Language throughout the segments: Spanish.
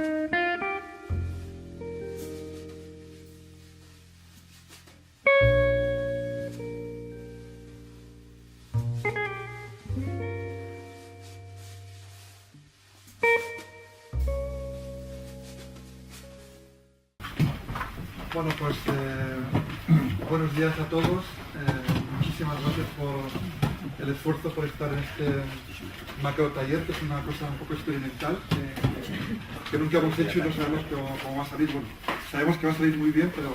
Bueno, pues buenos días a todos. Muchísimas gracias por el esfuerzo por estar en este macro taller, que es una cosa un poco experimental, que nunca hemos hecho y no sabemos cómo va a salir. Bueno, sabemos que va a salir muy bien, pero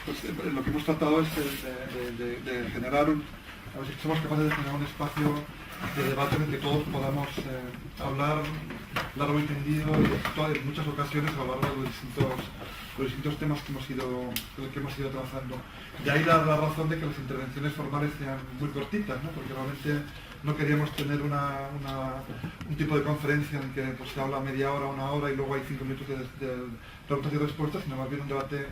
pues, lo que hemos tratado es de generar a ver si somos capaces de generar un espacio de debate en el que todos podamos hablar largo y tendido y en muchas ocasiones a lo largo de los distintos temas que hemos ido trazando. De ahí la razón de que las intervenciones formales sean muy cortitas, ¿no? Porque realmente no queríamos tener un tipo de conferencia en que pues, se habla media hora, una hora y luego hay 5 minutos de preguntas y respuestas, sino más bien un debate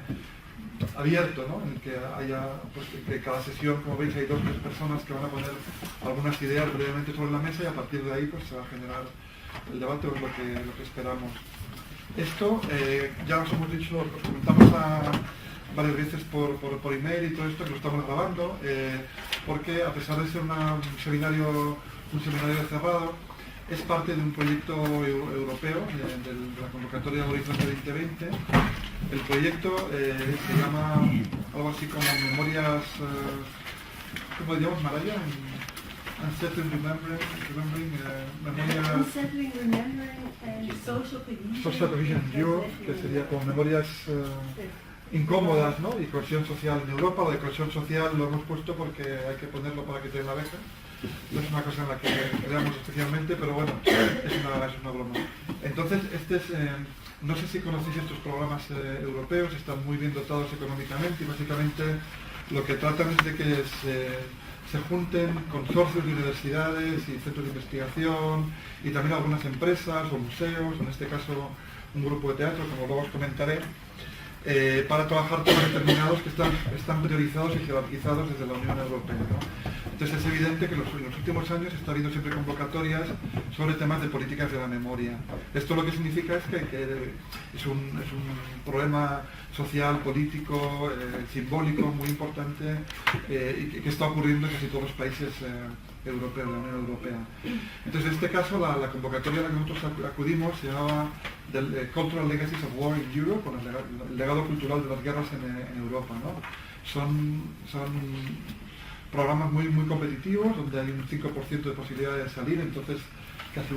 abierto, ¿no? En el que haya, pues, que cada sesión, como veis, hay 2 o 3 personas que van a poner algunas ideas brevemente sobre la mesa y a partir de ahí pues, se va a generar el debate, o es lo que esperamos. Esto, ya os hemos dicho, os comentamos varias veces por email y todo esto, que lo estamos grabando, porque a pesar de ser un seminario cerrado, es parte de un proyecto europeo, de la convocatoria de Horizonte 2020. El proyecto se llama algo así como Memorias, ¿cómo diríamos, Maraya? Unsettling Remembering, Memorias... Unsettling Remembering and Social Cohesion in Europe, que sería como memorias incómodas, ¿no? Y cohesión social en Europa. Lo de cohesión social lo hemos puesto porque hay que ponerlo para que te den la beca. No es una cosa en la que creamos especialmente, pero bueno, es una broma. Entonces, no sé si conocéis estos programas europeos, están muy bien dotados económicamente y básicamente lo que tratan es de que se junten consorcios de universidades y centros de investigación y también algunas empresas o museos, en este caso un grupo de teatro, como luego os comentaré, para trabajar temas determinados que están priorizados y jerarquizados desde la Unión Europea, ¿no? Entonces es evidente que en los últimos años está habiendo siempre convocatorias sobre temas de políticas de la memoria. Esto lo que significa es que es un problema social, político, simbólico muy importante y que está ocurriendo en casi todos los países europeos, de la Unión Europea. Entonces en este caso la convocatoria a la que nosotros acudimos se llamaba Cultural Legacies of War in Europe, con el legado cultural de las guerras en Europa, ¿no? Son programas muy competitivos, donde hay un 5% de posibilidad de salir, entonces casi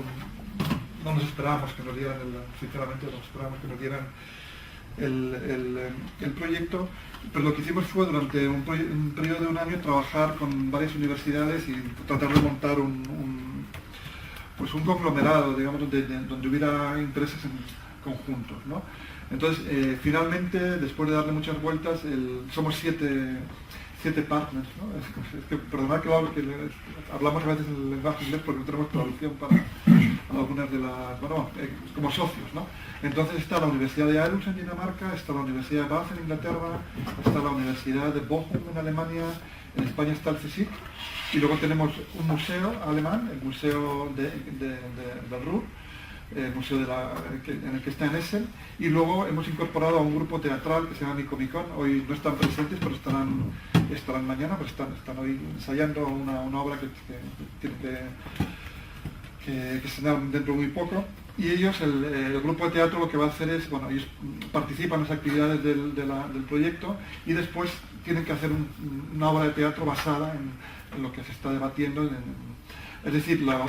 no nos esperábamos que nos dieran, sinceramente no esperábamos que nos dieran el proyecto, pero lo que hicimos fue durante un periodo de un año trabajar con varias universidades y tratar de montar un conglomerado, digamos, donde hubiera intereses conjuntos, ¿no? Entonces, finalmente, después de darle muchas vueltas, somos 7 partners, ¿no? Es que perdonad que hablamos a veces en el lenguaje inglés porque no tenemos traducción para algunas de las, como socios, ¿no? Entonces está la Universidad de Aarhus en Dinamarca, está la Universidad de Bath en Inglaterra, está la Universidad de Bochum en Alemania, en España está el CSIC, y luego tenemos un museo alemán, el Museo del Ruhr, el museo en el que está en Essen, y luego hemos incorporado a un grupo teatral que se llama Micomicon. Hoy no están presentes, pero estarán mañana, pero están hoy ensayando una obra que tiene que estrenar dentro de muy poco. Y ellos, el grupo de teatro, lo que va a hacer es, ellos participan en las actividades del proyecto y después tienen que hacer una obra de teatro basada en lo que se está debatiendo. Es decir, la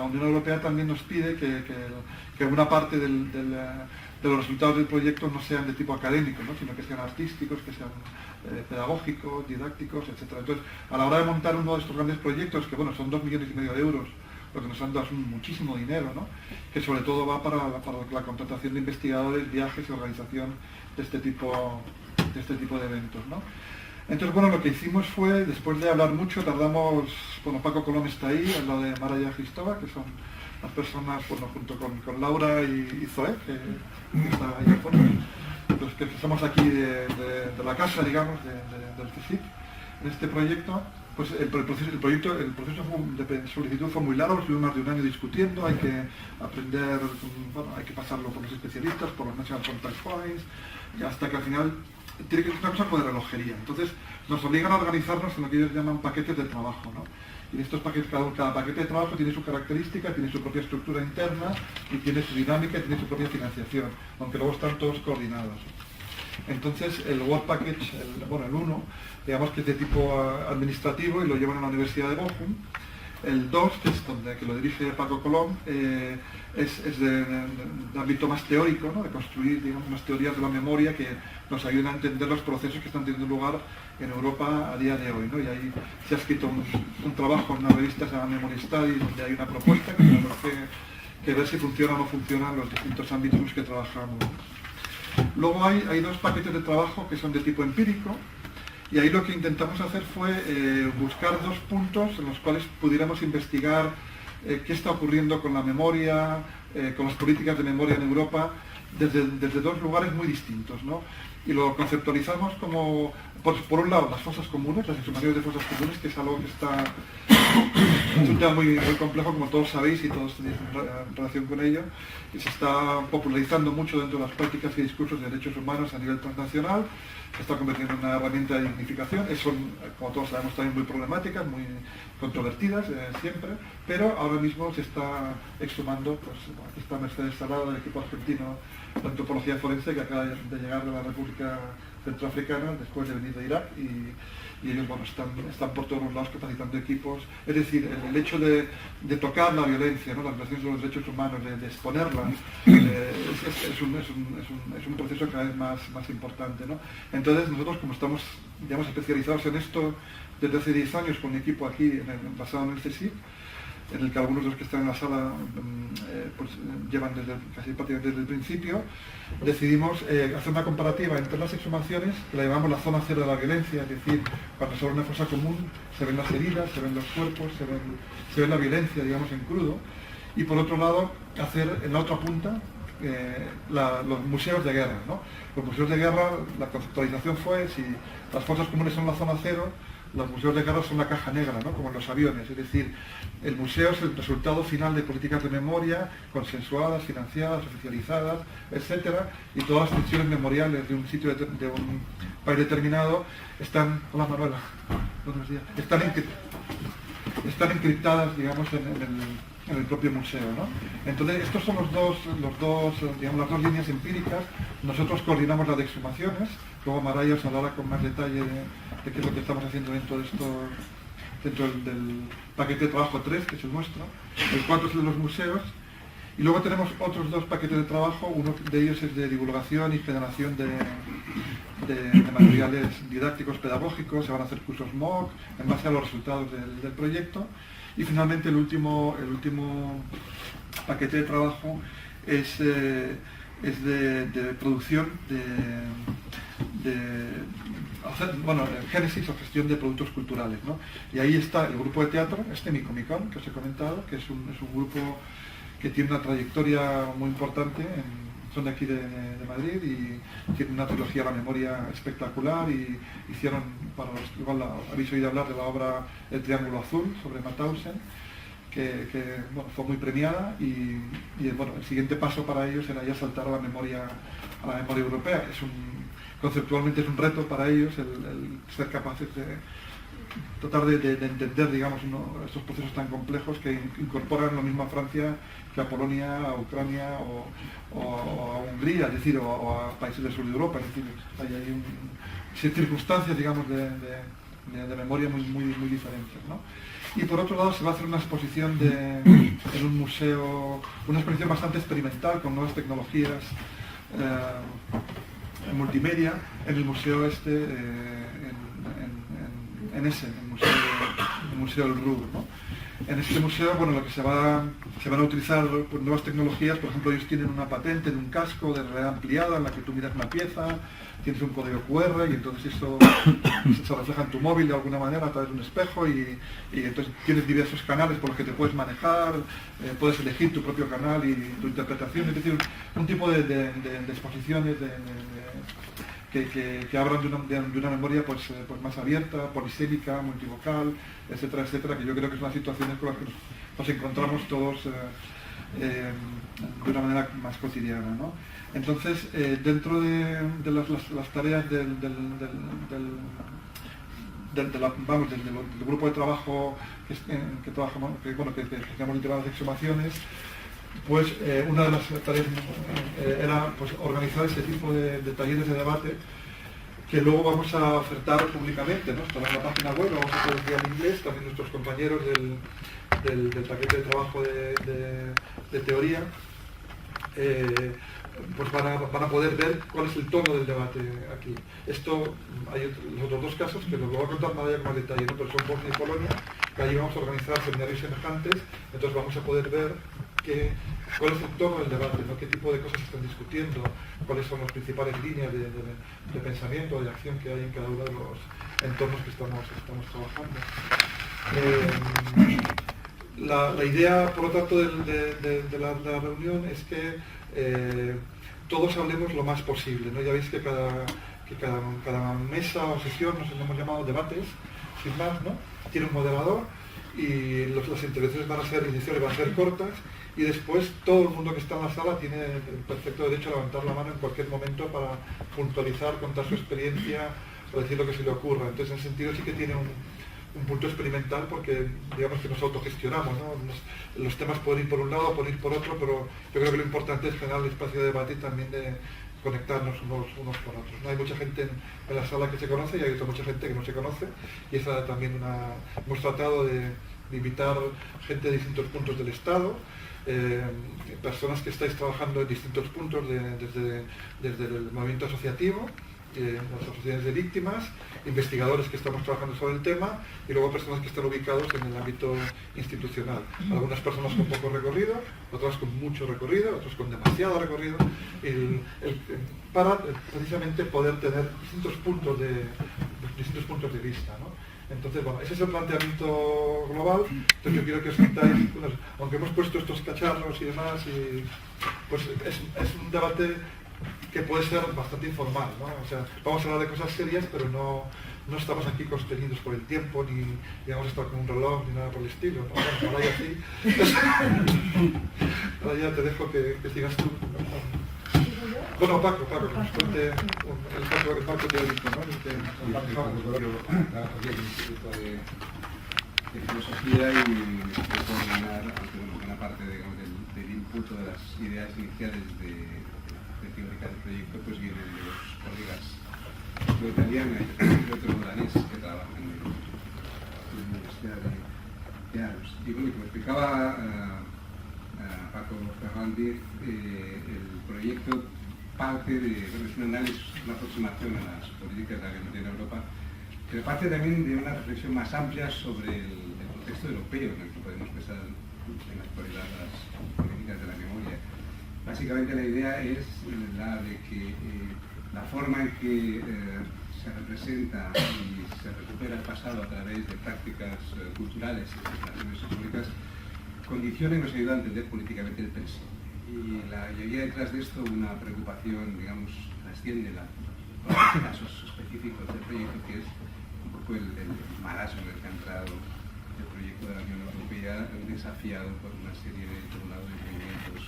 Unión Europea también nos pide que una parte de los resultados del proyecto no sean de tipo académico, ¿no? Sino que sean artísticos, que sean pedagógicos, didácticos, etc. Entonces, a la hora de montar uno de estos grandes proyectos, que son 2,5 millones de euros, lo que nos han dado es muchísimo dinero, ¿no? Que sobre todo va para la contratación de investigadores, viajes y organización de este tipo de eventos, ¿no? Entonces, lo que hicimos fue, después de hablar mucho, tardamos, Paco Colón está ahí, al lado de Maraya Hristova, que son las personas, junto con Laura y Zoe, que está ahí al fondo, los que estamos aquí de la casa, digamos, del CSIC, en este proyecto. Pues el proceso de solicitud fue muy largo, estuvimos más de un año discutiendo, hay que aprender, bueno, hay que pasarlo por los especialistas, por los National Contact Points, y hasta que al final tiene que ser una cosa como de relojería. Entonces nos obligan a organizarnos en lo que ellos llaman paquetes de trabajo, ¿no? Y en estos paquetes, cada paquete de trabajo tiene su característica, tiene su propia estructura interna y tiene su dinámica y tiene su propia financiación, aunque luego están todos coordinados. Entonces el Work Package, el 1, digamos que es de tipo administrativo y lo llevan a la Universidad de Bochum. El 2, que lo dirige Paco Colom, es de ámbito más teórico, ¿no? De construir, digamos, unas teorías de la memoria que nos ayuden a entender los procesos que están teniendo lugar en Europa a día de hoy, ¿no? Y ahí se ha escrito un trabajo en una revista que se llama Memory Studies, donde hay una propuesta que ver si funciona o no funciona en los distintos ámbitos en los que trabajamos. Luego hay dos paquetes de trabajo que son de tipo empírico, y ahí lo que intentamos hacer fue buscar dos puntos en los cuales pudiéramos investigar qué está ocurriendo con la memoria, con las políticas de memoria en Europa, desde dos lugares muy distintos, ¿no? Y lo conceptualizamos como, por un lado, las fosas comunes, las exhumaciones de fosas comunes, que es algo que es un tema muy complejo, como todos sabéis y todos tenéis relación con ello, y se está popularizando mucho dentro de las prácticas y discursos de derechos humanos a nivel transnacional, se está convirtiendo en una herramienta de dignificación. Son, como todos sabemos, también muy problemáticas, muy controvertidas siempre, pero ahora mismo se está exhumando, pues aquí está Mercedes Salado del equipo argentino de antropología forense, que acaba de llegar de la República Centroafricana después de venir de Irak, y ellos, bueno, están por todos los lados capacitando equipos. Es decir, el hecho de tocar la violencia, ¿no? Las violaciones de los derechos humanos, de exponerla, es un proceso cada vez más importante, ¿no? Entonces nosotros, como estamos, digamos, especializados en esto desde hace 10 años con un equipo aquí basado en el CSIC, en el que algunos de los que están en la sala pues, llevan casi prácticamente desde el principio, decidimos hacer una comparativa entre las exhumaciones, que la llamamos la zona cero de la violencia, es decir, cuando se abre una fosa común se ven las heridas, se ven los cuerpos, se ve la violencia, digamos, en crudo, y por otro lado hacer en la otra punta los museos de guerra, ¿no? Los museos de guerra, la conceptualización fue, si las fosas comunes son la zona cero, los museos de guerra son la caja negra, ¿no? Como en los aviones, es decir, el museo es el resultado final de políticas de memoria consensuadas, financiadas, oficializadas, etcétera, y todas las tensiones memoriales de un sitio, de un país determinado están, hola Manuela, buenos días, están encriptadas, digamos, en el propio museo, ¿no? Entonces, estos son digamos, las dos líneas empíricas. Nosotros coordinamos las de exhumaciones, luego Maraya os hablará con más detalle de qué es lo que estamos haciendo dentro del paquete de trabajo 3, que es el nuestro. El 4 es el de los museos, y luego tenemos otros dos paquetes de trabajo. Uno de ellos es de divulgación y generación de materiales didácticos pedagógicos. Se van a hacer cursos MOOC en base a los resultados del proyecto. Y finalmente el último paquete de trabajo es de producción génesis o gestión de productos culturales, ¿no? Y ahí está el grupo de teatro, Micomicón, que os he comentado, que es un grupo que tiene una trayectoria muy importante, son de aquí de Madrid, y tienen una trilogía a la memoria espectacular, y hicieron, igual habéis oído hablar de la obra El Triángulo Azul, sobre Mauthausen, que bueno, fue muy premiada, y bueno, el siguiente paso para ellos era ya saltar a la memoria europea. Conceptualmente es un reto para ellos el ser capaces de tratar de entender, digamos, estos procesos tan complejos que incorporan lo mismo a Francia que a Polonia, a Ucrania o a Hungría, es decir, o a países del sur de Europa. Es decir, hay circunstancias, digamos, de memoria muy diferentes, ¿no? Y por otro lado se va a hacer una exposición en un museo, una exposición bastante experimental con nuevas tecnologías multimedia, en el museo en Essen, el museo del Ruhr, ¿no? En este museo, bueno, lo que se van a utilizar, pues, nuevas tecnologías. Por ejemplo, ellos tienen una patente de un casco de realidad ampliada en la que tú miras una pieza, tienes un código QR, y entonces eso se refleja en tu móvil de alguna manera a través de un espejo, y entonces tienes diversos canales por los que te puedes manejar, puedes elegir tu propio canal y tu interpretación. Es decir, un tipo de exposiciones que hablan de una memoria pues más abierta, polisémica, multivocal, etcétera, etcétera, que yo creo que es una situación con la que nos encontramos todos de una manera más cotidiana, ¿no? Entonces, dentro de las tareas del grupo de trabajo que gestionamos el tema de las exhumaciones, pues una de las tareas era pues, organizar este tipo de talleres de debate que luego vamos a ofertar públicamente, ¿no? Estará en la página web, lo vamos a poder enviar en inglés, también nuestros compañeros del paquete de trabajo de teoría pues van a poder ver cuál es el tono del debate aquí. Esto, hay los otros dos casos que nos lo va a contar María con más detalle, ¿no? Pero son Bosnia y Polonia, que allí vamos a organizar seminarios semejantes, entonces vamos a poder ver cuál es el tono del debate, ¿no? Qué tipo de cosas se están discutiendo, cuáles son las principales líneas de pensamiento, de acción que hay en cada uno de los entornos que estamos trabajando. La idea, por lo tanto, de la reunión es que todos hablemos lo más posible, ¿no? Ya veis que cada mesa o sesión, nos hemos llamado debates, sin más, ¿no? Tiene un moderador y las intervenciones van a ser iniciales, van a ser cortas, y después todo el mundo que está en la sala tiene el perfecto derecho a levantar la mano en cualquier momento para puntualizar, contar su experiencia o decir lo que se le ocurra. Entonces, en ese sentido sí que tiene un punto experimental, porque digamos que nos autogestionamos, ¿no? Los temas pueden ir por un lado, pueden ir por otro, pero yo creo que lo importante es generar el espacio de debate y también de conectarnos unos con otros, ¿no? Hay mucha gente en la sala que se conoce y hay mucha gente que no se conoce, y esa también hemos tratado de invitar gente de distintos puntos del Estado, personas que estáis trabajando en distintos puntos desde el movimiento asociativo, las asociaciones de víctimas, investigadores que estamos trabajando sobre el tema, y luego personas que están ubicados en el ámbito institucional. Algunas personas con poco recorrido, otras con mucho recorrido, otras con demasiado recorrido, para precisamente poder tener distintos puntos de vista, ¿no? Entonces, bueno, ese es el planteamiento global. Entonces yo quiero que os sintáis, aunque hemos puesto estos cacharros y demás, pues es un debate que puede ser bastante informal, ¿no? O sea, vamos a hablar de cosas serias, pero no estamos aquí contenidos por el tiempo, ni vamos a estar con un reloj, ni nada por el estilo, ¿no? Bueno, ahora ya sí. Ahora ya te dejo que sigas tú. Bueno, Paco, que nos cuente el Paco teórico, ¿no? Aquí el Instituto de Filosofía y de coordinar, aunque buena parte del input de las ideas iniciales de teórica del proyecto pues vienen de los colegas de italiana y otro danés que trabajan en la Universidad de Aarhus. Y bueno, como explicaba Paco Ferrandi, el proyecto parte es un análisis, una aproximación a las políticas de la memoria en Europa, pero parte también de una reflexión más amplia sobre el contexto europeo en el que podemos pensar en la actualidad las políticas de la memoria. Básicamente la idea es la de que la forma en que se representa y se recupera el pasado a través de prácticas culturales y de relaciones históricas condiciona y nos ayuda a entender políticamente el presente. Y había detrás de esto una preocupación, digamos, trasciende los casos específicos del proyecto, que es un poco el marasmo en el que ha entrado el proyecto de la Unión Europea, desafiado por una serie de movimientos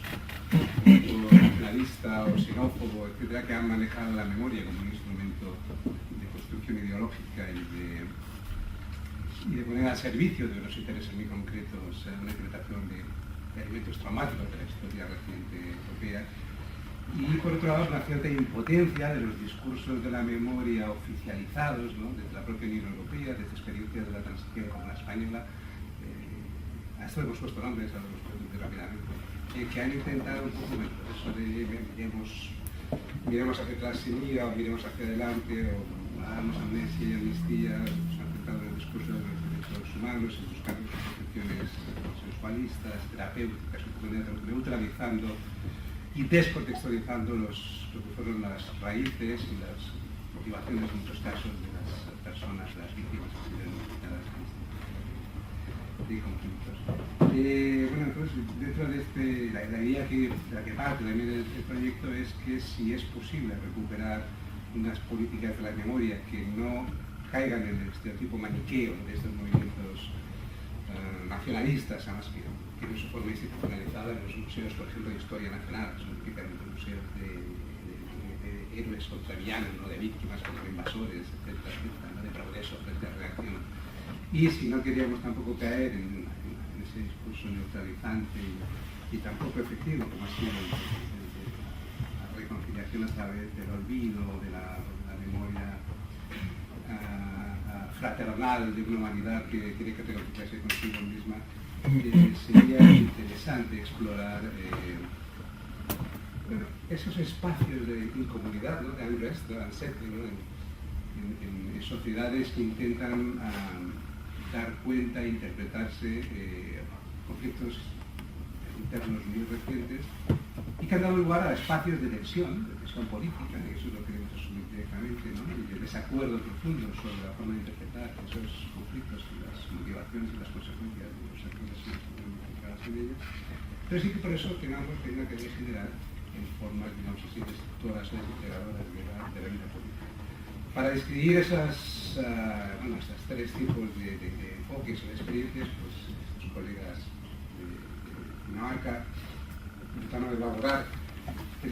nacionalista o xenófobo, etcétera, que han manejado la memoria como un instrumento de construcción ideológica y de poner al servicio de unos intereses muy concretos una interpretación de elementos traumáticos de la historia reciente europea. Y por otro lado, una cierta impotencia de los discursos de la memoria oficializados, ¿no? Desde la propia Unión Europea, desde experiencias de la transición como la española. A esto hemos puesto nombres, a los preguntos rápidamente, que han intentado un poco eso de miremos hacia atrás sin ira, o miremos hacia adelante, o hagamos amnesia y amnistía, se han intentado el discurso de los derechos humanos y buscar concepciones sexualistas, terapéuticas, neutralizando y descontextualizando lo que fueron las raíces y las motivaciones en muchos casos de las personas, las víctimas que se ven implicadas de conflictos. Bueno, entonces, dentro de la idea de la que parte también el proyecto es que si es posible recuperar unas políticas de la memoria que no caigan en el estereotipo maniqueo de estos movimientos nacionalistas, además que tienen su forma institucionalizada en los museos, por ejemplo, de historia nacional, que son típicamente museos de héroes contra villanos, ¿no? De víctimas contra invasores, etcétera, etcétera, ¿no? De progreso frente a reacción. Y si no queríamos tampoco caer en ese discurso neutralizante y tampoco efectivo, como ha sido la reconciliación a través del olvido, de la memoria fraternal de una humanidad que tiene que reconciliarse consigo misma, sería interesante explorar bueno, esos espacios de incomunidad, ¿no? De unrest, de unsettling, ¿no? en sociedades que intentan dar cuenta e interpretarse conflictos internos muy recientes y que han dado lugar a espacios de tensión política, y eso lo queremos asumir directamente, ¿no? Y de desacuerdo profundo sobre la forma de interpretar esos conflictos y las motivaciones y las consecuencias de los actores implicados en ellos. Pero sí que por eso tengamos que una teoría general en formas, digamos así, de estructuras integradoras de la vida política. Para describir estos tres tipos de enfoques o de experiencias, pues sus colegas de Dinamarca intentaron elaborar lo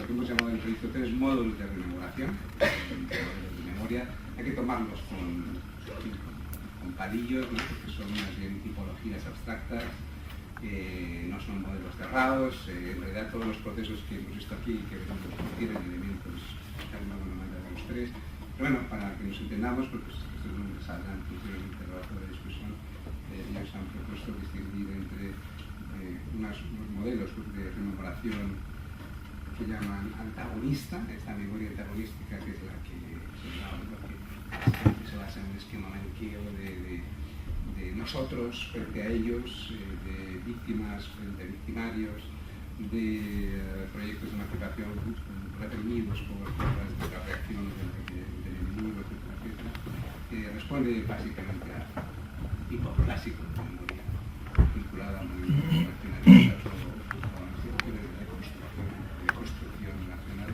que hemos llamado en el proyecto tres módulos de rememoración, de memoria. Hay que tomarlos con palillos, ¿no? Porque son más bien tipologías abstractas, no son modelos cerrados, en realidad todos los procesos que hemos visto aquí que tienen elementos de alguna manera de los tres. Pero bueno, para que nos entendamos, porque estos nombres saldrán posteriormente a lo largo de la discusión, ellos han propuesto distinguir entre unos modelos de rememoración que llaman antagonista, esta memoria antagonística que es la que se basa en un esquema maniqueo de nosotros frente a ellos, de víctimas frente a victimarios, de proyectos de emancipación reprimidos por la reacción del enemigo, etcétera, etcétera, que responde básicamente a tipo clásico de memoria vinculada a movimientos nacionalistas o a instituciones de construcción nacional.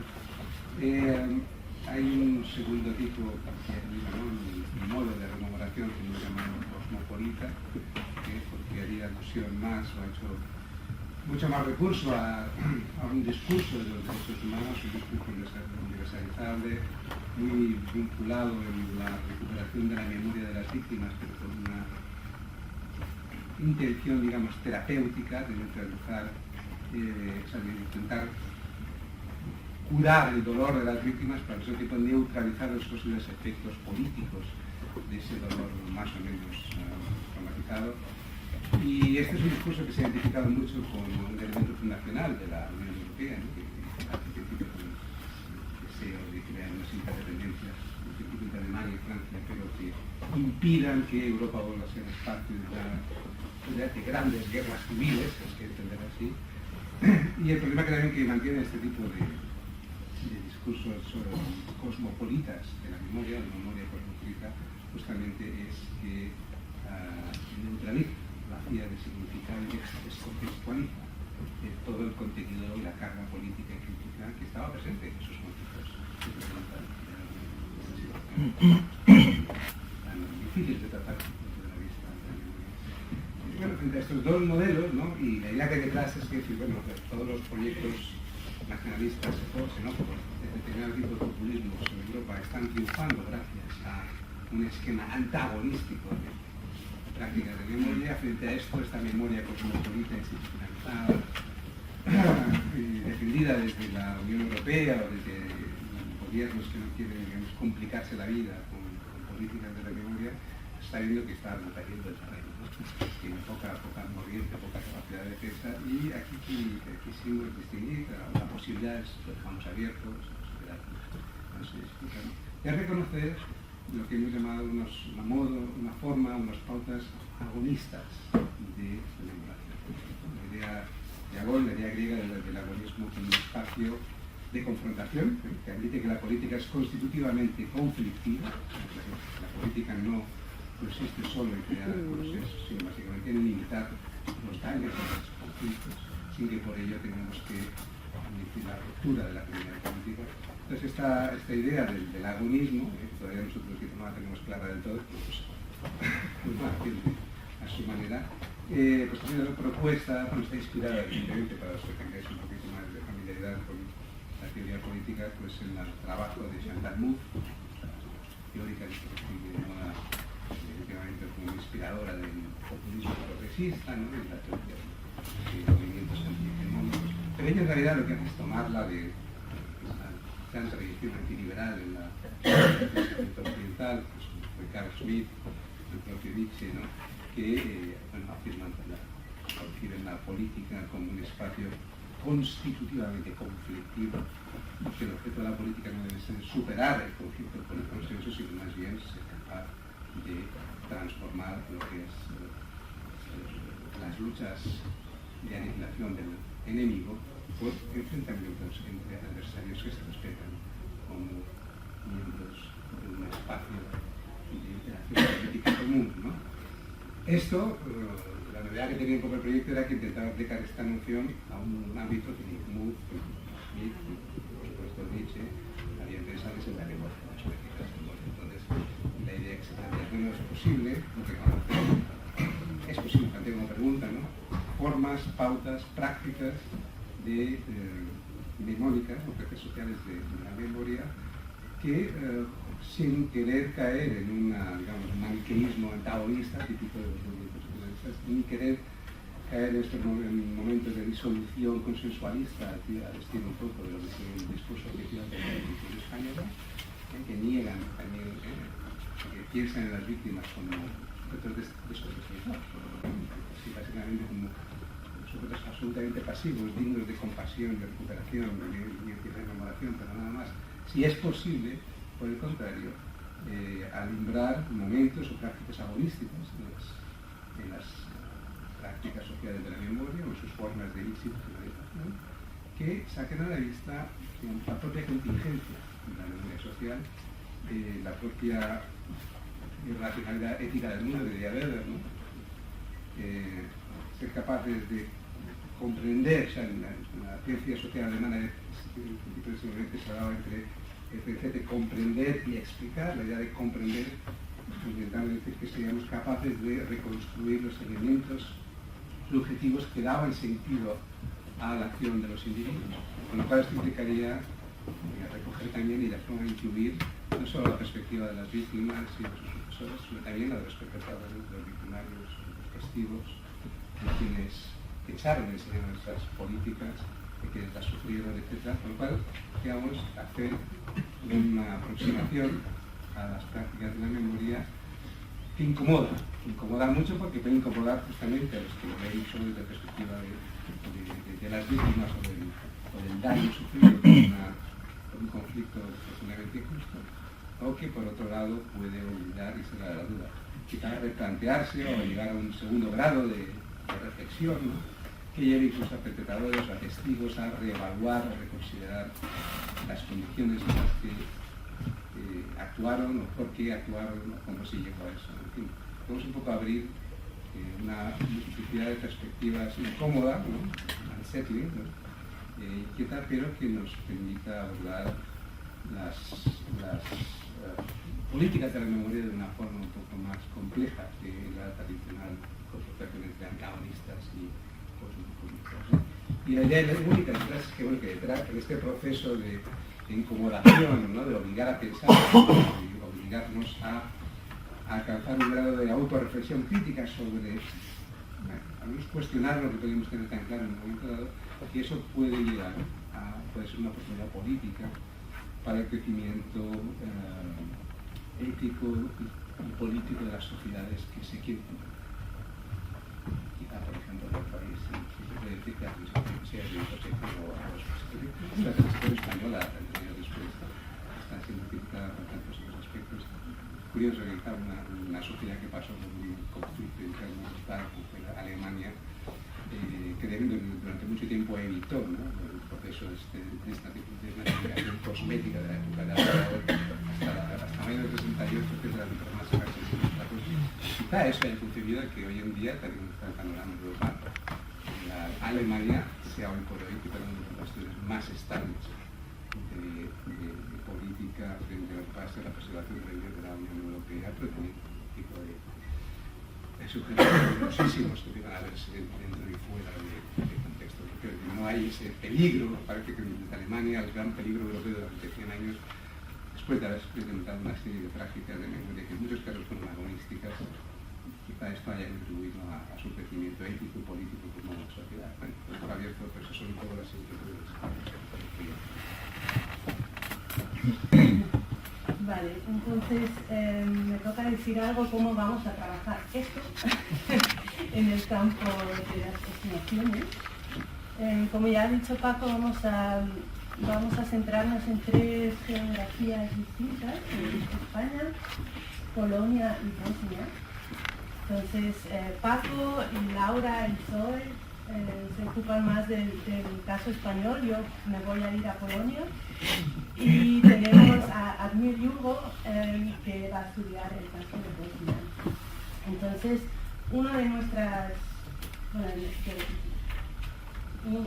Hay un segundo tipo, un modo de rememoración que hemos llamado cosmopolita, porque haría alusión más o ha hecho mucho más recurso a un discurso de los derechos humanos, un discurso universalizable, muy vinculado en la recuperación de la memoria de las víctimas, pero con una intención, digamos, terapéutica de neutralizar, de intentar curar el dolor de las víctimas, para al mismo tiempo neutralizar los posibles efectos políticos de ese dolor más o menos traumatizado. Y este es un discurso que se ha identificado mucho con un elemento fundacional de la Unión Europea, ¿no? Que hace principio con el deseo de crear unas interdependencias, principalmente Alemania y Francia, pero que impidan que Europa vuelva a ser espacio de grandes guerras civiles, es que entender así. Y el problema que también que mantiene este tipo de discursos sobre cosmopolitas de la memoria cosmopolita, justamente es que neutraliza, vacía de significado y descontextualiza todo el contenido y la carga política y crítica que estaba presente en esos conflictos tan difíciles de tratar desde la vista de la memoria. Bueno, frente a estos dos modelos, ¿no? Y la idea que hay detrás es que bueno, todos los proyectos nacionalistas, xenófobos, de determinado tipo de populismos en Europa están triunfando gracias a un esquema antagonístico de prácticas de memoria. Frente a esto, esta memoria cosmopolita institucionalizada, defendida desde la Unión Europea o desde gobiernos que no quieren, digamos, complicarse la vida con políticas de la memoria, está viendo que está cayendo el terreno, ¿no? Tiene poca corriente, poca capacidad de defensa, y aquí quisimos distinguir las posibilidades, lo dejamos abierto, no se discutan, y a reconocer lo que hemos llamado una forma, unas pautas agonistas de celebración. La idea de agón, la idea griega del agonismo como un espacio de confrontación, que admite que la política es constitutivamente conflictiva. La política no consiste solo en crear procesos, sino básicamente en limitar los daños de los conflictos, sin que por ello tengamos que la ruptura de la actividad política. Entonces esta idea del agonismo, todavía nosotros que no la tenemos clara del todo, pues a su manera, pues también la propuesta está inspirada evidentemente, para los que tengáis un poquito más de familiaridad con la teoría política, pues en el trabajo de Chantal Mouffe, teórica que últimamente como inspiradora del populismo progresista, ¿no? Y la teoría de movimientos antihegemónicos. Pero ella en realidad lo que hace es tomarla de la gran tradición antiliberal en la pensamiento occidental, pues, de Carl Schmitt, el propio Nietzsche, ¿no? Que afirman conciben la política como un espacio constitutivamente conflictivo, que el objeto de la política no debe ser superar el conflicto por el consenso, sino más bien ser capaz de transformar lo que es las luchas de aniquilación del enemigo por enfrentamientos entre adversarios que se respetan como miembros de un espacio de interacción política común, ¿no? Esto, la novedad que tenía un poco el proyecto era que intentaba aplicar esta noción a un ámbito que Mouffe, Schmitt, por supuesto Nietzsche, había interesado en la lengua de las prácticas. Entonces, la idea que se plantea, bueno, es posible, porque es posible, plantea como pregunta, ¿no? Formas, pautas, prácticas de mnemónicas o procesos sociales de la memoria que sin querer caer en un maniqueísmo antagonista típico de los movimientos socialistas, ni querer caer en estos momentos de disolución consensualista al estilo un poco de lo que es el discurso oficial de la Constitución española, que niegan también, que piensan en las víctimas como sujetos descompensados, así básicamente como sujetos absolutamente pasivos, dignos de compasión, de recuperación, de rememoración, pero nada más. Si es posible, por el contrario, alumbrar momentos o prácticas agonísticas en las prácticas sociales de la memoria o en sus formas de institucionalización, que saquen a la vista la propia contingencia de la memoria social, la propia irracionalidad ética del mundo, de Weber, ¿no? Ser capaces de comprender, o sea, la ciencia social alemana en principio de siglo XX se hablaba entre comprender y explicar, la idea de comprender, intentando decir que seríamos capaces de reconstruir los elementos subjetivos que daban sentido a la acción de los individuos, con lo cual esto implicaría recoger también y de forma de incluir no solo la perspectiva de las víctimas y de sus sucesores, sino también la de los perpetradores, de los victimarios, los testigos, de quienes echaron en serio nuestras políticas, de quienes las sufrieron, etc. Con lo cual, digamos, hacer una aproximación a las prácticas de la memoria que incomoda mucho porque puede incomodar justamente a los que lo ven solo desde la perspectiva de las víctimas o del daño sufrido por un conflicto profundamente injusto, o que por otro lado puede obligar, y será la duda, quizás a replantearse o llegar a un segundo grado de reflexión, ¿no? Que lleve incluso a perpetradores o a testigos a reevaluar o reconsiderar las condiciones en las que actuaron o por qué actuaron o cómo se llegó a eso. En fin, vamos un poco a abrir una multiplicidad de perspectivas incómoda, ¿no? Unsettling, ¿no? Inquieta, pero que nos permita abordar las políticas de la memoria de una forma un poco más compleja que la tradicional confrontación entre antagonistas y cosmopolitas, ¿no? Y la idea única detrás es que, bueno, que detrás de este proceso de incomodación, ¿no? De obligar a pensar, de obligarnos a alcanzar un grado de autorreflexión crítica sobre, a menos cuestionar lo que podemos tener tan claro en un momento dado, y eso puede llegar puede ser una oportunidad política para el crecimiento ético y político de las sociedades que se quieren. Quizá, por ejemplo, en el país, si se puede decir que la transición de un proyecto a los proyectos, la transición española, años después, está siendo criticada por tantos otros aspectos. Curioso que está una sociedad que pasó por un conflicto interno brutal, como fue Alemania, que durante mucho tiempo evitó, ¿no? El proceso de esta desnazificación cosmética de la época de hasta mayo del 68, que es la más quizá eso haya concebido que hoy en día, tal y como está el panorama global, la Alemania sea hoy por hoy quizás una de las cuestiones más estables de política frente a lo que pasa en la preservación de la Unión Europea, pero también un tipo de sujetos peligrosísimos que van a verse dentro y fuera de contexto europeo. No hay ese peligro, parece que desde Alemania el gran peligro europeo durante 100 años, después de haber experimentado una serie de prácticas de memoria que en muchos casos fueron agonísticas, quizá esto haya contribuido a su crecimiento ético y político como sociedad. Bueno, por abierto, pero eso son todas las inquietudes. Vale, entonces me toca decir algo cómo vamos a trabajar esto en el campo de las estimaciones. Como ya ha dicho Paco, vamos a centrarnos en 3 geografías distintas, España, Polonia y Bosnia. Entonces Paco y Laura y Zoe se ocupan más del caso español, yo me voy a ir a Polonia. Y tenemos a Admir Yugo, que va a estudiar el caso de Bosnia. Entonces,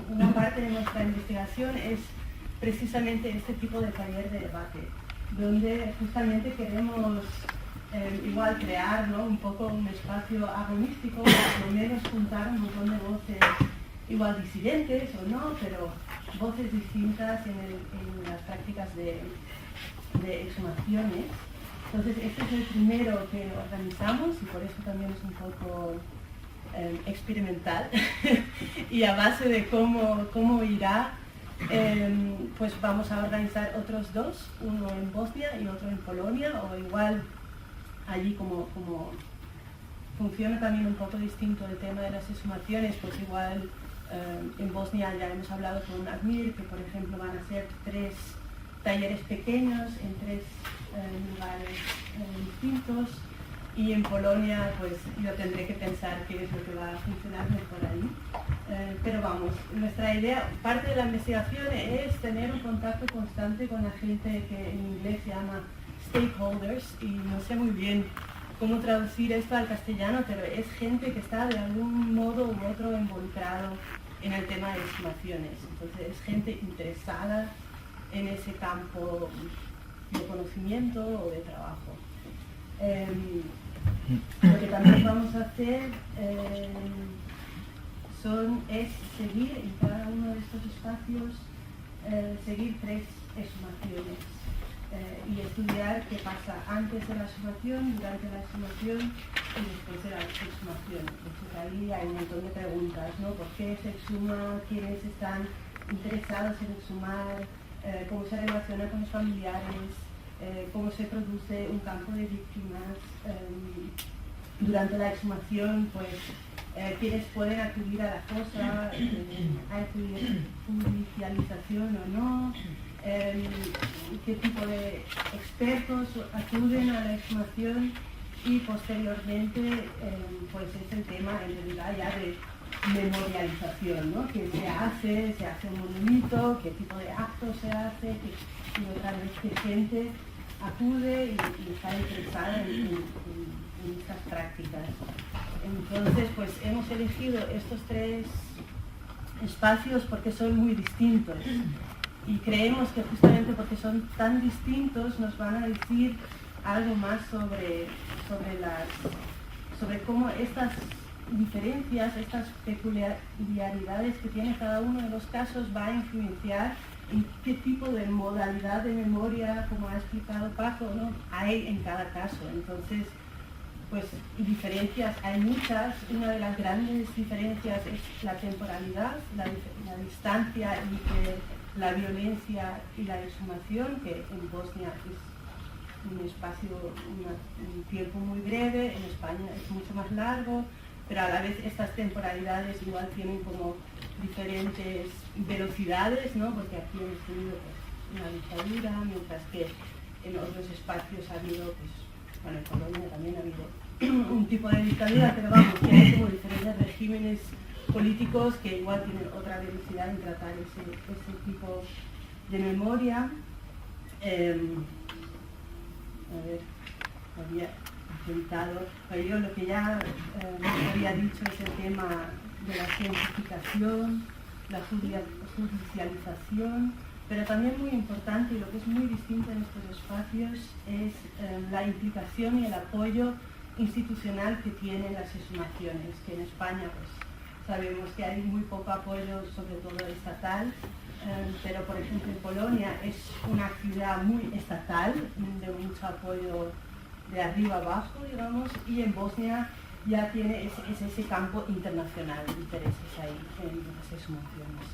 una parte de nuestra investigación es precisamente este tipo de taller de debate, donde justamente queremos igual crear, ¿no?, un poco un espacio agonístico, por lo menos juntar un montón de voces igual disidentes o no, pero voces distintas en las prácticas de exhumaciones. Entonces este es el primero que organizamos y por eso también es un poco experimental y a base de cómo irá, pues vamos a organizar otros 2, uno en Bosnia y otro en Polonia, o igual allí como funciona también un poco distinto el tema de las exhumaciones, pues igual en Bosnia ya hemos hablado con Admir, que por ejemplo van a ser 3 talleres pequeños en 3 lugares distintos, y en Polonia pues yo tendré que pensar qué es lo que va a funcionar mejor ahí. Pero vamos, nuestra idea, parte de la investigación es tener un contacto constante con la gente que en inglés se llama stakeholders, y no sé muy bien cómo traducir esto al castellano, pero es gente que está de algún modo u otro involucrado en el tema de exhumaciones. Entonces es gente interesada en ese campo de conocimiento o de trabajo. Lo que también vamos a hacer es seguir en cada uno de estos espacios, seguir 3 exhumaciones. Y estudiar qué pasa antes de la exhumación, durante la exhumación y después de la exhumación. Entonces ahí hay un montón de preguntas, ¿no? ¿Por qué se exhuma? ¿Quiénes están interesados en exhumar? ¿Cómo se relaciona con los familiares? ¿Cómo se produce un campo de víctimas? Durante la exhumación, pues, ¿quiénes pueden acudir a la fosa? ¿Hay judicialización o no? ¿Qué tipo de expertos acuden a la exhumación? Y posteriormente pues es el tema en realidad ya de memorialización, ¿no? ¿Qué se hace un monumento? ¿Qué tipo de actos se hace? Y otra vez qué gente acude y está interesada en estas prácticas. Entonces pues hemos elegido estos 3 espacios porque son muy distintos. Y creemos que justamente porque son tan distintos nos van a decir algo más sobre cómo estas diferencias, estas peculiaridades que tiene cada uno de los casos va a influenciar en qué tipo de modalidad de memoria, como ha explicado Paco, ¿no?, hay en cada caso. Entonces, pues diferencias hay muchas. Una de las grandes diferencias es la temporalidad, la distancia entre la violencia y la exhumación, que en Bosnia es un espacio, un tiempo muy breve, en España es mucho más largo, pero a la vez estas temporalidades igual tienen como diferentes velocidades, ¿no? Porque aquí hemos tenido pues, una dictadura, mientras que en otros espacios ha habido, pues, bueno, en Polonia también ha habido un tipo de dictadura, pero vamos, que hay como diferentes regímenes políticos que igual tienen otra velocidad en tratar ese tipo de memoria. A ver, había apuntado, pero yo lo que ya había dicho es el tema de la cientificación, la judicialización, pero también muy importante y lo que es muy distinto en estos espacios es la implicación y el apoyo institucional que tienen las exhumaciones, que en España pues sabemos que hay muy poco apoyo, sobre todo estatal, pero por ejemplo en Polonia es una actividad muy estatal, de mucho apoyo de arriba abajo, digamos, y en Bosnia ya tiene ese campo internacional de intereses ahí en las exhumaciones.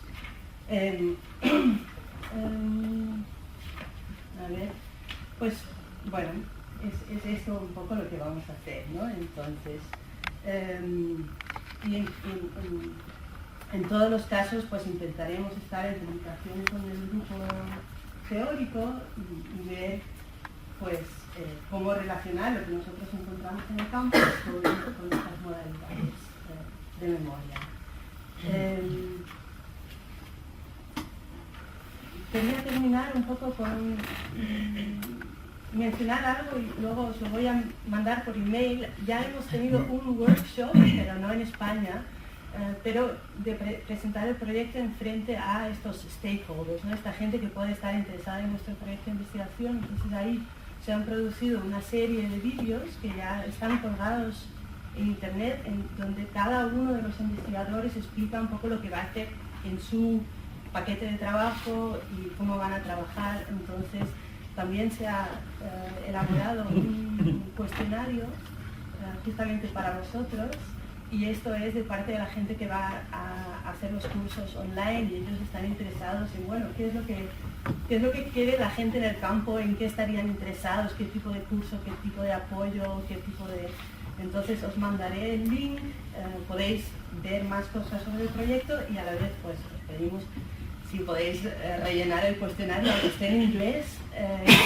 A ver, pues bueno, es esto un poco lo que vamos a hacer, ¿no? Entonces, y en todos los casos pues intentaremos estar en comunicación con el grupo teórico y ver pues cómo relacionar lo que nosotros encontramos en el campo con estas modalidades de memoria. Quería terminar un poco con mencionar algo y luego os lo voy a mandar por email. Ya hemos tenido un workshop, pero no en España, pero de presentar el proyecto en frente a estos stakeholders, ¿no? Esta gente que puede estar interesada en nuestro proyecto de investigación. Entonces ahí se han producido una serie de vídeos que ya están colgados en internet, en donde cada uno de los investigadores explica un poco lo que va a hacer en su paquete de trabajo y cómo van a trabajar. Entonces también se ha elaborado un cuestionario justamente para vosotros, y esto es de parte de la gente que va a hacer los cursos online, y ellos están interesados en, bueno, qué es lo que quiere la gente en el campo, en qué estarían interesados, qué tipo de curso, qué tipo de apoyo, qué tipo de... Entonces os mandaré el link, podéis ver más cosas sobre el proyecto y a la vez pues os pedimos si podéis rellenar el cuestionario, aunque esté en inglés,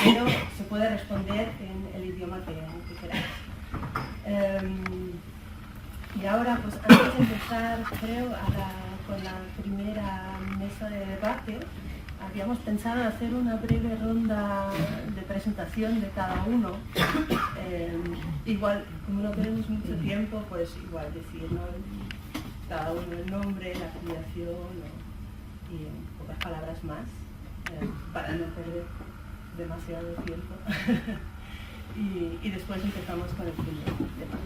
pero se puede responder en el idioma que queráis. Y ahora, pues antes de empezar, creo, con la primera mesa de debate, habíamos pensado en hacer una breve ronda de presentación de cada uno. Igual, como no tenemos mucho tiempo, pues igual decir, ¿no? Cada uno el nombre, la afiliación, y en pocas palabras más, para no perder demasiado tiempo. y después empezamos con el primer tema.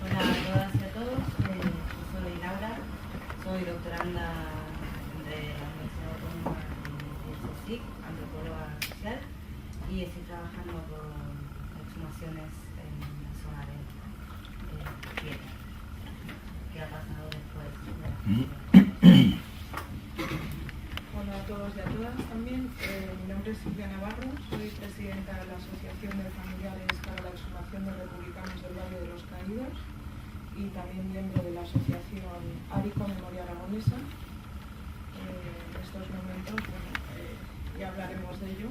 Hola a todas y a todos, soy Laura, soy doctoranda de la Universidad Autónoma de CSIC, antropóloga social, y estoy trabajando con exhumaciones en la zona de Piedra. ¿Qué ha pasado después de la exhumación? Hola a todos y a todas también. Mi nombre es Silvia Navarro, soy presidenta de la Asociación de Familiares para la Exhumación de Republicanos del Valle de los Caídos y también miembro de la Asociación ARICO Memoria Aragonesa. En estos momentos, bueno, ya hablaremos de ello.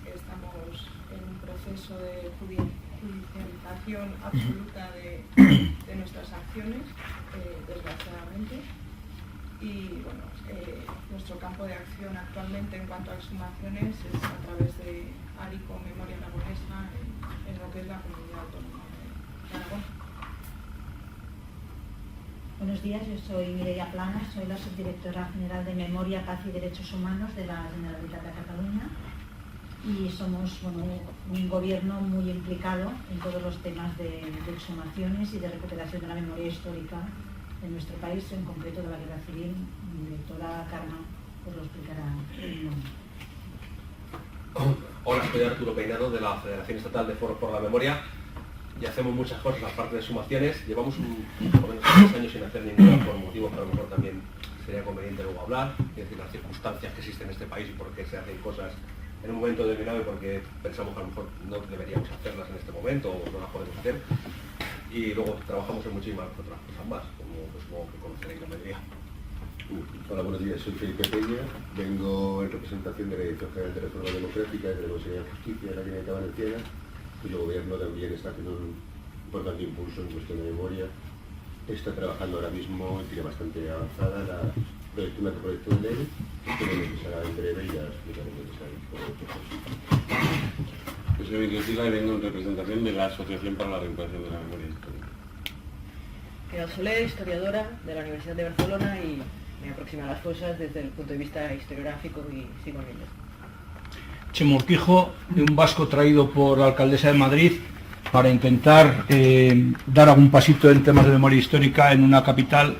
Estamos en un proceso de judicialización absoluta de nuestras acciones, desgraciadamente. Y bueno, nuestro campo de acción actualmente en cuanto a exhumaciones es a través de ARICO Memoria Aragonesa en lo que es la comunidad autónoma de Aragón. Buenos días, yo soy Mireia Plana, soy la subdirectora general de Memoria, Paz y Derechos Humanos de la Generalitat de Cataluña, y somos un gobierno muy implicado en todos los temas de exhumaciones y de recuperación de la memoria histórica en nuestro país, en concreto de la Guerra Civil. Mi directora Carmen os lo explicará en un momento. Hola, soy Arturo Peinado de la Federación Estatal de Foros por la Memoria y hacemos muchas cosas aparte de exhumaciones. Llevamos por lo menos 3 años sin hacer ninguna por motivos que a lo mejor también sería conveniente luego hablar, es decir, las circunstancias que existen en este país y por qué se hacen cosas en un momento determinado y por qué pensamos que a lo mejor no deberíamos hacerlas en este momento o no las podemos hacer. Y luego trabajamos en muchísimas otras cosas más, como supongo que conoceréis la mayoría. Hola, buenos días, soy Felipe Peña, vengo en representación de la Dirección General de Reforma Democrática y de la Consejería de Justicia de la Generalitat Valenciana, cuyo gobierno también está haciendo un importante impulso en cuestión de memoria. Está trabajando ahora mismo, tiene bastante avanzada la proyecto de ley, que empezará en breve y ya explicaré lo que sale. Yo soy Miguel Sila y vengo en representación de la Asociación para la Recuperación de la Memoria Histórica. Queda Soler, historiadora de la Universidad de Barcelona, y me aproximo a las cosas desde el punto de vista historiográfico y sigo en ello. Chemo Urquijo, un vasco traído por la alcaldesa de Madrid para intentar dar algún pasito en temas de memoria histórica en una capital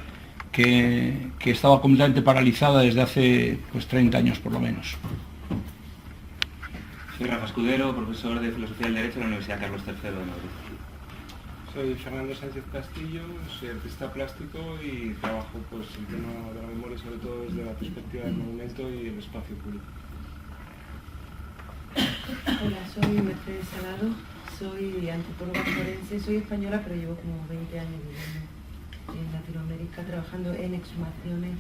que estaba completamente paralizada desde hace 30 años por lo menos. Soy Rafa Escudero, profesor de Filosofía del Derecho de la Universidad Carlos III de Madrid. Soy Fernando Sánchez Castillo, soy artista plástico y trabajo el tema de la memoria sobre todo desde la perspectiva del monumento y el espacio público. Hola, soy Mercedes Salado, soy antropóloga forense, soy española pero llevo como 20 años viviendo en Latinoamérica trabajando en exhumaciones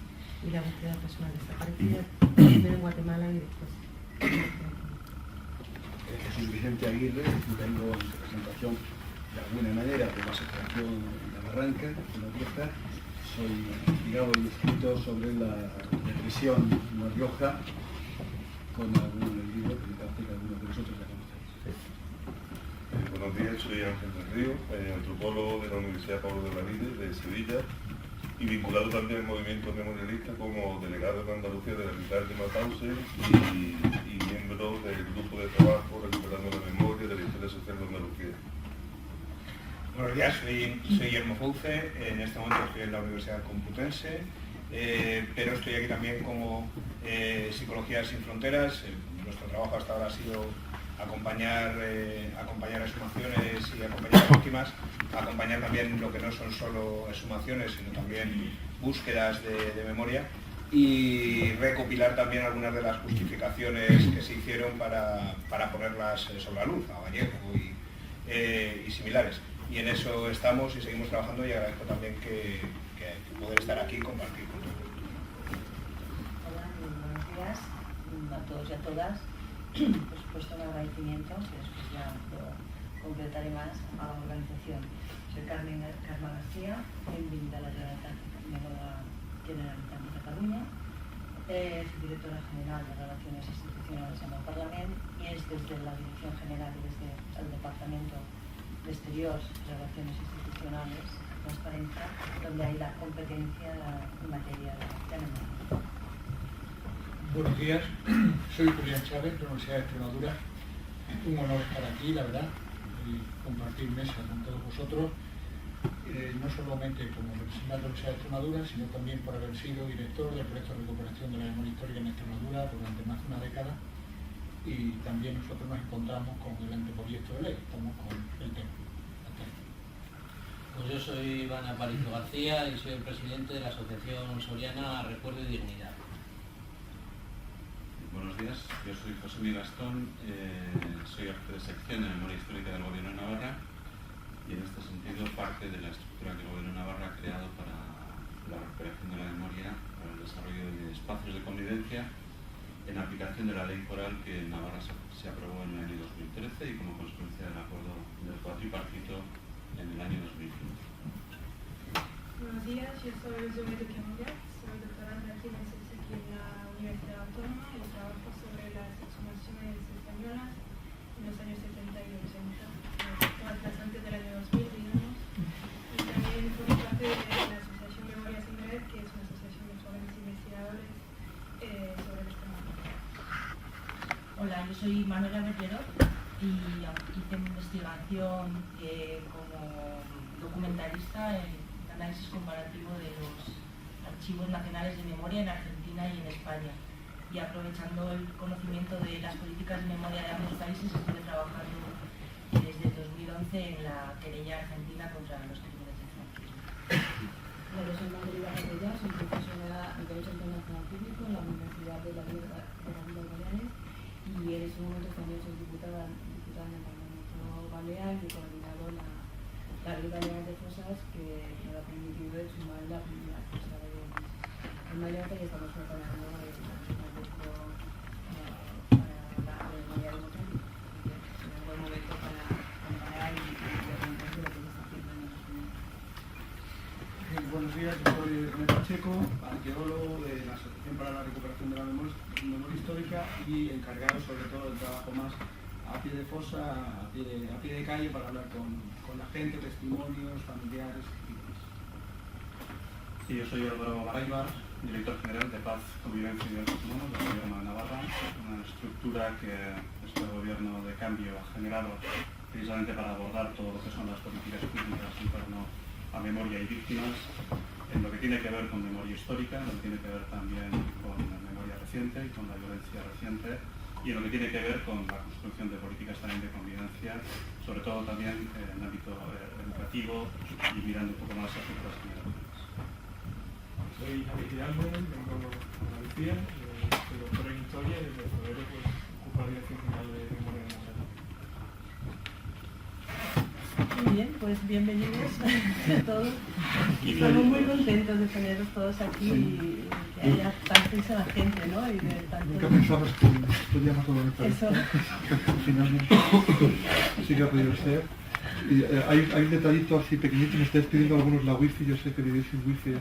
y la búsqueda de personas desaparecidas, primero en Guatemala y después Jesús Vicente Aguirre, vengo en representación de alguna manera de la Asociación de Barranca, de La Rioja. Soy investigado y escrito sobre la represión en La Rioja con algún libro que me parece que algunos de vosotros ya conocéis. Buenos días, soy Ángel del Río, antropólogo de la Universidad Pablo de Olavide de Sevilla y vinculado también al movimiento memorialista como delegado en Andalucía de la Militar de Mauthausen y miembro del grupo de trabajo Recuperando la Memoria de la Historia Social de Andalucía. Buenos días, soy Guillermo Fouce, en este momento estoy en la Universidad Complutense, pero estoy aquí también como Psicología Sin Fronteras. Nuestro trabajo hasta ahora ha sido acompañar exhumaciones y acompañar a víctimas, acompañar también lo que no son solo exhumaciones, sino también búsquedas de memoria y recopilar también algunas de las justificaciones que se hicieron para ponerlas sobre la luz, a Vallejo y similares. Y en eso estamos y seguimos trabajando y agradezco también que poder estar aquí y compartir con todos. Hola, buenos días a todos y a todas. Por supuesto, un agradecimiento, que después ya lo completaré más, a la organización. Soy Carmen García, benvinguda a la Generalitat de Cataluña. Soy directora general de Relaciones Institucionales en el Parlamento y es desde la Dirección General y desde el Departamento de Exteriores, Relaciones Institucionales, Transparencia, donde hay la competencia en materia de memoria. Buenos días, soy Julián Chávez, de la Universidad de Extremadura. Un honor estar aquí, la verdad, y compartir mesa con todos vosotros, no solamente como representante de la Universidad de Extremadura, sino también por haber sido director del proyecto de recuperación de la memoria histórica en Extremadura durante más de una década, y también nosotros nos encontramos con el anteproyecto de ley, estamos con el tema. Pues yo soy Iván Aparicio García y soy el presidente de la Asociación Soriana Recuerdo y Dignidad. Buenos días, yo soy José Miguel Gastón, soy jefe de sección de Memoria Histórica del Gobierno de Navarra y en este sentido parte de la estructura que el Gobierno de Navarra ha creado para la recuperación de la memoria, para el desarrollo de espacios de convivencia en aplicación de la ley foral que en Navarra se aprobó en el año 2013 y como consecuencia del acuerdo del cuatripartito en el año 2015. Buenos días, yo soy Zoe de Camilla, soy doctoranda aquí en la Universidad Autónoma y trabajo sobre las exhumaciones españolas en los años 70 y 80, todas las antes del año 2000, digamos, y también formo parte de la Asociación Memoria Sin Red, que es una asociación de jóvenes investigadores sobre este tema. Hola, yo soy Manuela Berrero y hice investigación como documentalista en análisis comparativo de los archivos nacionales de memoria en Argentina y en España. Y aprovechando el conocimiento de las políticas de memoria de ambos países, estuve trabajando desde 2011 en la querella argentina contra los crímenes de franquismo. Yo soy Margarita Capella, soy profesora de Derecho Internacional Público en la Universidad de las Islas Baleares y en este momento también soy diputada en el Parlamento Balear y he coordinado la ley balear de fosas que nos ha permitido exhumar la primera fosa de Mallorca y estamos preparando el proyecto para la memoria democrática. Es un buen momento para comparar y preguntar lo que se está haciendo en los Buenos días, yo soy René Pacheco, arqueólogo de la Asociación para la Recuperación de la Memoria Histórica y encargado sobre todo del trabajo más a pie de fosa, a pie de calle para hablar con la gente, testimonios, familiares y demás. Sí, yo soy Álvaro Garaybar, director general de Paz, Convivencia y Derechos Humanos del Gobierno de Navarra, una estructura que este gobierno de cambio ha generado precisamente para abordar todo lo que son las políticas públicas en torno a memoria y víctimas, en lo que tiene que ver con memoria histórica, en lo que tiene que ver también con memoria reciente y con la violencia reciente, y en lo que tiene que ver con la construcción de políticas también de convivencia, sobre todo también en el ámbito educativo y mirando un poco más a futuras generaciones. Soy Javier Hidalgo, vengo de Andalucía, soy doctor en Historia y desde febrero pues, ocupo la Dirección General de Memoria Democrática. Muy bien, pues bienvenidos a todos. Estamos muy contentos de teneros todos aquí y que haya tantísima gente, ¿no? Y de tanto... Nunca pensamos que estudiamos todo esto. Eso. Finalmente sí que ha podido ser. Y, hay un detallito así pequeñito, me estáis pidiendo algunos la wifi, yo sé que vivís sin wifi,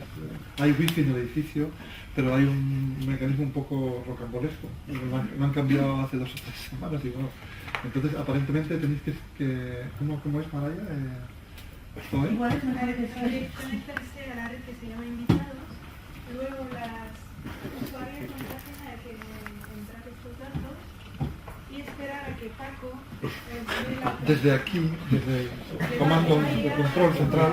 hay wifi en el edificio, pero hay un mecanismo un poco rocambolesco, lo han cambiado hace 2 o 3 semanas y bueno, entonces aparentemente tenéis que ¿cómo es, Maraya? ¿Esto es? Igual es una red de conectarse a la red que se llama invitados, luego las usuarios y contraseña hay que entrar estos datos y esperar a que Paco desde aquí, desde el comando de control central.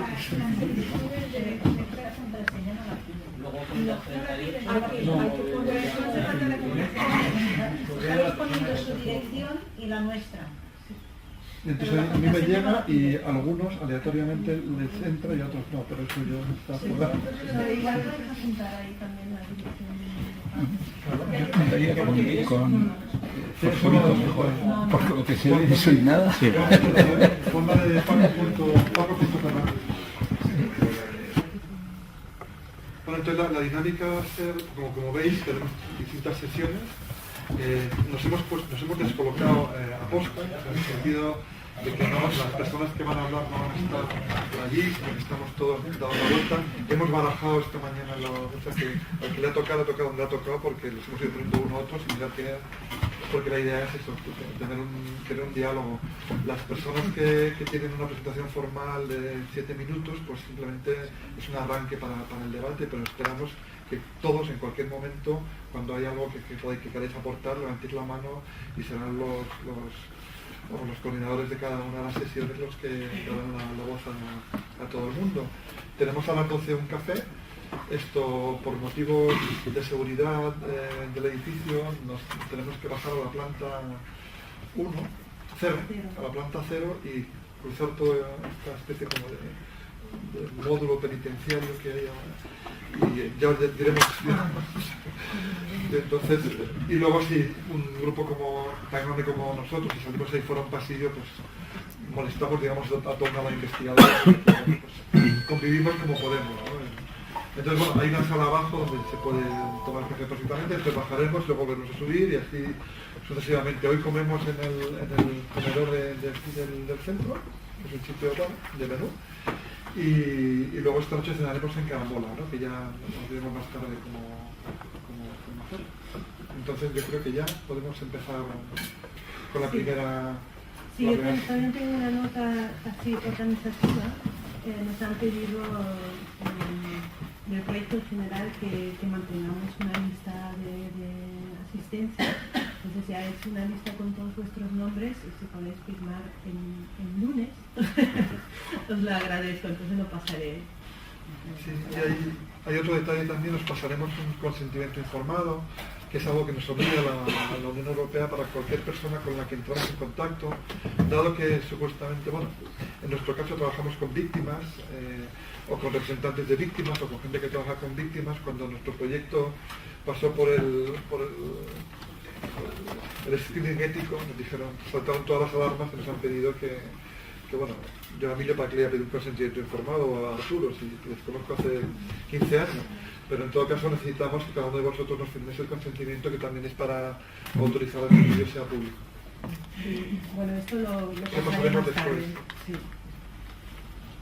Estáis poniendo su dirección y la nuestra. Entonces a mí me llega y a algunos aleatoriamente les entra y a otros no, pero eso yo está jugando. Igual puedes apuntar ahí también la dirección. Yo contaría con fosforitos mejor, porque lo que se ve no soy nada. Ponla de Paco.Ferran. Bueno, entonces la dinámica va a ser, como veis, tenemos distintas sesiones. Nos hemos descolocado a posta, en el sentido de que las personas que van a hablar no van a estar allí, sino que estamos todos dando la vuelta. Hemos barajado esta mañana que al que le ha tocado donde ha tocado, porque los hemos ido poniendo uno a otro sin mirar qué era, porque la idea es eso, tener un diálogo. Las personas que tienen una presentación formal de 7 minutos, pues simplemente es un arranque para el debate, pero esperamos que todos en cualquier momento, cuando hay algo que queráis aportar, levantéis la mano y serán los coordinadores de cada una de las sesiones los que darán la voz a todo el mundo. Tenemos a las 12 un café. Esto, por motivos de seguridad del edificio, nos tenemos que bajar a la planta 0, a la planta 0 y cruzar toda esta especie como de módulo penitenciario que hay ahora. Y ya os diremos. Entonces, y luego si un grupo tan grande como nosotros, si salimos ahí fuera un pasillo, pues molestamos, digamos, a toda la investigadora, pues, convivimos como podemos, ¿no? Entonces, bueno, hay una sala abajo donde se puede tomar café perfectamente, entonces bajaremos, luego volveremos a subir y así sucesivamente. Hoy comemos en el comedor del centro, que es un sitio de menú, y luego esta noche cenaremos en Carambola, ¿no? Que ya nos diremos más tarde cómo hacer. Entonces yo creo que ya podemos empezar con la primera... Sí, yo también tengo una nota así organizativa. Nos han pedido del proyecto general que mantengamos una lista de asistencia. Entonces ya he hecho una lista con todos vuestros nombres y si podéis firmar en lunes, os lo agradezco, entonces lo pasaré. Sí, y hay otro detalle también, os pasaremos un consentimiento informado, que es algo que nos obliga a la Unión Europea para cualquier persona con la que entramos en contacto, dado que supuestamente, bueno, en nuestro caso trabajamos con víctimas, o con representantes de víctimas, o con gente que trabaja con víctimas. Cuando nuestro proyecto pasó por el screening ético, nos dijeron, saltaron todas las alarmas y nos han pedido que bueno, yo a Emilio para que le haya pedido un consentimiento informado a Arturo, si les conozco hace 15 años, pero en todo caso necesitamos que cada uno de vosotros nos firméis el consentimiento, que también es para autorizar a que el vídeo sea público. Bueno, esto lo pasaremos después. Sí.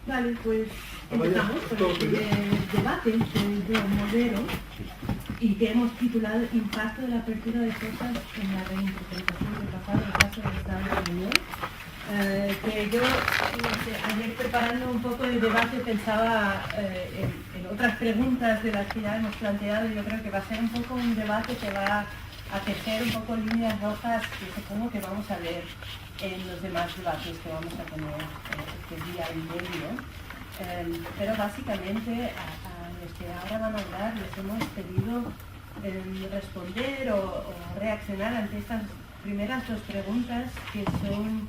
Vale, pues empezamos con el debate que yo modero. y que hemos titulado Impacto de la apertura de fosas en la reinterpretación del pasado del caso del Estado de la Unión. Que yo, ayer preparando un poco el debate, pensaba en otras preguntas de las que ya hemos planteado, y yo creo que va a ser un poco un debate que va a tejer un poco líneas rojas que supongo que vamos a leer en los demás debates que vamos a tener este día y medio. Pero básicamente a los que ahora van a hablar les hemos pedido responder o reaccionar ante estas primeras dos preguntas, que son: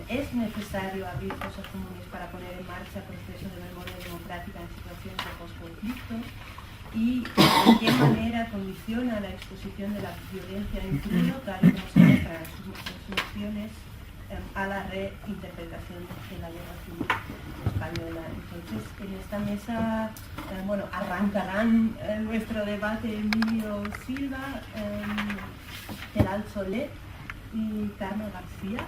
¿es necesario abrir fosas comunes para poner en marcha procesos de memoria democrática en situaciones de posconflicto? ¿Y de qué manera condiciona la exposición de la violencia en crudo, tal y como se muestra en las soluciones, a la reinterpretación de la guerra civil española? Entonces, en esta mesa, arrancarán nuestro debate Emilio Silva, Gerald Soler y Carmen García.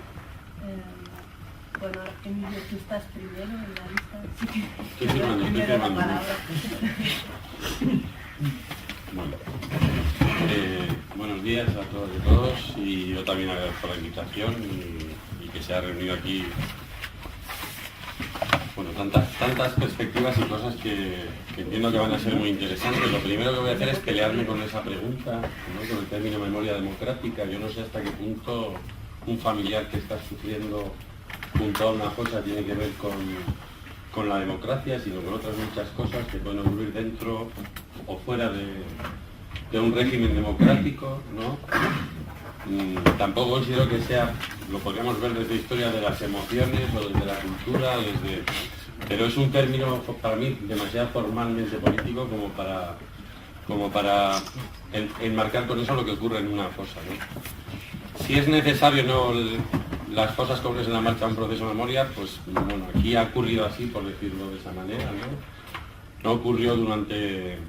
Emilio, tú estás primero en la lista, así que Estoy firmando. la palabra. Bueno, buenos días a todos y todos, y yo también agradezco la invitación y que se ha reunido aquí, tantas perspectivas y cosas que entiendo que van a ser muy interesantes. Lo primero que voy a hacer es pelearme con esa pregunta, ¿no?, con el término memoria democrática. Yo no sé hasta qué punto un familiar que está sufriendo junto a una cosa tiene que ver con la democracia, sino con otras muchas cosas que pueden ocurrir dentro o fuera de un régimen democrático, ¿no? Tampoco considero que sea, lo podríamos ver desde historia de las emociones o desde la cultura, pero es un término para mí demasiado formalmente político como para enmarcar con eso lo que ocurre en una cosa, ¿no? Si es necesario no las cosas comunes en la marcha de un proceso de memoria, pues bueno, aquí ha ocurrido así, por decirlo de esa manera, ¿no? No ocurrió durante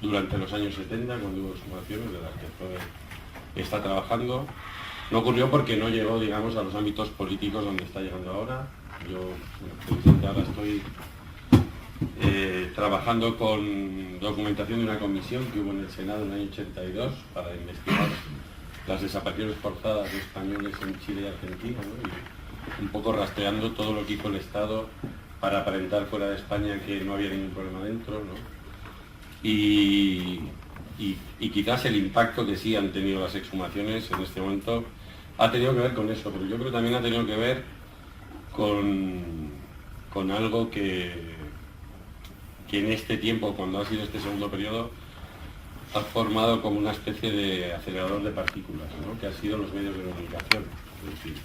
los años 70, cuando hubo exhumaciones de las que Freud está trabajando. No ocurrió porque no llegó, digamos, a los ámbitos políticos donde está llegando ahora. Yo, precisamente ahora estoy trabajando con documentación de una comisión que hubo en el Senado en el año 82 para investigar las desapariciones forzadas de españoles en Chile y Argentina, ¿no? Y un poco rastreando todo lo que hizo el Estado para aparentar fuera de España que no había ningún problema dentro, ¿no? Y quizás el impacto que sí han tenido las exhumaciones en este momento ha tenido que ver con eso, pero yo creo que también ha tenido que ver con algo que en este tiempo, cuando ha sido este segundo periodo, ha formado como una especie de acelerador de partículas, ¿no?, que ha sido los medios de comunicación. Es decir,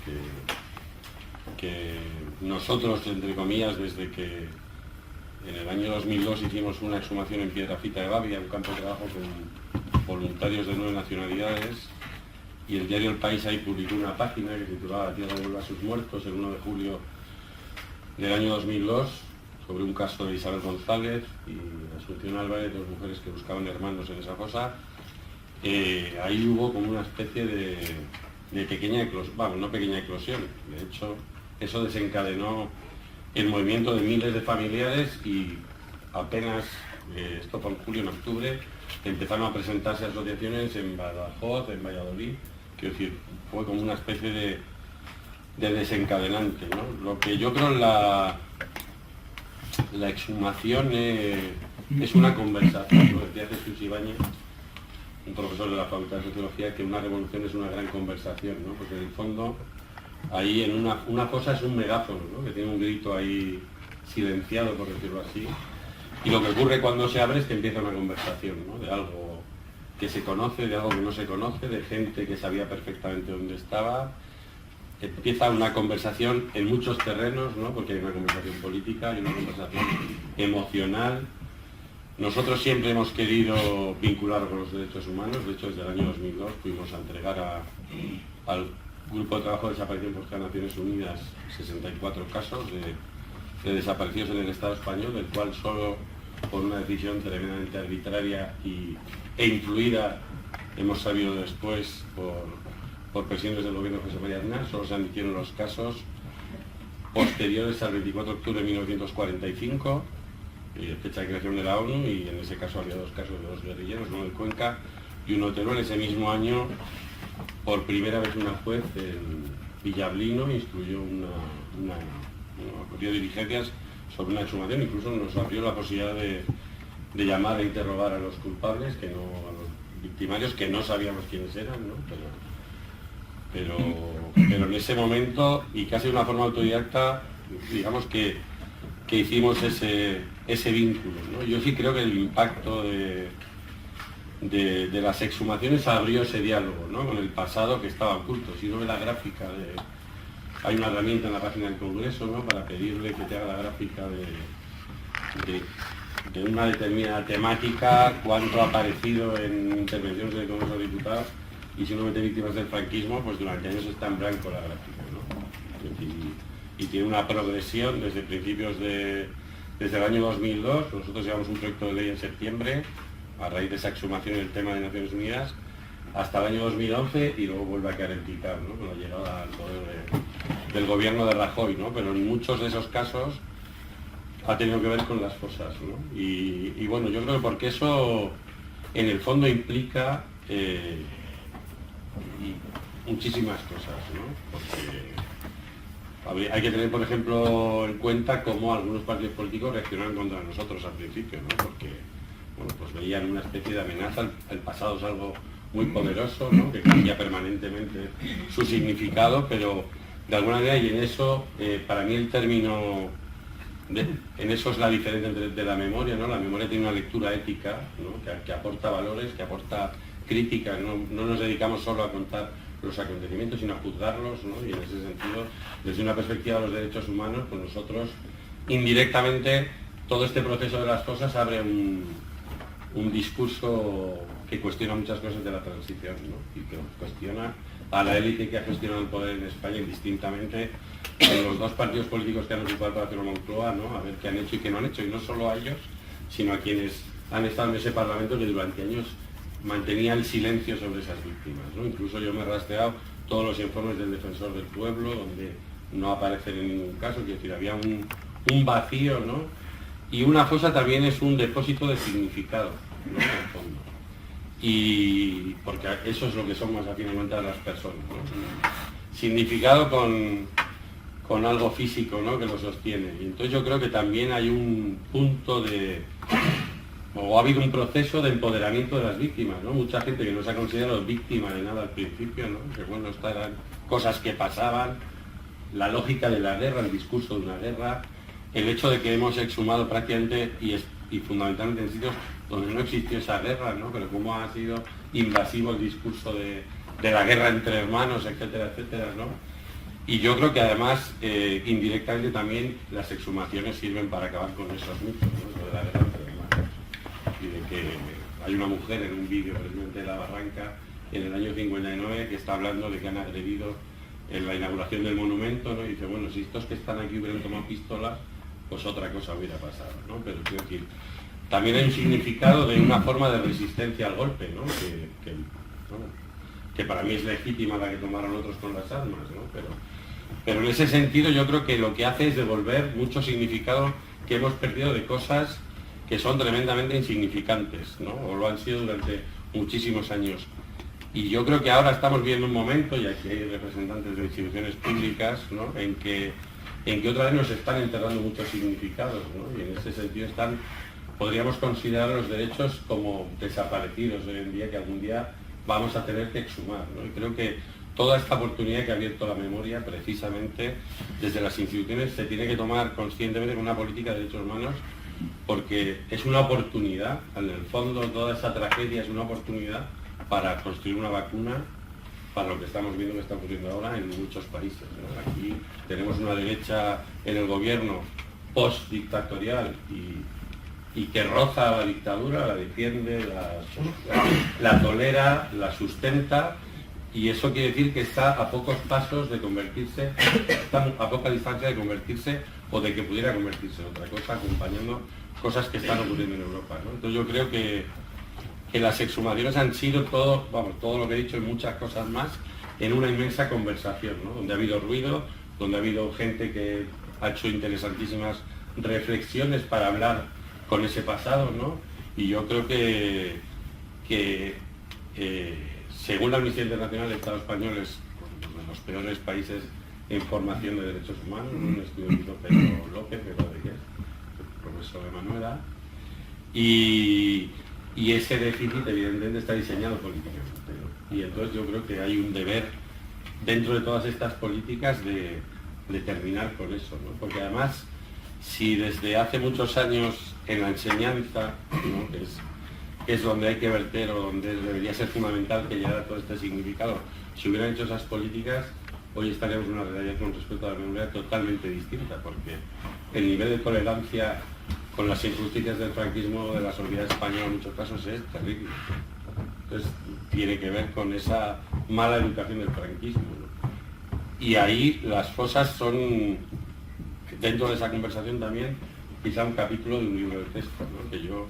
que nosotros, entre comillas, desde que en el año 2002 hicimos una exhumación en Piedrafita de Bavia, un campo de trabajo con voluntarios de 9 nacionalidades, y el diario El País ahí publicó una página que se titulaba La tierra vuelve a sus muertos, el 1 de julio del año 2002, sobre un caso de Isabel González y Asunción Álvarez, dos mujeres que buscaban hermanos en esa fosa. Ahí hubo como una especie de pequeña eclosión, no pequeña eclosión, de hecho eso desencadenó el movimiento de miles de familiares, y apenas, esto fue en julio, en octubre, empezaron a presentarse asociaciones en Badajoz, en Valladolid. Quiero decir, fue como una especie de desencadenante, ¿no? Lo que yo creo la exhumación es una conversación, lo decía Jesús Ibáñez, un profesor de la Facultad de Sociología, que una revolución es una gran conversación, ¿no? Porque en el fondo ahí en una cosa es un megáfono, ¿no?, que tiene un grito ahí silenciado, por decirlo así, y lo que ocurre cuando se abre es que empieza una conversación, ¿no?, de algo que se conoce, de algo que no se conoce, de gente que sabía perfectamente dónde estaba. Empieza una conversación en muchos terrenos, ¿no?, porque hay una conversación política, hay una conversación emocional. Nosotros siempre hemos querido vincular con los derechos humanos. De hecho, desde el año 2002 fuimos a entregar al Grupo de Trabajo de Desaparición por las Naciones Unidas 64 casos de desapariciones en el Estado español, del cual solo por una decisión tremendamente arbitraria e influida, hemos sabido después por presiones del gobierno de José María Aznar, solo se admitieron los casos posteriores al 24 de octubre de 1945, fecha de creación de la ONU, y en ese caso había 2 casos de 2 guerrilleros, uno de Cuenca y uno de Teruel. Ese mismo año, por primera vez una juez en Villablino instruyó dio diligencias sobre una exhumación, incluso nos abrió la posibilidad de llamar e interrogar a los culpables, a los victimarios, que no sabíamos quiénes eran, ¿no? Pero en ese momento, y casi de una forma autodidacta, digamos que hicimos ese vínculo, ¿no? Yo sí creo que el impacto de las exhumaciones abrió ese diálogo, ¿no? Con el pasado que estaba oculto. Si uno ve la gráfica hay una herramienta en la página del Congreso, ¿no? Para pedirle que te haga la gráfica de una determinada temática, cuánto ha aparecido en intervenciones del Congreso de Diputados, y si uno mete víctimas del franquismo, pues durante años está en blanco la gráfica, ¿no? Y tiene una progresión desde principios desde el año 2002, nosotros llevamos un proyecto de ley en septiembre, a raíz de esa exhumación del tema de Naciones Unidas, hasta el año 2011, y luego vuelve a quedar en picar, ¿no? Con la llegada al poder del gobierno de Rajoy, ¿no? Pero en muchos de esos casos ha tenido que ver con las fosas, ¿no? Y bueno, yo creo que porque eso en el fondo implica muchísimas cosas, ¿no? Porque hay que tener, por ejemplo, en cuenta cómo algunos partidos políticos reaccionaron contra nosotros al principio, ¿no? Porque, bueno, pues veían una especie de amenaza. El pasado es algo muy poderoso, ¿no? Que cambia permanentemente su significado, pero de alguna manera, y en eso, para mí el término, en eso es la diferencia de la memoria, ¿no? La memoria tiene una lectura ética, ¿no? que aporta valores, que aporta crítica, no nos dedicamos solo a contar los acontecimientos, sino a juzgarlos, ¿no? Y en ese sentido, desde una perspectiva de los derechos humanos, pues nosotros, indirectamente, todo este proceso de las cosas abre un discurso que cuestiona muchas cosas de la transición, ¿no? Y que cuestiona a la élite que ha gestionado el poder en España indistintamente, en los 2 partidos políticos que han ocupado el Palacio de Moncloa, ¿no? A ver qué han hecho y qué no han hecho, y no solo a ellos, sino a quienes han estado en ese Parlamento que durante años mantenía el silencio sobre esas víctimas, ¿no? Incluso yo me he rastreado todos los informes del Defensor del Pueblo, donde no aparecen en ningún caso, quiero decir, había un vacío, ¿no? Y una fosa también es un depósito de significado, ¿no? En el fondo. Y porque eso es lo que somos a fin de cuentas las personas, ¿no? Significado con algo físico, ¿no? Que lo sostiene. Y entonces yo creo que también hay un punto o ha habido un proceso de empoderamiento de las víctimas, ¿no? Mucha gente que no se ha considerado víctima de nada al principio, ¿no? Que bueno, estas eran cosas que pasaban, la lógica de la guerra, el discurso de una guerra, el hecho de que hemos exhumado prácticamente y fundamentalmente en sitios donde no existió esa guerra, ¿no? Pero cómo ha sido invasivo el discurso de la guerra entre hermanos, etcétera, etcétera, ¿no? Y yo creo que además, indirectamente también, las exhumaciones sirven para acabar con esos mitos, ¿no? De la guerra entre hermanos. Y de que hay una mujer en un vídeo precisamente de La Barranca en el año 59 que está hablando de que han agredido en la inauguración del monumento, ¿no? Y dice, bueno, si estos que están aquí hubieran tomado pistolas, pues otra cosa hubiera pasado, ¿no? Pero quiero decir, también hay un significado de una forma de resistencia al golpe, ¿no? Que para mí es legítima la que tomaron otros con las armas, ¿no? Pero en ese sentido yo creo que lo que hace es devolver mucho significado que hemos perdido de cosas que son tremendamente insignificantes, ¿no? O lo han sido durante muchísimos años. Y yo creo que ahora estamos viendo un momento, y aquí hay representantes de instituciones públicas, ¿no? en que otra vez nos están enterrando muchos significados, ¿no? Y en ese sentido podríamos considerar los derechos como desaparecidos hoy en día, que algún día vamos a tener que exhumar, ¿no? Y creo que toda esta oportunidad que ha abierto la memoria, precisamente desde las instituciones, se tiene que tomar conscientemente con una política de derechos humanos, porque es una oportunidad, en el fondo toda esa tragedia es una oportunidad para construir una vacuna para lo que estamos viendo que está ocurriendo ahora en muchos países, ¿no? Aquí tenemos una derecha en el gobierno post-dictatorial y que roza la dictadura, la defiende, la tolera, la sustenta, y eso quiere decir que está a pocos pasos de convertirse, está a poca distancia de convertirse o de que pudiera convertirse en otra cosa, acompañando cosas que están ocurriendo en Europa, ¿no? Entonces yo creo que las exhumaciones han sido todo lo que he dicho y muchas cosas más en una inmensa conversación, ¿no? Donde ha habido ruido, donde ha habido gente que ha hecho interesantísimas reflexiones para hablar con ese pasado, ¿no? Y yo creo que según la Amnistía Internacional, el Estado español es uno de los peores países en formación de derechos humanos, un estudio que hizo Pedro López, profesor de Manuela, y ese déficit evidentemente está diseñado políticamente, ¿no? Y entonces yo creo que hay un deber dentro de todas estas políticas de terminar con eso, ¿no? Porque además, si desde hace muchos años en la enseñanza, ¿no? que es donde hay que verter o donde debería ser fundamental que llegara todo este significado, si hubieran hecho esas políticas, hoy estaríamos en una realidad con respecto a la memoria totalmente distinta, porque el nivel de tolerancia con las injusticias del franquismo, de la sociedad española en muchos casos, es terrible. Entonces tiene que ver con esa mala educación del franquismo, ¿no? Y ahí las fosas son, dentro de esa conversación también, quizá un capítulo de un libro de texto, ¿no? Que yo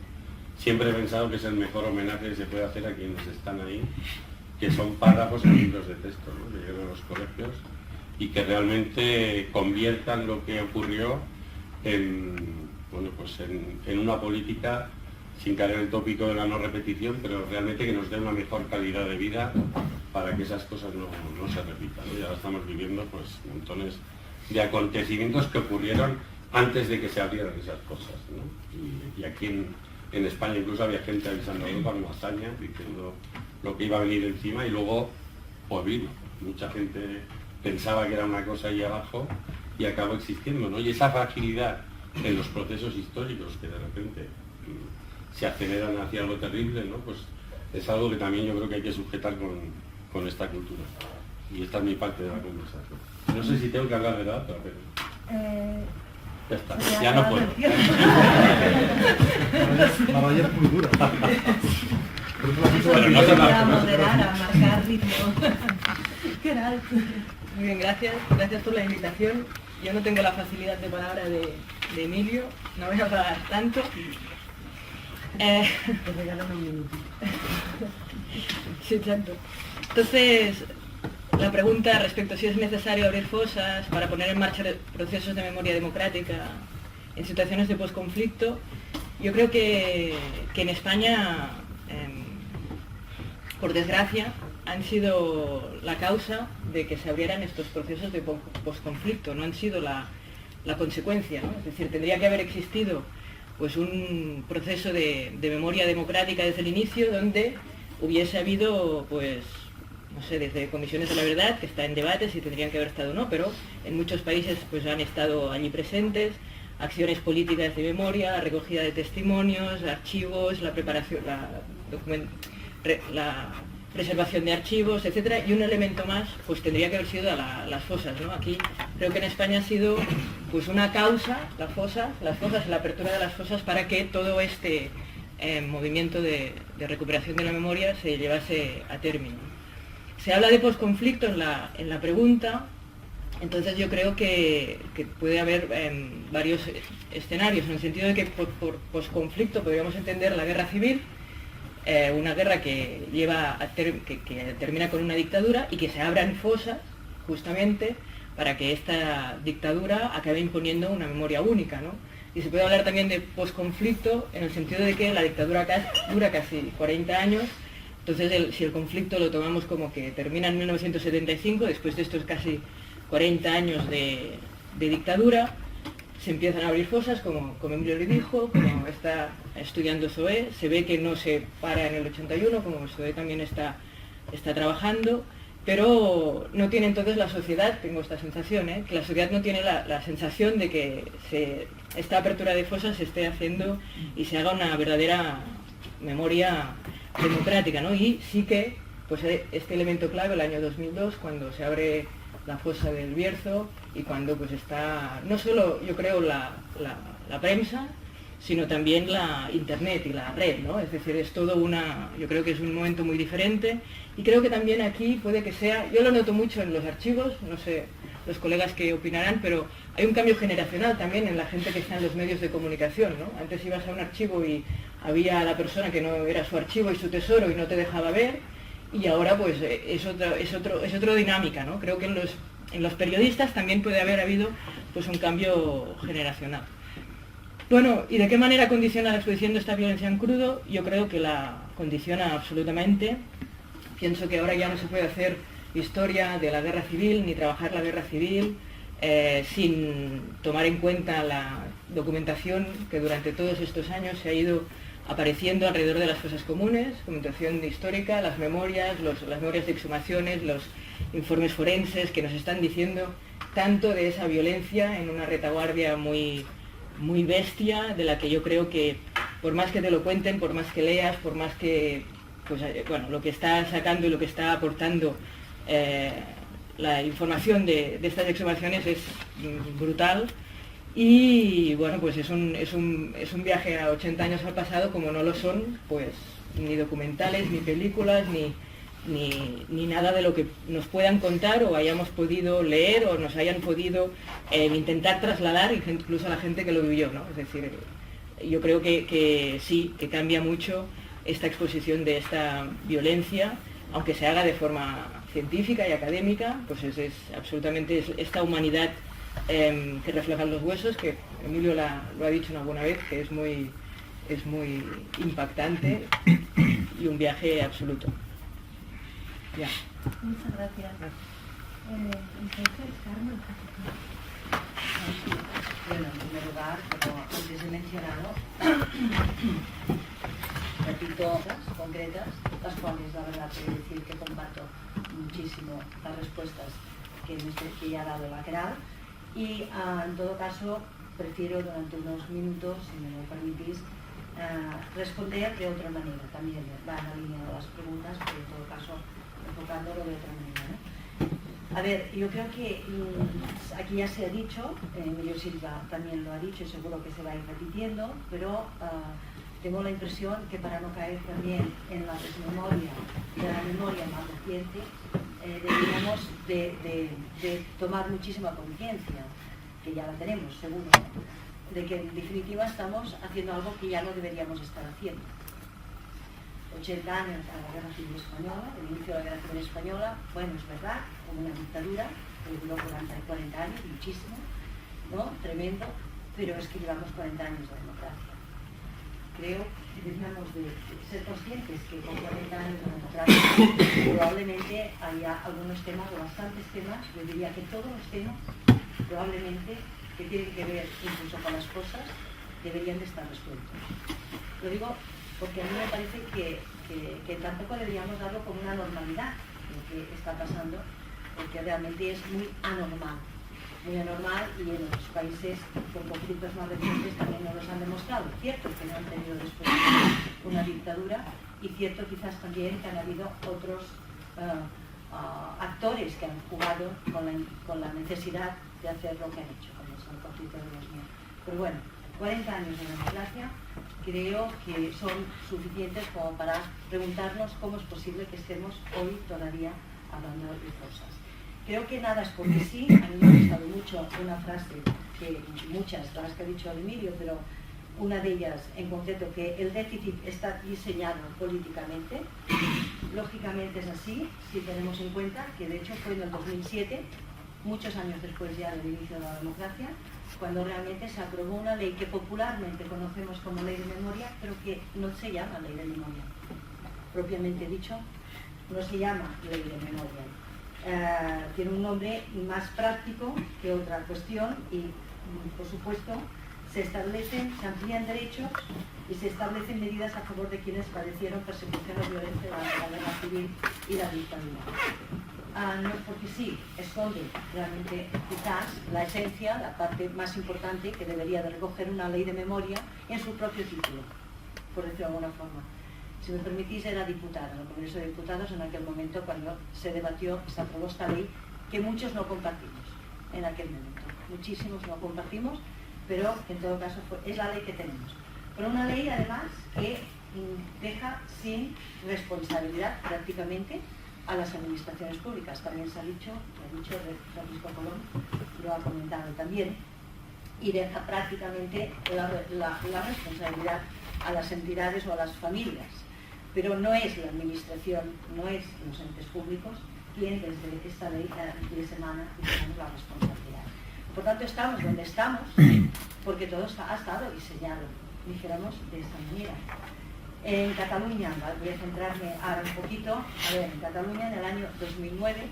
siempre he pensado que es el mejor homenaje que se puede hacer a quienes están ahí, que son párrafos en libros de texto, ¿no? Que lleguen a los colegios y que realmente conviertan lo que ocurrió en una política, sin caer en el tópico de la no repetición, pero realmente que nos dé una mejor calidad de vida para que esas cosas no se repitan, ¿no? Y ahora estamos viviendo pues montones de acontecimientos que ocurrieron antes de que se abrieran esas cosas, ¿no? Y aquí en España incluso había gente avisando a Europa como hazaña, diciendo lo que iba a venir encima, y luego pues vino. Mucha gente pensaba que era una cosa ahí abajo y acabó existiendo, ¿no? Y esa fragilidad en los procesos históricos que de repente se aceleran hacia algo terrible, ¿no? Pues es algo que también yo creo que hay que sujetar con esta cultura. Y esta es mi parte de la conversación. No sé si tengo que hablar de la otra, pero... Ya está, ya no puedo. La raya es muy dura. Pero no se a moderar, a marcar ritmo. Muy bien, gracias por la invitación. Yo no tengo la facilidad de palabra de Emilio, no voy a hablar tanto. Te regalan un minutito. Sí, tanto. Entonces, la pregunta respecto a si es necesario abrir fosas para poner en marcha procesos de memoria democrática en situaciones de posconflicto, yo creo que en España, por desgracia, han sido la causa de que se abrieran estos procesos de posconflicto, no han sido la consecuencia, ¿no? Es decir, tendría que haber existido pues un proceso de memoria democrática desde el inicio, donde hubiese habido, pues, no sé, desde comisiones de la verdad, que está en debate si tendrían que haber estado o no, pero en muchos países pues han estado allí presentes, acciones políticas de memoria, recogida de testimonios, archivos, la preparación, la preservación de archivos, etcétera, y un elemento más pues tendría que haber sido las fosas, ¿no? Aquí creo que en España ha sido pues una causa, las fosas, la apertura de las fosas para que todo este movimiento de recuperación de la memoria se llevase a término. Se habla de posconflicto en la pregunta, entonces yo creo que puede haber varios escenarios, en el sentido de que por posconflicto podríamos entender la guerra civil, una guerra que termina con una dictadura y que se abran fosas justamente para que esta dictadura acabe imponiendo una memoria única, ¿no? Y se puede hablar también de posconflicto en el sentido de que la dictadura dura casi 40 años, entonces si el conflicto lo tomamos como que termina en 1975, después de estos casi 40 años de dictadura, se empiezan a abrir fosas, como Emilio le dijo, como está estudiando SOE, se ve que no se para en el 81, como SOE también está trabajando, pero no tiene entonces la sociedad, tengo esta sensación, que la sociedad no tiene la sensación de que esta apertura de fosas se esté haciendo y se haga una verdadera memoria democrática, ¿no? Y sí que, pues este elemento clave, el año 2002, cuando se abre la fosa del Bierzo y cuando pues está, no solo yo creo la prensa, sino también la internet y la red, ¿no? Es decir, es todo yo creo que es un momento muy diferente y creo que también aquí puede que sea, yo lo noto mucho en los archivos, no sé los colegas que opinarán, pero hay un cambio generacional también en la gente que está en los medios de comunicación, ¿no? Antes ibas a un archivo y había la persona que no era su archivo y su tesoro y no te dejaba ver, y ahora pues es otra dinámica, ¿no? Creo que en los periodistas también puede haber habido pues un cambio generacional. Bueno, ¿y de qué manera condiciona la exposición de esta violencia en crudo? Yo creo que la condiciona absolutamente. Pienso que ahora ya no se puede hacer historia de la guerra civil ni trabajar la guerra civil sin tomar en cuenta la documentación que durante todos estos años se ha ido apareciendo alrededor de las fosas comunes, documentación histórica, las memorias de exhumaciones, los informes forenses que nos están diciendo tanto de esa violencia en una retaguardia muy bestia, de la que yo creo que por más que te lo cuenten, por más que leas, por más que, lo que está sacando y lo que está aportando la información de estas exhumaciones es brutal. Y bueno, pues es un viaje a 80 años al pasado, como no lo son pues ni documentales, ni películas, ni nada de lo que nos puedan contar o hayamos podido leer o nos hayan podido intentar trasladar, incluso a la gente que lo vivió, ¿no? Es decir, yo creo que sí, que cambia mucho esta exposición de esta violencia, aunque se haga de forma científica y académica, pues es absolutamente esta humanidad que reflejan los huesos, que Emilio lo ha dicho alguna vez, que es muy impactante y un viaje absoluto. Ya. Muchas gracias. Entonces, Carmen. Bueno, en primer lugar, como antes he mencionado, repito cosas concretas, las cuales la verdad quiero decir que comparto muchísimo las respuestas que ya ha dado la CRAL. Y en todo caso prefiero durante unos minutos, si me lo permitís, responder de otra manera. También va en la línea de las preguntas, pero en todo caso enfocándolo de otra manera, ¿no? A ver, yo creo que aquí ya se ha dicho, Emilio Silva también lo ha dicho y seguro que se va a ir repitiendo, pero tengo la impresión que para no caer también en la desmemoria de la memoria más reciente, deberíamos de tomar muchísima conciencia, que ya la tenemos seguro, ¿no? De que en definitiva estamos haciendo algo que ya no deberíamos estar haciendo. 80 años a la Guerra Civil Española, el inicio de la Guerra Civil Española, bueno, es verdad, como una dictadura, que duró 40 años, muchísimo, ¿no? Tremendo, pero es que llevamos 40 años de democracia. Creo que deberíamos de ser conscientes que con 40 años de democracia probablemente haya algunos temas, o bastantes temas, yo diría que todos los temas, probablemente, que tienen que ver incluso con las cosas, deberían de estar resueltos. Lo digo porque a mí me parece que tampoco deberíamos darlo como una normalidad, lo que está pasando, porque realmente es muy anormal y en los países con conflictos más recientes también nos los han demostrado. Cierto que no han tenido después una dictadura y cierto quizás también que han habido otros actores que han jugado con la necesidad de hacer lo que han hecho, como son el conflicto de Bosnia. Pero bueno, 40 años de democracia creo que son suficientes como para preguntarnos cómo es posible que estemos hoy todavía hablando de cosas. Creo que nada es porque sí. A mí me ha gustado mucho una frase, que muchas, las que ha dicho Emilio, pero una de ellas en concreto, que el déficit está diseñado políticamente. Lógicamente es así, si tenemos en cuenta que de hecho fue en el 2007, muchos años después ya del inicio de la democracia, cuando realmente se aprobó una ley que popularmente conocemos como Ley de Memoria, pero que no se llama Ley de Memoria. Propiamente dicho, no se llama Ley de Memoria. Tiene un nombre más práctico que otra cuestión y, por supuesto, se amplían derechos y se establecen medidas a favor de quienes padecieron persecución o violencia durante la guerra civil y la dictadura. No es porque sí, esconde realmente quizás la esencia, la parte más importante que debería de recoger una ley de memoria en su propio título, por decirlo de alguna forma. Si me permitís, era diputada en el Congreso de Diputados en aquel momento cuando se debatió, se aprobó esta ley, que muchos no compartimos en aquel momento. Muchísimos no compartimos, pero en todo caso es la ley que tenemos. Pero una ley además que deja sin responsabilidad prácticamente a las administraciones públicas. También se ha dicho, lo ha dicho Francisco Colón, lo ha comentado también, y deja prácticamente la responsabilidad a las entidades o a las familias. Pero no es la administración, no es los entes públicos quien desde esta ley les emana la responsabilidad. Por tanto, estamos donde estamos porque todo ha estado diseñado, dijéramos, de esta manera. En Cataluña, voy a centrarme ahora un poquito, a ver, en Cataluña en el año 2009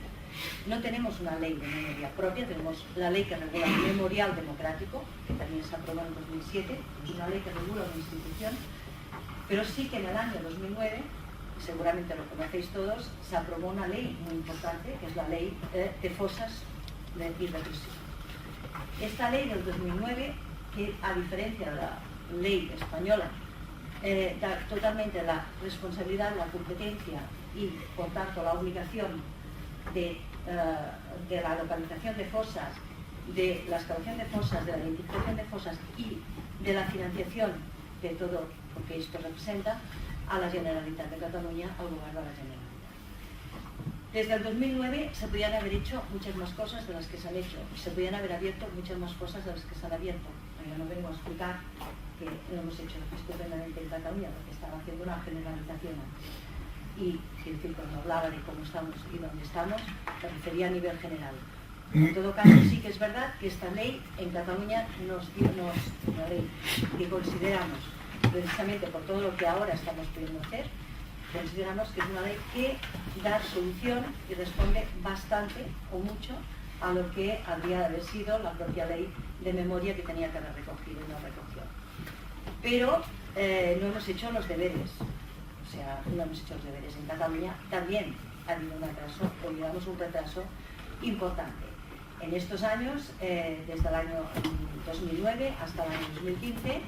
no tenemos una ley de memoria propia, tenemos la ley que regula el memorial democrático, que también se aprobó en 2007, es una ley que regula una institución, pero sí que en el año 2009, seguramente lo conocéis todos, se aprobó una ley muy importante, que es la ley de fosas y represión. Esta ley del 2009, que a diferencia de la ley española, da totalmente la responsabilidad, la competencia y, por tanto, la obligación de la localización de fosas, de la excavación de fosas, de la identificación de fosas y de la financiación de todo lo que esto representa a la Generalitat de Cataluña, al lugar de la Generalitat. Desde el 2009 se podían haber hecho muchas más cosas de las que se han hecho, se podían haber abierto muchas más cosas de las que se han abierto. Yo no vengo a explicar que lo hemos hecho estupendamente en Cataluña, porque estaba haciendo una generalización antes. Y quiero decir, cuando hablaba de cómo estamos y dónde estamos, me refería a nivel general. En todo caso, sí que es verdad que esta ley en Cataluña nos dio una ley que consideramos, precisamente por todo lo que ahora estamos pudiendo hacer, consideramos que es una ley que da solución y responde bastante o mucho a lo que habría de haber sido la propia ley de memoria que tenía que haber recogido y no recogió. Pero no hemos hecho los deberes, o sea, no hemos hecho los deberes. En Cataluña también ha habido un atraso, o digamos un retraso importante. En estos años, desde el año 2009 hasta el año 2015,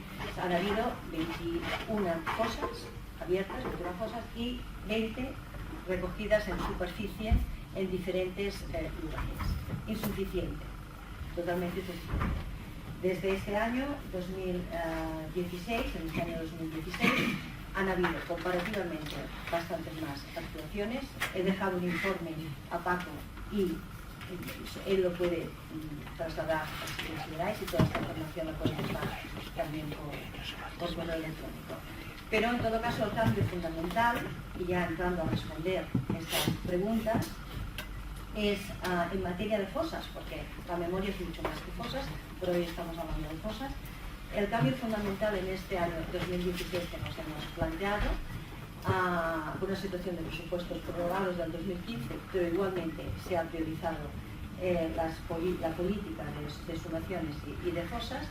han habido 21 fosas abiertas, 21 fosas y 20 recogidas en superficie en diferentes lugares. Insuficiente, totalmente insuficiente. Desde este año 2016, en este año 2016, han habido comparativamente bastantes más actuaciones. He dejado un informe a Paco y él lo puede trasladar si consideráis, y toda esta información la podéis dar también por correo electrónico. Pero en todo caso el cambio fundamental, y ya entrando a responder estas preguntas, es en materia de fosas, porque la memoria es mucho más que fosas, pero hoy estamos hablando de fosas. El cambio fundamental en este año 2016 que nos hemos planteado, una situación de presupuestos prorrogados del 2015, pero igualmente se ha priorizado la política de sumaciones y de fosas,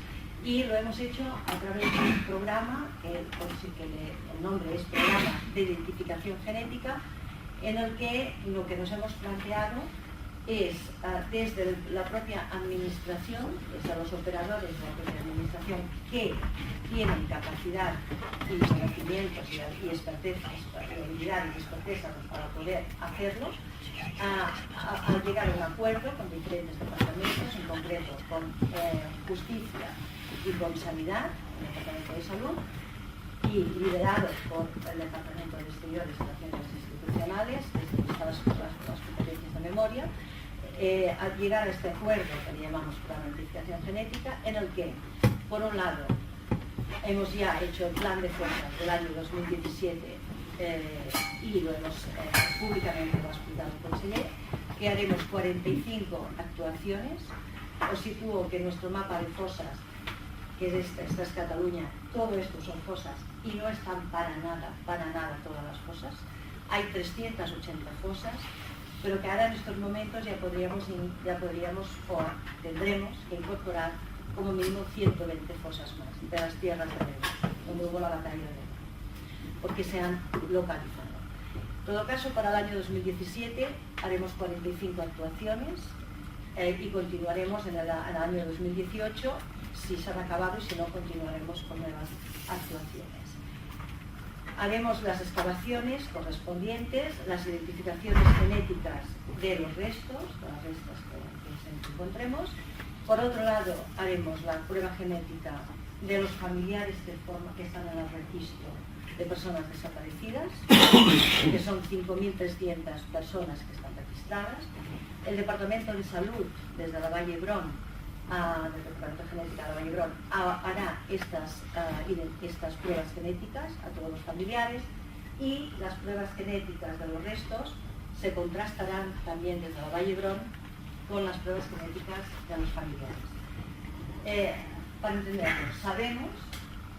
y lo hemos hecho a través de un programa, que el nombre es Programa de Identificación Genética, en el que lo que nos hemos planteado es desde la propia administración, desde los operadores de la propia administración que tienen capacidad y conocimientos y experteza, habilidad y experteza para poder hacerlo, al llegar a un acuerdo con diferentes departamentos, en concreto con Justicia y con Sanidad, el Departamento de Salud, y liderados por el Departamento de Exteriores y Relaciones Institucionales, las competencias de memoria, al llegar a este acuerdo que le llamamos Plan de Identificación Genética, en el que, por un lado, hemos ya hecho el plan de fosas del año 2017 y lo hemos públicamente lo ha explicado el conseller, que haremos 45 actuaciones. Os sitúo que nuestro mapa de fosas, que es esta es Cataluña, todo esto son fosas y no están para nada todas las fosas. Hay 380 fosas, pero que ahora en estos momentos ya podríamos o tendremos que incorporar como mínimo 120 fosas más de las tierras de Ebro, donde hubo la batalla de Ebro, porque se han localizado. En todo caso, para el año 2017 haremos 45 actuaciones y continuaremos en el año 2018, si se han acabado, y si no, continuaremos con nuevas actuaciones. Haremos las excavaciones correspondientes, las identificaciones genéticas de los restos, de las restos que encontremos. Por otro lado, haremos la prueba genética de los familiares que están en el registro de personas desaparecidas, que son 5.300 personas que están registradas. El Departamento de Salud, desde la Vall d'Hebron, del Departamento Genética de la Vall d'Hebron, hará estas pruebas genéticas a todos los familiares, y las pruebas genéticas de los restos se contrastarán también desde la Vall d'Hebron con las pruebas genéticas de los familiares. Para entenderlo, sabemos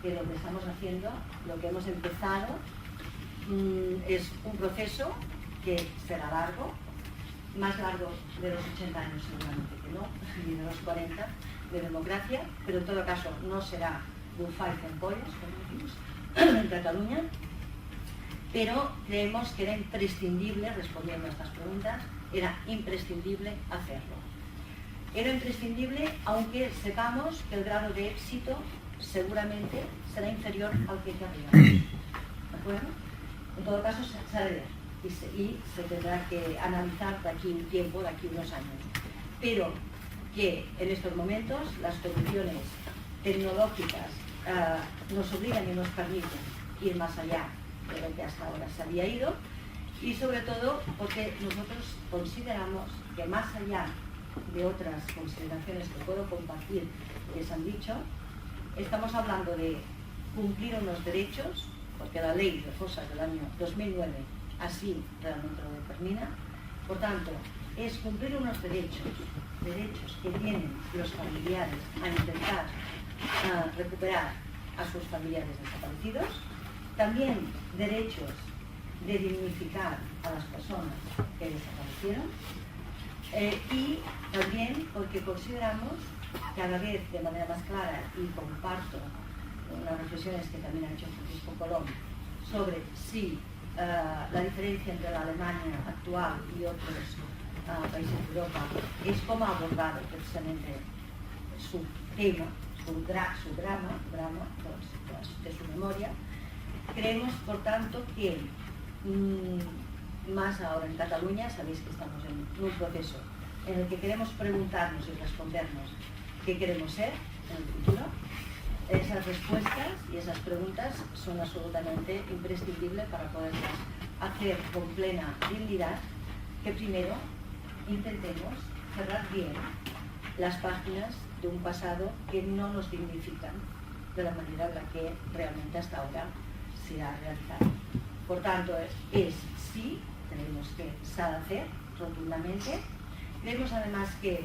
que lo que estamos haciendo, lo que hemos empezado, es un proceso que será largo, más largo de los 80 años seguramente que no, ni de los 40 de democracia, pero en todo caso no será un fight en pollas, como decimos, en Cataluña, pero creemos que era imprescindible, respondiendo a estas preguntas, era imprescindible hacerlo. Era imprescindible, aunque sepamos que el grado de éxito seguramente será inferior al que querríamos. ¿De acuerdo? En todo caso, se ha de ver y se tendrá que analizar de aquí un tiempo, de aquí unos años. Pero que en estos momentos las condiciones tecnológicas nos obligan y nos permiten ir más allá de lo que hasta ahora se había ido, y sobre todo porque nosotros consideramos que más allá de otras consideraciones que puedo compartir que les han dicho, estamos hablando de cumplir unos derechos, porque la ley de fosas del año 2009 así realmente lo determina. Por tanto, es cumplir unos derechos que tienen los familiares a intentar recuperar a sus familiares desaparecidos, también derechos de dignificar a las personas que desaparecieron, y también porque consideramos que a la vez, de manera más clara, y comparto unas reflexiones que también ha hecho Francisco Colom sobre si la diferencia entre la Alemania actual y otros países de Europa es cómo ha abordado precisamente su tema, su drama de su memoria. Creemos, por tanto, que más ahora en Cataluña, sabéis que estamos en un proceso en el que queremos preguntarnos y respondernos qué queremos ser en el futuro. Esas respuestas y esas preguntas son absolutamente imprescindibles para poderlas hacer con plena dignidad, que primero intentemos cerrar bien las páginas de un pasado que no nos dignifican de la manera en la que realmente hasta ahora se ha realizado. Por tanto, sí, creemos que se ha de hacer rotundamente. Creemos además que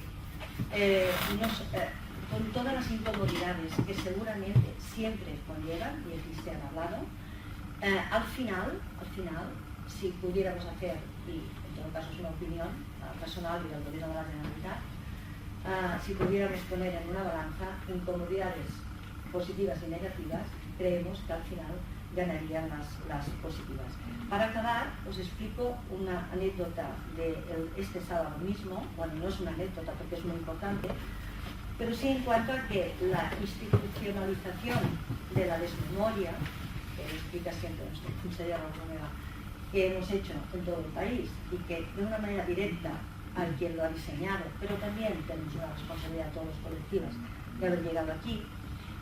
con todas las incomodidades que seguramente siempre conllevan, y aquí se han hablado, al final, si pudiéramos hacer, y en todo caso es una opinión personal y del gobierno de la Generalitat, si pudiéramos poner en una balanza incomodidades positivas y negativas, creemos que al final ganarían las positivas. Para acabar, os explico una anécdota de este sábado mismo. Bueno, no es una anécdota porque es muy importante, pero sí en cuanto a que la institucionalización de la desmemoria, que explica siempre nuestro consejero Romeva, que hemos hecho en todo el país y que de una manera directa al quien lo ha diseñado, pero también tenemos una responsabilidad todos los colectivos de haber llegado aquí.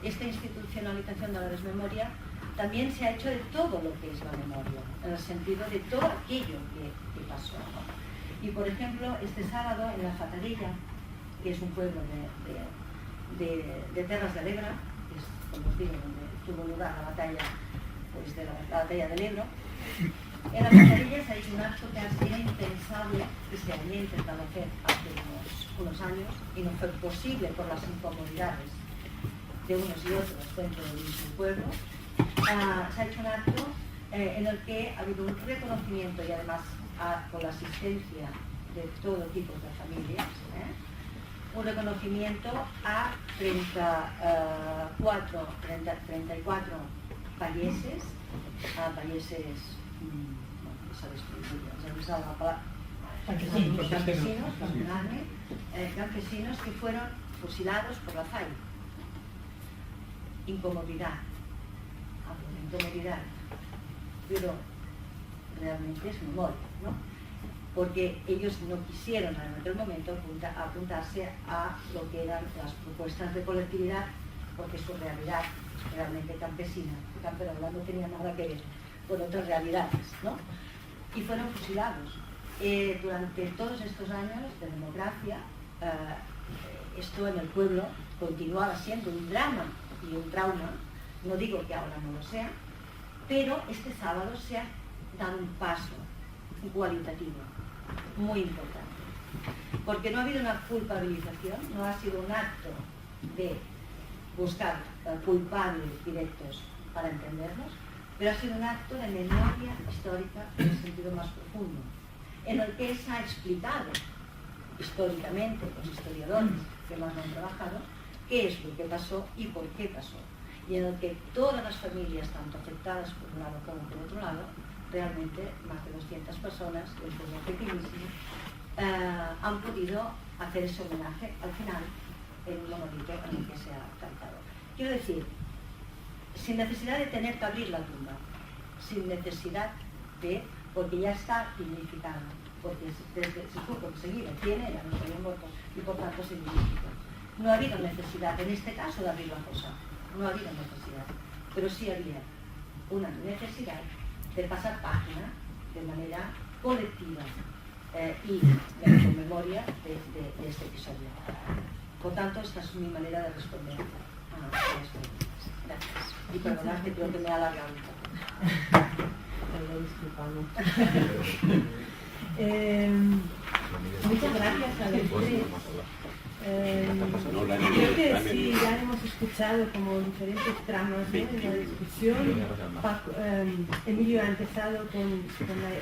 Esta institucionalización de la desmemoria también se ha hecho de todo lo que es la memoria, en el sentido de todo aquello que pasó. Y por ejemplo, este sábado en la Fatarella, que es un pueblo de Terras de l'Ebre, que es, como os digo, donde tuvo lugar la batalla, pues, de la batalla del Ebro, en la Fatarella se ha hecho un acto que ha sido impensable, que se había intentado hacer hace unos años y no fue posible por las incomodidades de unos y otros dentro del mismo pueblo. Se ha hecho un acto en el que ha habido un reconocimiento y además con la asistencia de todo tipo de familias, un reconocimiento a 34 payeses, campesinos que fueron fusilados por la FAI. Incomodidad, pero realmente es memoria, ¿no? Porque ellos no quisieron en aquel momento apuntarse a lo que eran las propuestas de colectividad, porque su realidad realmente campesina, camperola, no tenía nada que ver con otras realidades, ¿no? Y fueron fusilados. Durante todos estos años de democracia, esto en el pueblo continuaba siendo un drama y un trauma. No digo que ahora no lo sea, pero este sábado se ha dado un paso cualitativo muy importante, porque no ha habido una culpabilización, no ha sido un acto de buscar culpables directos para entenderlos, pero ha sido un acto de memoria histórica en el sentido más profundo, en el que se ha explicado históricamente los historiadores que más lo han trabajado qué es lo que pasó y por qué pasó, y en el que todas las familias, tanto afectadas por un lado como por otro lado, realmente más de 200 personas, un pueblo pequeñísimo, han podido hacer ese homenaje al final en un monolito en el que se ha cantado. Quiero decir, sin necesidad de tener que abrir la tumba, sin necesidad de, porque ya está dignificado, porque se supo enseguida quién era, no se había muerto, y por tanto se dignificó. No ha habido necesidad, en este caso, de abrir la fosa, no ha habido necesidad, pero sí había una necesidad de pasar página de manera colectiva y con memoria de este episodio. Por tanto, esta es mi manera de responder a las preguntas. Gracias. Y perdonad que creo que me ha alargado un poco. Muchas gracias a los tres. Creo que sí, ya hemos escuchado como diferentes tramas, ¿no?, en la discusión. Emilio ha empezado con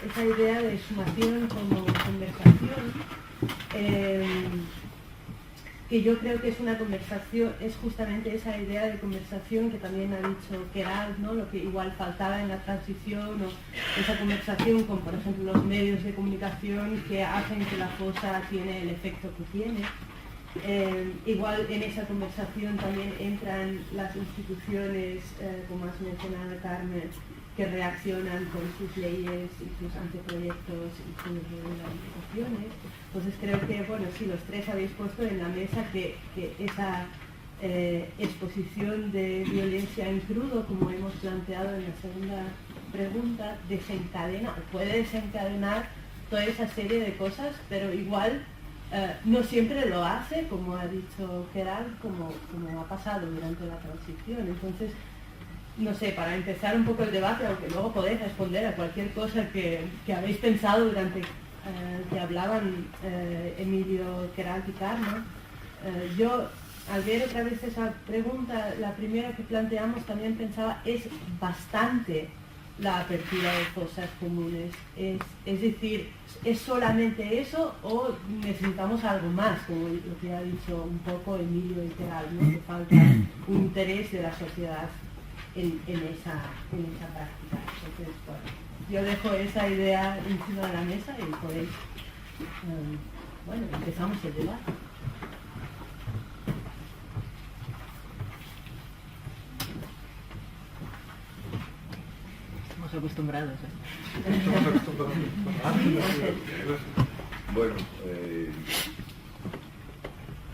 esa idea de sumación como conversación, que yo creo que es una conversación, es justamente esa idea de conversación que también ha dicho Queralt, ¿no?, lo que igual faltaba en la transición, o esa conversación con, por ejemplo, los medios de comunicación que hacen que la fosa tiene el efecto que tiene. Igual en esa conversación también entran las instituciones, como has mencionado, Carmen, que reaccionan con sus leyes y sus anteproyectos y sus reivindicaciones. Entonces creo que, bueno, sí, los tres habéis puesto en la mesa que esa exposición de violencia en crudo, como hemos planteado en la segunda pregunta, desencadena o puede desencadenar toda esa serie de cosas, pero igual no siempre lo hace, como ha dicho Queralt, como ha pasado durante la transición. Entonces, no sé, para empezar un poco el debate, aunque luego podéis responder a cualquier cosa que habéis pensado durante que hablaban Emilio, Queralt y Carmen, yo al ver otra vez esa pregunta, la primera que planteamos también pensaba, es bastante la apertura de fosas comunes. Es decir, ¿es solamente eso o necesitamos algo más, como lo que ha dicho un poco Emilio y Queralt, ¿no?, que falta un interés de la sociedad en esa práctica? Entonces, bueno, yo dejo esa idea encima de la mesa y podéis, bueno, empezamos el debate. Acostumbrados. Bueno,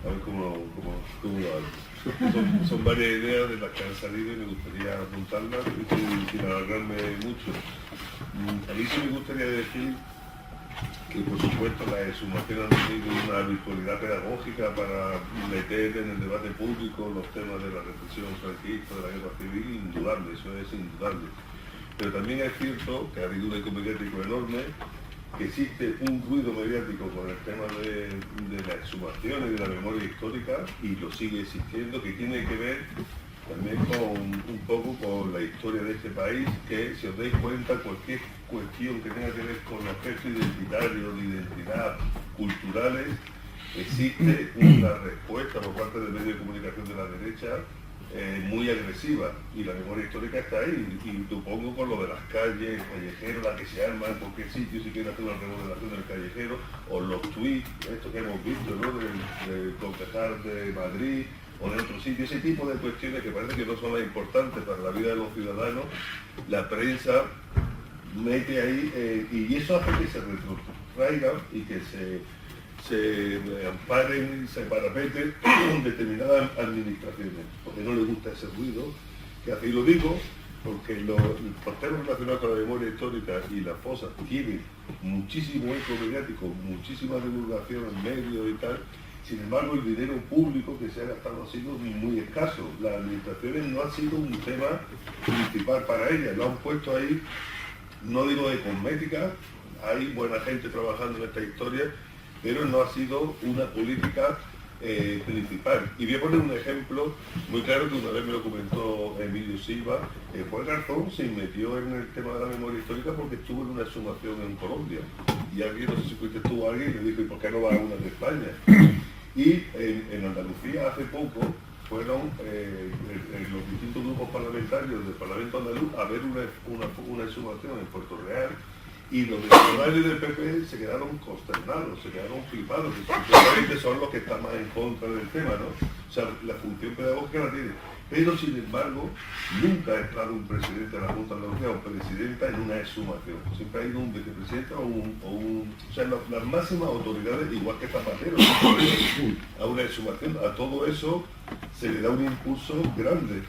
a ver cómo lo hago. Son varias ideas de las que han salido y me gustaría apuntarlas sin alargarme mucho. A mí sí me gustaría decir que, por supuesto, las exhumaciones han tenido una virtualidad pedagógica para meter en el debate público los temas de la represión franquista, de la guerra civil, indudable, eso es indudable. Pero también es cierto que ha habido un eco mediático enorme, que existe un ruido mediático con el tema de la exhumación y de la memoria histórica, y lo sigue existiendo, que tiene que ver también un poco con la historia de este país, que, si os dais cuenta, cualquier cuestión que tenga que ver con aspectos identitarios, de identidad, culturales, existe una respuesta por parte del medio de comunicación de la derecha muy agresiva, y la memoria histórica está ahí, y supongo con lo de las calles, callejeros, la que se arma en cualquier sitio si quiere hacer una remodelación del callejero, o los tweets, esto que hemos visto, ¿no?, del concejal de Madrid o de otro sitio, ese tipo de cuestiones que parece que no son las importantes para la vida de los ciudadanos, la prensa mete ahí, y eso hace que se retrotraigan y que se amparen y se parapeten determinadas administraciones, porque no les gusta ese ruido que hace. Y lo digo porque los temas relacionados con la memoria histórica y las fosas tienen muchísimo eco mediático, muchísima divulgación en medios y tal. Sin embargo, el dinero público que se ha gastado ha sido muy escaso. Las administraciones no ha sido un tema principal para ellas, lo han puesto ahí, no digo de cosmética, hay buena gente trabajando en esta historia, pero no ha sido una política principal. Y voy a poner un ejemplo muy claro que una vez me lo comentó Emilio Silva. Juan Garzón se metió en el tema de la memoria histórica porque estuvo en una exhumación en Colombia. Y alguien, no sé si fuiste tú o alguien, le dijo, ¿y por qué no va a una de España? Y en Andalucía hace poco fueron los distintos grupos parlamentarios del Parlamento andaluz a ver una exhumación en Puerto Real. Y los funcionarios del PP se quedaron consternados, se quedaron flipados, que supuestamente son los que están más en contra del tema, ¿no? O sea, la función pedagógica la tiene. Pero, sin embargo, nunca ha estado un presidente de la Junta de Andalucía o presidenta en una exhumación. Siempre ha ido un vicepresidente o sea, las máximas autoridades, igual que Zapatero, a una exhumación. A todo eso se le da un impulso grande.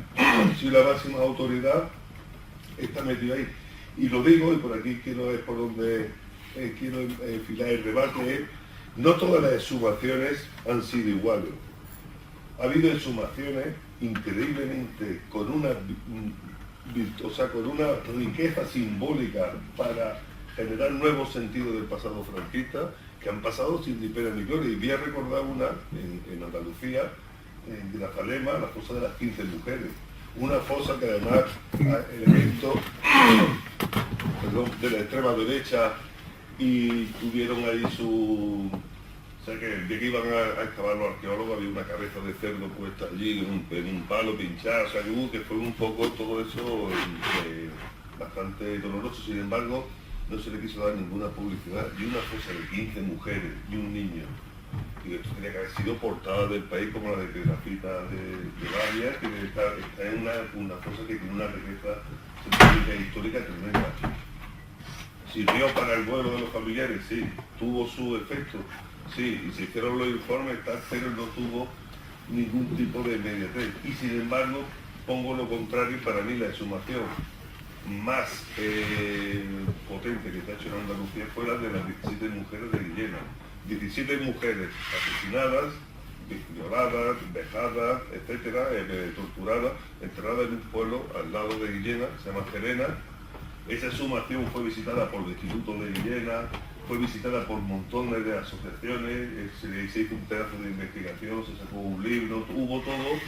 Si la máxima autoridad está metida ahí. Y lo digo, y por aquí es por donde quiero enfilar el debate, no todas las exhumaciones han sido iguales. Ha habido exhumaciones increíblemente con una riqueza simbólica para generar nuevos sentidos del pasado franquista, que han pasado sin ni pena ni gloria. Y voy a recordar una en Andalucía, en Grazalema, la fosa de las 15 mujeres. Una fosa que además elementos de la extrema derecha y tuvieron ahí su... O sea que de que iban a excavar los arqueólogos había una cabeza de cerdo puesta allí en un palo pinchado, o sea que fue un poco todo eso bastante doloroso. Sin embargo, no se le quiso dar ninguna publicidad. Y una fosa de 15 mujeres y un niño. Y esto tenía que haber sido portada del país como la de Piedrafita de Varias, que está en una fosa que tiene una riqueza científica e histórica tremenda. ¿Sirvió para el vuelo de los familiares? Sí. ¿Tuvo su efecto? Sí. Y se hicieron los informes, pero no tuvo ningún tipo de inmediatez. Y sin embargo, pongo lo contrario, para mí la exhumación más potente que se ha hecho en Andalucía fue la de las 17 mujeres de Guillena. 17 mujeres asesinadas, violadas, vejadas, etcétera, torturadas, enterradas en un pueblo al lado de Guillena, se llama Gerena. Esa exhumación fue visitada por el Instituto de Guillena, fue visitada por montones de asociaciones, se hizo un pedazo de investigación, se sacó un libro, hubo todo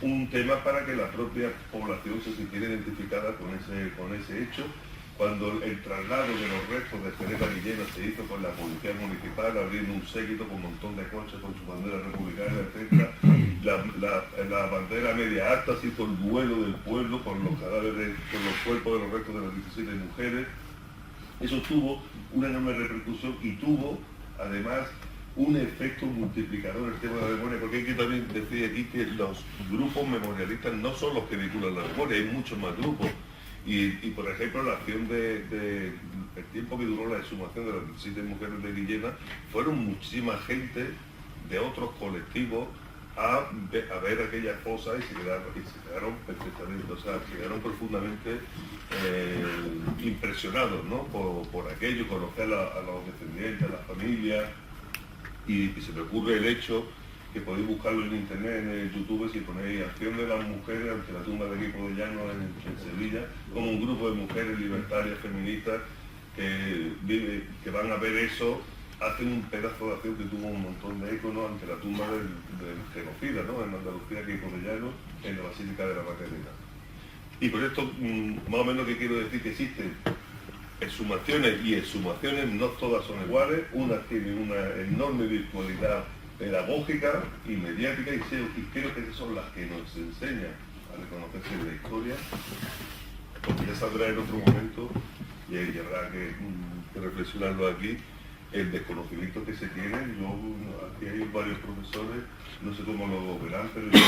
un tema para que la propia población se sintiera identificada con ese hecho. Cuando el traslado de los restos de Gerena Guillena se hizo con la policía municipal, abriendo un séquito con un montón de coches con su bandera republicana, etc. La bandera media alta se hizo el vuelo del pueblo con los cadáveres, con los cuerpos de los restos de las 17 mujeres. Eso tuvo una enorme repercusión y tuvo, además, un efecto multiplicador en el tema de la memoria, porque hay que también decir aquí que los grupos memorialistas no son los que vinculan la memoria, hay muchos más grupos. Y por ejemplo, la acción el tiempo que duró la exhumación de las 17 mujeres de Guillena, fueron muchísima gente de otros colectivos a ver aquella fosa y se quedaron perfectamente, o sea, se quedaron profundamente impresionados, ¿no? por aquello, conocer a los descendientes, a las familias, y se me ocurre el hecho que podéis buscarlo en internet, en YouTube, si ponéis acción de las mujeres ante la tumba de Equipo de Llano en Sevilla, como un grupo de mujeres libertarias, feministas, que van a ver eso, hacen un pedazo de acción que tuvo un montón de eco, ¿no? Ante la tumba del genocida, ¿no? En Andalucía, Equipo de Llano, en la Basílica de la Macarena. Y por esto, más o menos, que quiero decir que existen exhumaciones y exhumaciones, no todas son iguales, unas tienen una enorme virtualidad pedagógica y mediática, y creo que son las que nos enseñan a reconocerse en la historia, porque ya saldrá en otro momento y habrá que reflexionarlo aquí, el desconocimiento que se tiene. Aquí hay varios profesores, no sé cómo lo verán, pero yo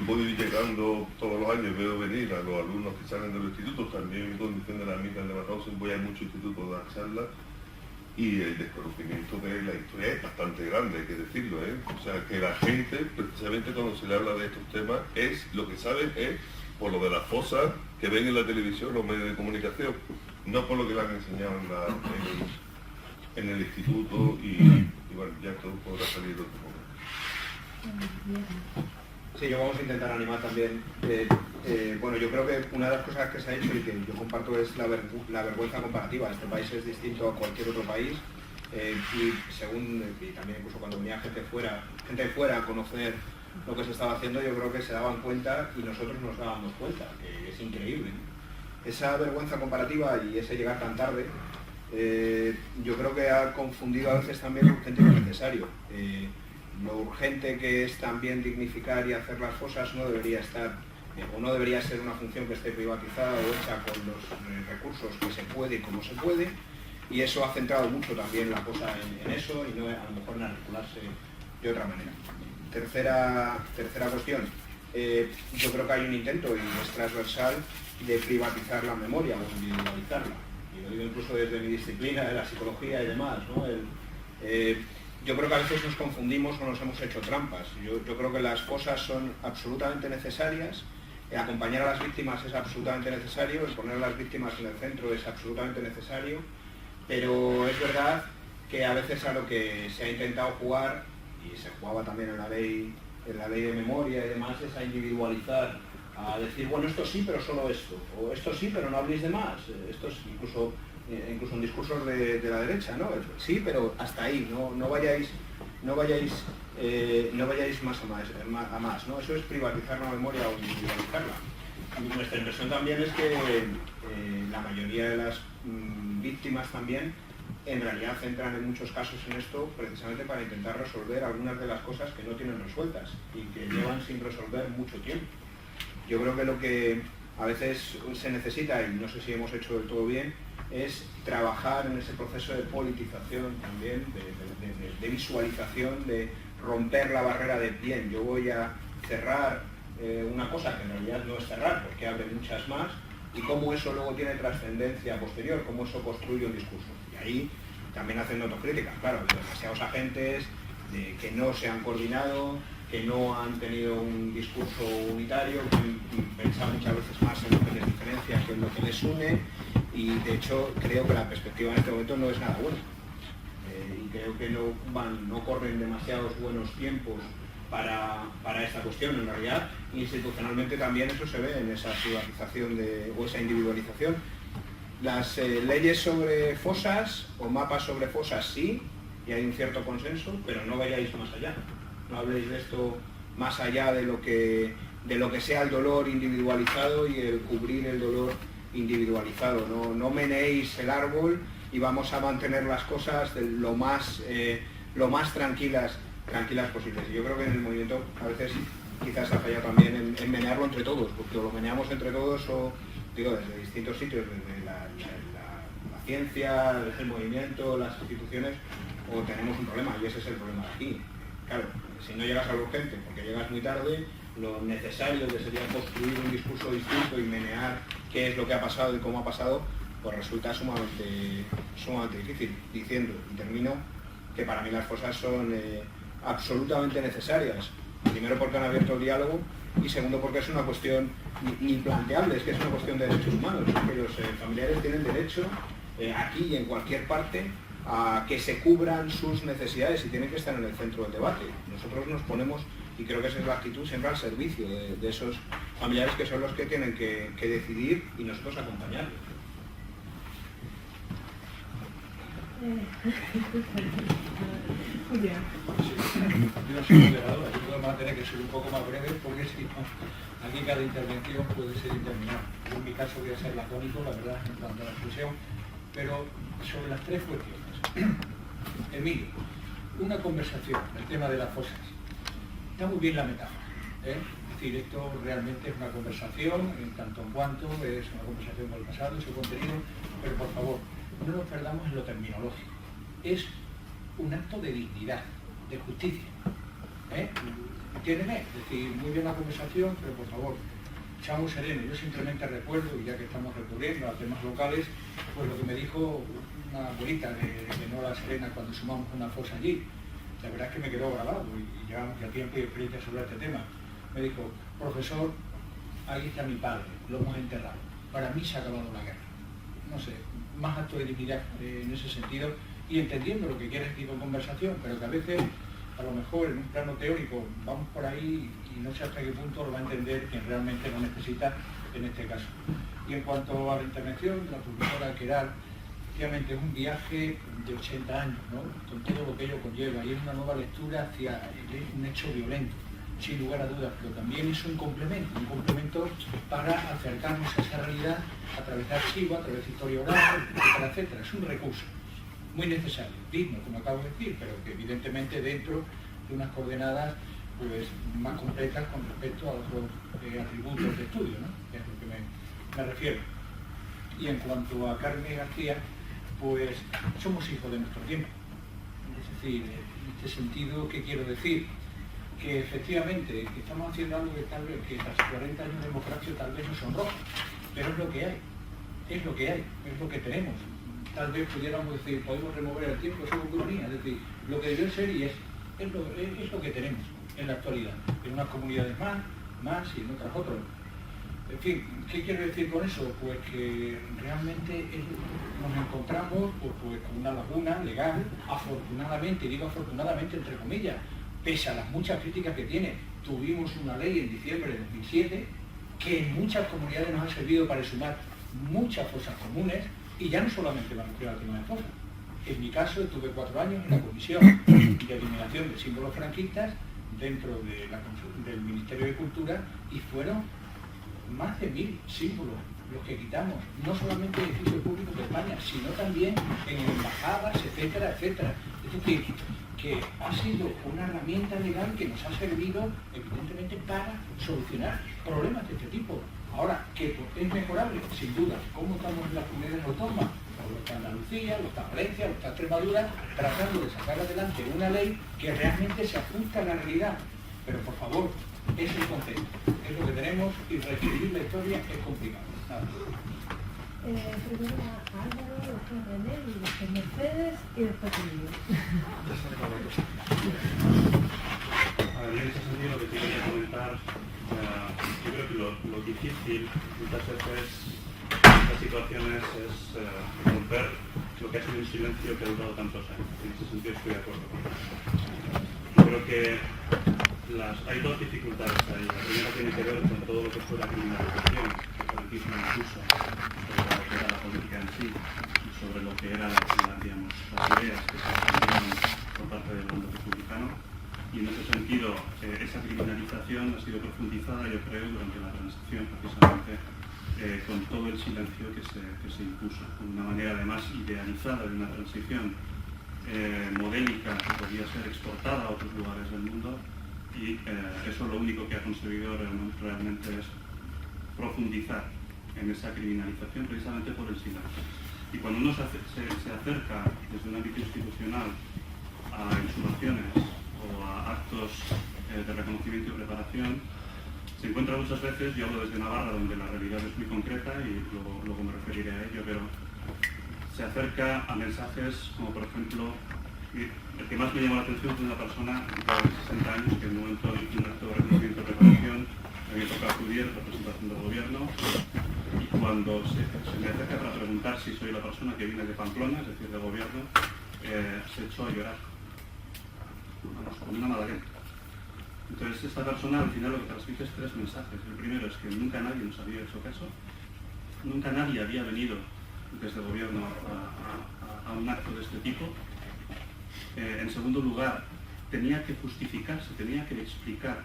voy llegando todos los años, veo venir a los alumnos que salen de los institutos, también en condición de la amiga de Bauhaus, voy a muchos institutos a dar charlas, y el desconocimiento de la historia es bastante grande, hay que decirlo, ¿eh? O sea, que la gente, precisamente cuando se le habla de estos temas, lo que saben es por lo de las fosas que ven en la televisión, los medios de comunicación, no por lo que le han enseñado en el instituto, y bueno, ya todo podrá salir de otro momento. Sí, yo vamos a intentar animar también. Bueno, yo creo que una de las cosas que se ha hecho y que yo comparto es la vergüenza comparativa. Este país es distinto a cualquier otro país y también incluso cuando venía gente de fuera a conocer lo que se estaba haciendo, yo creo que se daban cuenta y nosotros nos dábamos cuenta, que es increíble. Esa vergüenza comparativa y ese llegar tan tarde, yo creo que ha confundido a veces también lo urgente y lo necesario. Lo urgente que es también dignificar y hacer las fosas no debería estar, o no debería ser una función que esté privatizada o hecha con los recursos que se puede y como se puede, y eso ha centrado mucho también la cosa en eso y no a lo mejor en articularse de otra manera. Tercera cuestión, yo creo que hay un intento, y es transversal, de privatizar la memoria o individualizarla. Y lo digo incluso desde mi disciplina, de la psicología y demás, ¿no? Yo creo que a veces nos confundimos o nos hemos hecho trampas. Yo creo que las fosas son absolutamente necesarias, acompañar a las víctimas es absolutamente necesario, el poner a las víctimas en el centro es absolutamente necesario, pero es verdad que a veces a lo que se ha intentado jugar, y se jugaba también en la ley de memoria y demás, es a individualizar, a decir, bueno, esto sí, pero solo esto, o esto sí, pero no habléis de más. Esto es incluso en discursos de la derecha, ¿no? Sí, pero hasta ahí, no vayáis más a más, ¿no? Eso es privatizar la memoria o individualizarla. Y nuestra impresión también es que la mayoría de las víctimas también en realidad centran en muchos casos en esto precisamente para intentar resolver algunas de las cosas que no tienen resueltas y que llevan sin resolver mucho tiempo. Yo creo que lo que a veces se necesita, y no sé si hemos hecho del todo bien, es trabajar en ese proceso de politización también, de visualización, de romper la barrera de bien, yo voy a cerrar una cosa que en realidad no es cerrar, porque abre muchas más, y cómo eso luego tiene trascendencia posterior, cómo eso construye un discurso. Y ahí también haciendo autocrítica, claro, hay demasiados agentes que no se han coordinado, que no han tenido un discurso unitario, que han pensado muchas veces más en lo que les diferencia que en lo que les une, y de hecho creo que la perspectiva en este momento no es nada buena. Y creo que no corren demasiados buenos tiempos para esta cuestión. En realidad, institucionalmente también eso se ve en esa privatización o esa individualización. Las leyes sobre fosas o mapas sobre fosas sí, y hay un cierto consenso, pero no vayáis más allá. No habléis de esto más allá de lo que sea el dolor individualizado y el cubrir el dolor individualizado. No meneéis el árbol y vamos a mantener las cosas lo más tranquilas posibles. Y yo creo que en el movimiento a veces quizás ha fallado también en menearlo entre todos, porque o lo meneamos entre todos o, digo, desde distintos sitios, desde la ciencia, el movimiento, las instituciones, o tenemos un problema, y ese es el problema de aquí. Claro, si no llegas a lo urgente porque llegas muy tarde, lo necesario que sería construir un discurso distinto y menear qué es lo que ha pasado y cómo ha pasado, pues resulta sumamente difícil. Diciendo, y termino, que para mí las fosas son absolutamente necesarias. Primero porque han abierto el diálogo y segundo porque es una cuestión implanteable, es que es una cuestión de derechos humanos, que los familiares tienen derecho aquí y en cualquier parte a que se cubran sus necesidades y tienen que estar en el centro del debate. Nosotros nos ponemos, y creo que esa es la actitud, siempre al servicio de esos familiares que son los que tienen que decidir y nosotros acompañarlos. Yo soy moderador, yo voy a tener que ser un poco más breve porque si no, aquí cada intervención puede ser interminable. En mi caso voy a ser lacónico, la verdad, en cuanto a la expresión, pero sobre las tres cuestiones. Emilio, una conversación, el tema de las fosas. Está muy bien la metáfora, ¿eh? Es decir, esto realmente es una conversación, en tanto en cuanto es una conversación con el pasado, su contenido, pero por favor, no nos perdamos en lo terminológico. Es un acto de dignidad, de justicia. ¿Entiéndeme? Es decir, muy bien la conversación, pero por favor, seamos serenos. Yo simplemente recuerdo, y ya que estamos recurriendo a temas locales, pues lo que me dijo una abuelita de Nora Serena cuando sumamos una fosa allí. La verdad es que me quedó grabado y ya tiempo y experiencia sobre este tema. Me dijo, profesor, ahí está mi padre, lo hemos enterrado. Para mí se ha acabado la guerra. No sé, más acto de dignidad en ese sentido y entendiendo lo que quiere decir con conversación, pero que a veces, a lo mejor en un plano teórico, vamos por ahí y no sé hasta qué punto lo va a entender quien realmente lo necesita en este caso. Y en cuanto a la intervención de la profesora Queralt, efectivamente es un viaje de 80 años, ¿no? Con todo lo que ello conlleva, y es una nueva lectura hacia un hecho violento, sin lugar a dudas, pero también es un complemento para acercarnos a esa realidad a través de archivo, a través de historia oral, etcétera, etcétera. Es un recurso muy necesario, digno, como acabo de decir, pero que evidentemente dentro de unas coordenadas pues más completas con respecto a otros atributos de estudio, ¿no? Es a lo que me refiero. Y en cuanto a Carmen García, pues somos hijos de nuestro tiempo. Es decir, en este sentido, ¿qué quiero decir? Que efectivamente que estamos haciendo algo que tal vez, que tras 40 años de democracia tal vez no son rojos, pero es lo que hay, es lo que hay, es lo que tenemos. Tal vez pudiéramos decir, podemos remover el tiempo, eso es ucronía, es decir, lo que debió ser y es lo que tenemos en la actualidad, en unas comunidades más y en otras otras. En fin, ¿qué quiero decir con eso? Pues que realmente nos encontramos pues, con una laguna legal, afortunadamente, y digo afortunadamente entre comillas, pese a las muchas críticas que tiene. Tuvimos una ley en diciembre de 2007 que en muchas comunidades nos ha servido para sumar muchas fosas comunes, y ya no solamente me refiero al tema de fosas. En mi caso, estuve 4 años en la Comisión de Eliminación de Símbolos Franquistas dentro del Ministerio de Cultura, y fueron más de 1000 símbolos los que quitamos, no solamente en edificios públicos de España, sino también en embajadas, etcétera, etcétera. Es decir, que ha sido una herramienta legal que nos ha servido, evidentemente, para solucionar problemas de este tipo. Ahora, ¿que es mejorable? Sin duda. ¿Cómo estamos en las comunidades autónomas? Lo está Andalucía, lo está Valencia, lo está Extremadura, tratando de sacar adelante una ley que realmente se ajusta a la realidad. Pero, por favor, es el concepto, es lo que tenemos, y reescribir la historia es complicado. Nada. Primero a Álvaro, después René, y después Mercedes, y después Emilio. A ver, en ese sentido lo que quiero comentar, yo creo que lo difícil muchas veces en estas situaciones es romper lo que ha sido un silencio que ha durado tantos años. En ese sentido estoy de acuerdo con eso. Yo creo que hay dos dificultades ahí. La primera tiene que ver con todo lo que fue la criminalización, el franquismo impuso sobre lo que era la política en sí y sobre lo que eran las ideas que se defendieron por parte del bando republicano. Y en ese sentido, esa criminalización ha sido profundizada, yo creo, durante la transición, precisamente con todo el silencio que se impuso, de una manera además idealizada de una transición modélica que podía ser exportada a otros lugares del mundo. Y eso lo único que ha conseguido realmente es profundizar en esa criminalización precisamente por el silencio. Y cuando uno se acerca desde un ámbito institucional a exhumaciones o a actos de reconocimiento y preparación, se encuentra muchas veces, yo hablo desde Navarra, donde la realidad es muy concreta y luego me referiré a ello, pero se acerca a mensajes como, por ejemplo, el que más me llamó la atención fue una persona de 60 años que en un momento de un acto de reconocimiento y preparación me había tocado acudir en representación del gobierno, y cuando se me acerca para preguntar si soy la persona que viene de Pamplona, es decir, del gobierno, se echó a llorar, vamos, con una magdalena. Entonces esta persona al final lo que transmite es 3 mensajes. El primero es que nunca nadie nos había hecho caso, nunca nadie había venido desde el gobierno a un acto de este tipo. En segundo lugar, tenía que justificarse, tenía que explicar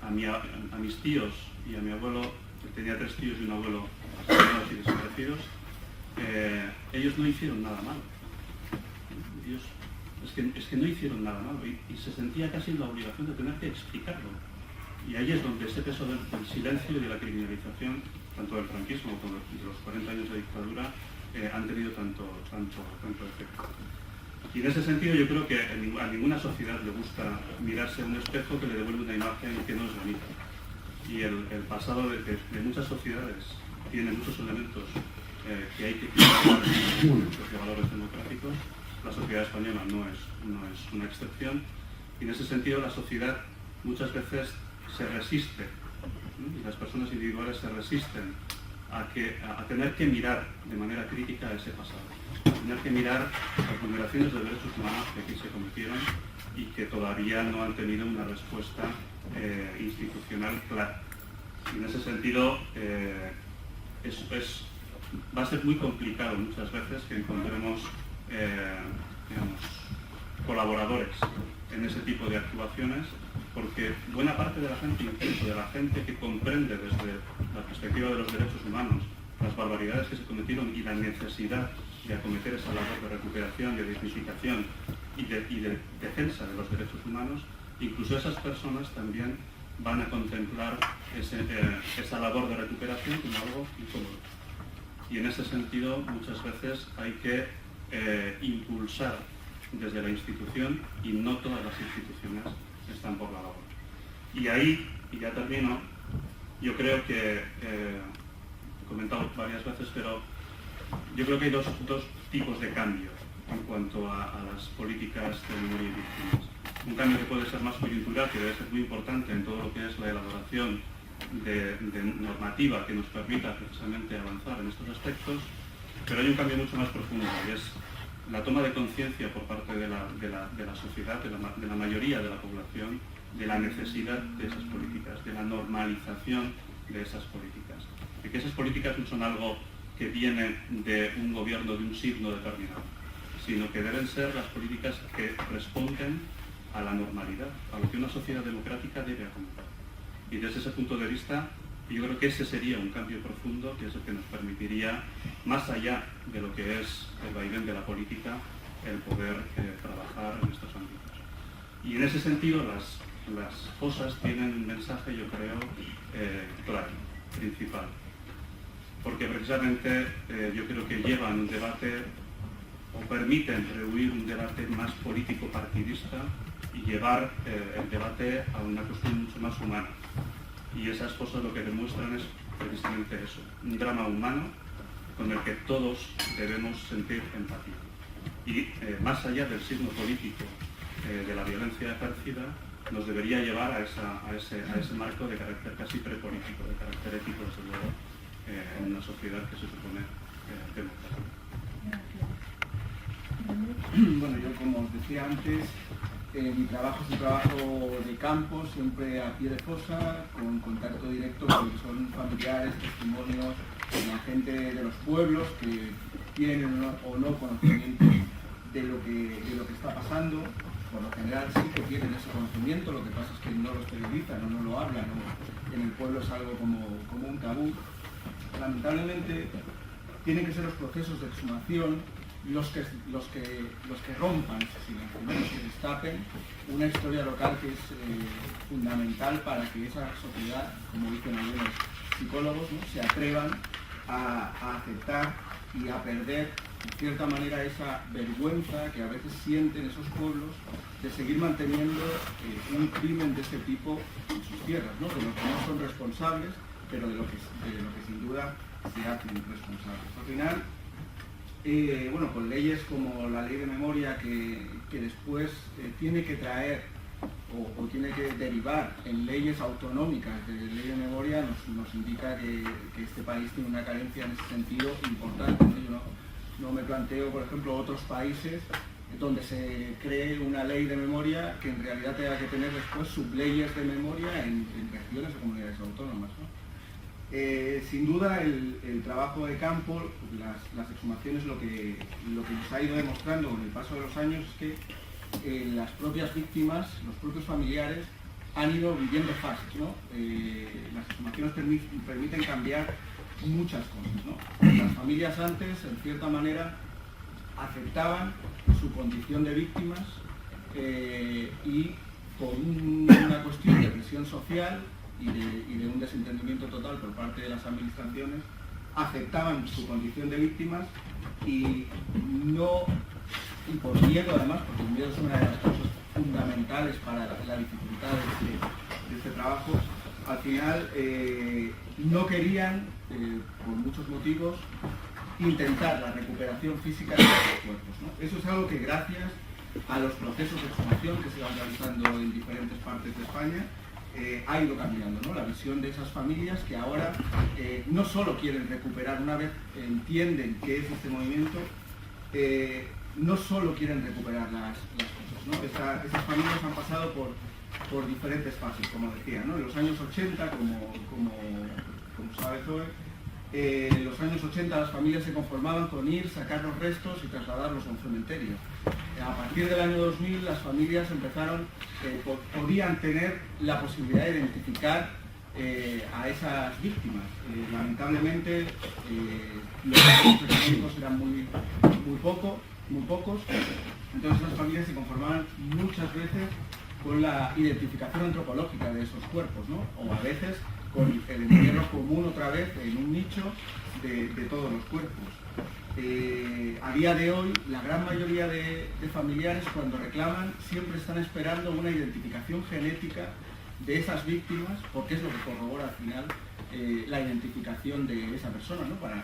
a mis tíos y a mi abuelo, que tenía 3 tíos y un abuelo asesinados y desaparecidos, ellos no hicieron nada malo. Ellos, es que no hicieron nada malo, y se sentía casi en la obligación de tener que explicarlo. Y ahí es donde ese peso del silencio y de la criminalización, tanto del franquismo como de los 40 años de dictadura, han tenido tanto efecto. Y en ese sentido yo creo que a ninguna sociedad le gusta mirarse a un espejo que le devuelve una imagen que no es bonita. Y el pasado de muchas sociedades tiene muchos elementos que hay que cuidar de valores democráticos. La sociedad española no es una excepción. Y en ese sentido la sociedad muchas veces se resiste, ¿no? Y las personas individuales se resisten a tener que mirar de manera crítica a ese pasado, a tener que mirar las vulneraciones de derechos humanos que aquí se cometieron y que todavía no han tenido una respuesta institucional clara. Y en ese sentido es va a ser muy complicado muchas veces que encontremos digamos, colaboradores en ese tipo de actuaciones, porque buena parte de la gente, incluso de la gente que comprende desde la perspectiva de los derechos humanos las barbaridades que se cometieron y la necesidad de acometer esa labor de recuperación, de dignificación y de defensa de los derechos humanos, incluso esas personas también van a contemplar esa labor de recuperación como algo incómodo. Y en ese sentido muchas veces hay que impulsar desde la institución, y no todas las instituciones están por la labor. Y ahí, y ya termino, yo creo que, he comentado varias veces, pero yo creo que hay dos tipos de cambio en cuanto a las políticas de memoria y víctimas. Un cambio que puede ser más coyuntural, que debe ser muy importante en todo lo que es la elaboración de normativa que nos permita precisamente avanzar en estos aspectos, pero hay un cambio mucho más profundo, y es la toma de conciencia por parte de la sociedad, de la mayoría de la población, de la necesidad de esas políticas, de la normalización de esas políticas, de que esas políticas no son algo que viene de un gobierno de un signo determinado, sino que deben ser las políticas que responden a la normalidad, a lo que una sociedad democrática debe acometer. Y desde ese punto de vista, yo creo que ese sería un cambio profundo, que es el que nos permitiría, más allá de lo que es el vaivén de la política, el poder trabajar en estos ámbitos. Y en ese sentido, las fosas tienen un mensaje, yo creo, claro, principal. Porque precisamente yo creo que llevan un debate, o permiten rehuir un debate más político-partidista y llevar el debate a una cuestión mucho más humana. Y esas cosas lo que demuestran es precisamente eso, un drama humano con el que todos debemos sentir empatía. Y más allá del signo político de la violencia ejercida, nos debería llevar a ese marco de carácter casi prepolítico, de carácter ético, desde luego, en una sociedad que se supone democrática. Bueno, yo como os decía antes, mi trabajo es un trabajo de campo, siempre a pie de fosa, con contacto directo con son familiares, testimonios de la gente de los pueblos que tienen o no conocimiento de lo que está pasando. Por lo general sí que tienen ese conocimiento, lo que pasa es que no lo exteriorizan o no lo hablan, o en el pueblo es algo como un tabú. Lamentablemente tienen que ser los procesos de exhumación los que rompan ese silencio, ¿no? Los que destapen una historia local que es fundamental para que esa sociedad, como dicen algunos psicólogos, ¿no?, se atrevan a aceptar y a perder, de cierta manera, esa vergüenza que a veces sienten esos pueblos de seguir manteniendo un crimen de este tipo en sus tierras, ¿no?, de lo que no son responsables, pero de lo que sin duda se hacen responsables. Al final, bueno, con leyes como la ley de memoria que después tiene que traer o tiene que derivar en leyes autonómicas de ley de memoria, nos indica que este país tiene una carencia en ese sentido importante, ¿no? Yo no me planteo, por ejemplo, otros países donde se cree una ley de memoria que en realidad tenga que tener después subleyes de memoria en regiones o comunidades autónomas, ¿no? Sin duda el trabajo de campo, las exhumaciones, lo que nos ha ido demostrando con el paso de los años es que las propias víctimas, los propios familiares han ido viviendo fases, ¿no? Las exhumaciones permiten cambiar muchas cosas, ¿no? Las familias antes, en cierta manera, aceptaban su condición de víctimas y por una cuestión de presión social y de un desentendimiento total por parte de las administraciones, aceptaban su condición de víctimas y por miedo, además, porque el miedo es una de las cosas fundamentales para la dificultad de este trabajo, al final no querían, por muchos motivos, intentar la recuperación física de los cuerpos, ¿no? Eso es algo que, gracias a los procesos de exhumación que se van realizando en diferentes partes de España, ha ido cambiando, ¿no? La visión de esas familias que ahora no solo quieren recuperar, una vez entienden qué es este movimiento, no solo quieren recuperar las cosas, ¿no? Esas familias han pasado por diferentes fases, como decía, ¿no? En los años 80, como sabe Zoe, En los años 80 las familias se conformaban con ir, sacar los restos y trasladarlos a un cementerio. A partir del año 2000 las familias podían tener la posibilidad de identificar a esas víctimas. Lamentablemente los datos económicos eran muy pocos, entonces las familias se conformaban muchas veces con la identificación antropológica de esos cuerpos, ¿no? O a veces con el entierro común otra vez en un nicho de todos los cuerpos. A día de hoy, la gran mayoría de familiares cuando reclaman siempre están esperando una identificación genética de esas víctimas, porque es lo que corrobora al final la identificación de esa persona, ¿no? Para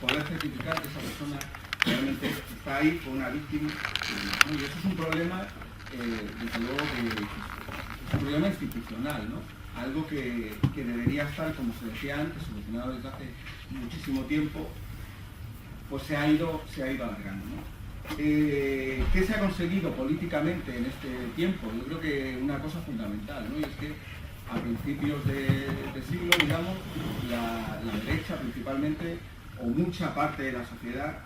poder certificar que esa persona realmente está ahí con una víctima. ¿No? Y eso es un problema, desde luego, es un problema institucional, ¿no? Algo que debería estar, como se decía antes, solucionado desde hace muchísimo tiempo, pues se ha ido alargando, ¿no? ¿Qué se ha conseguido políticamente en este tiempo? Yo creo que una cosa fundamental, ¿no? Y es que a principios de siglo, digamos, la derecha principalmente, o mucha parte de la sociedad,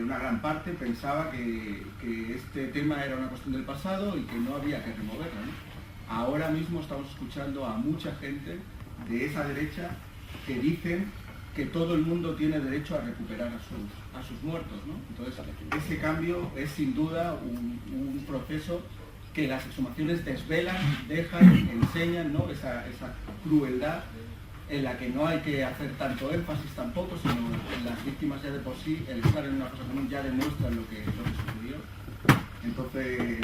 una gran parte, pensaba que este tema era una cuestión del pasado y que no había que removerla, ¿no? Ahora mismo estamos escuchando a mucha gente de esa derecha que dicen que todo el mundo tiene derecho a recuperar a sus muertos, ¿no? Entonces, ese cambio es sin duda un proceso que las exhumaciones desvelan, dejan, enseñan, ¿no? Esa crueldad en la que no hay que hacer tanto énfasis tampoco, sino en las víctimas ya de por sí, el estar en una fosa común ya demuestra lo que sucedió. Entonces,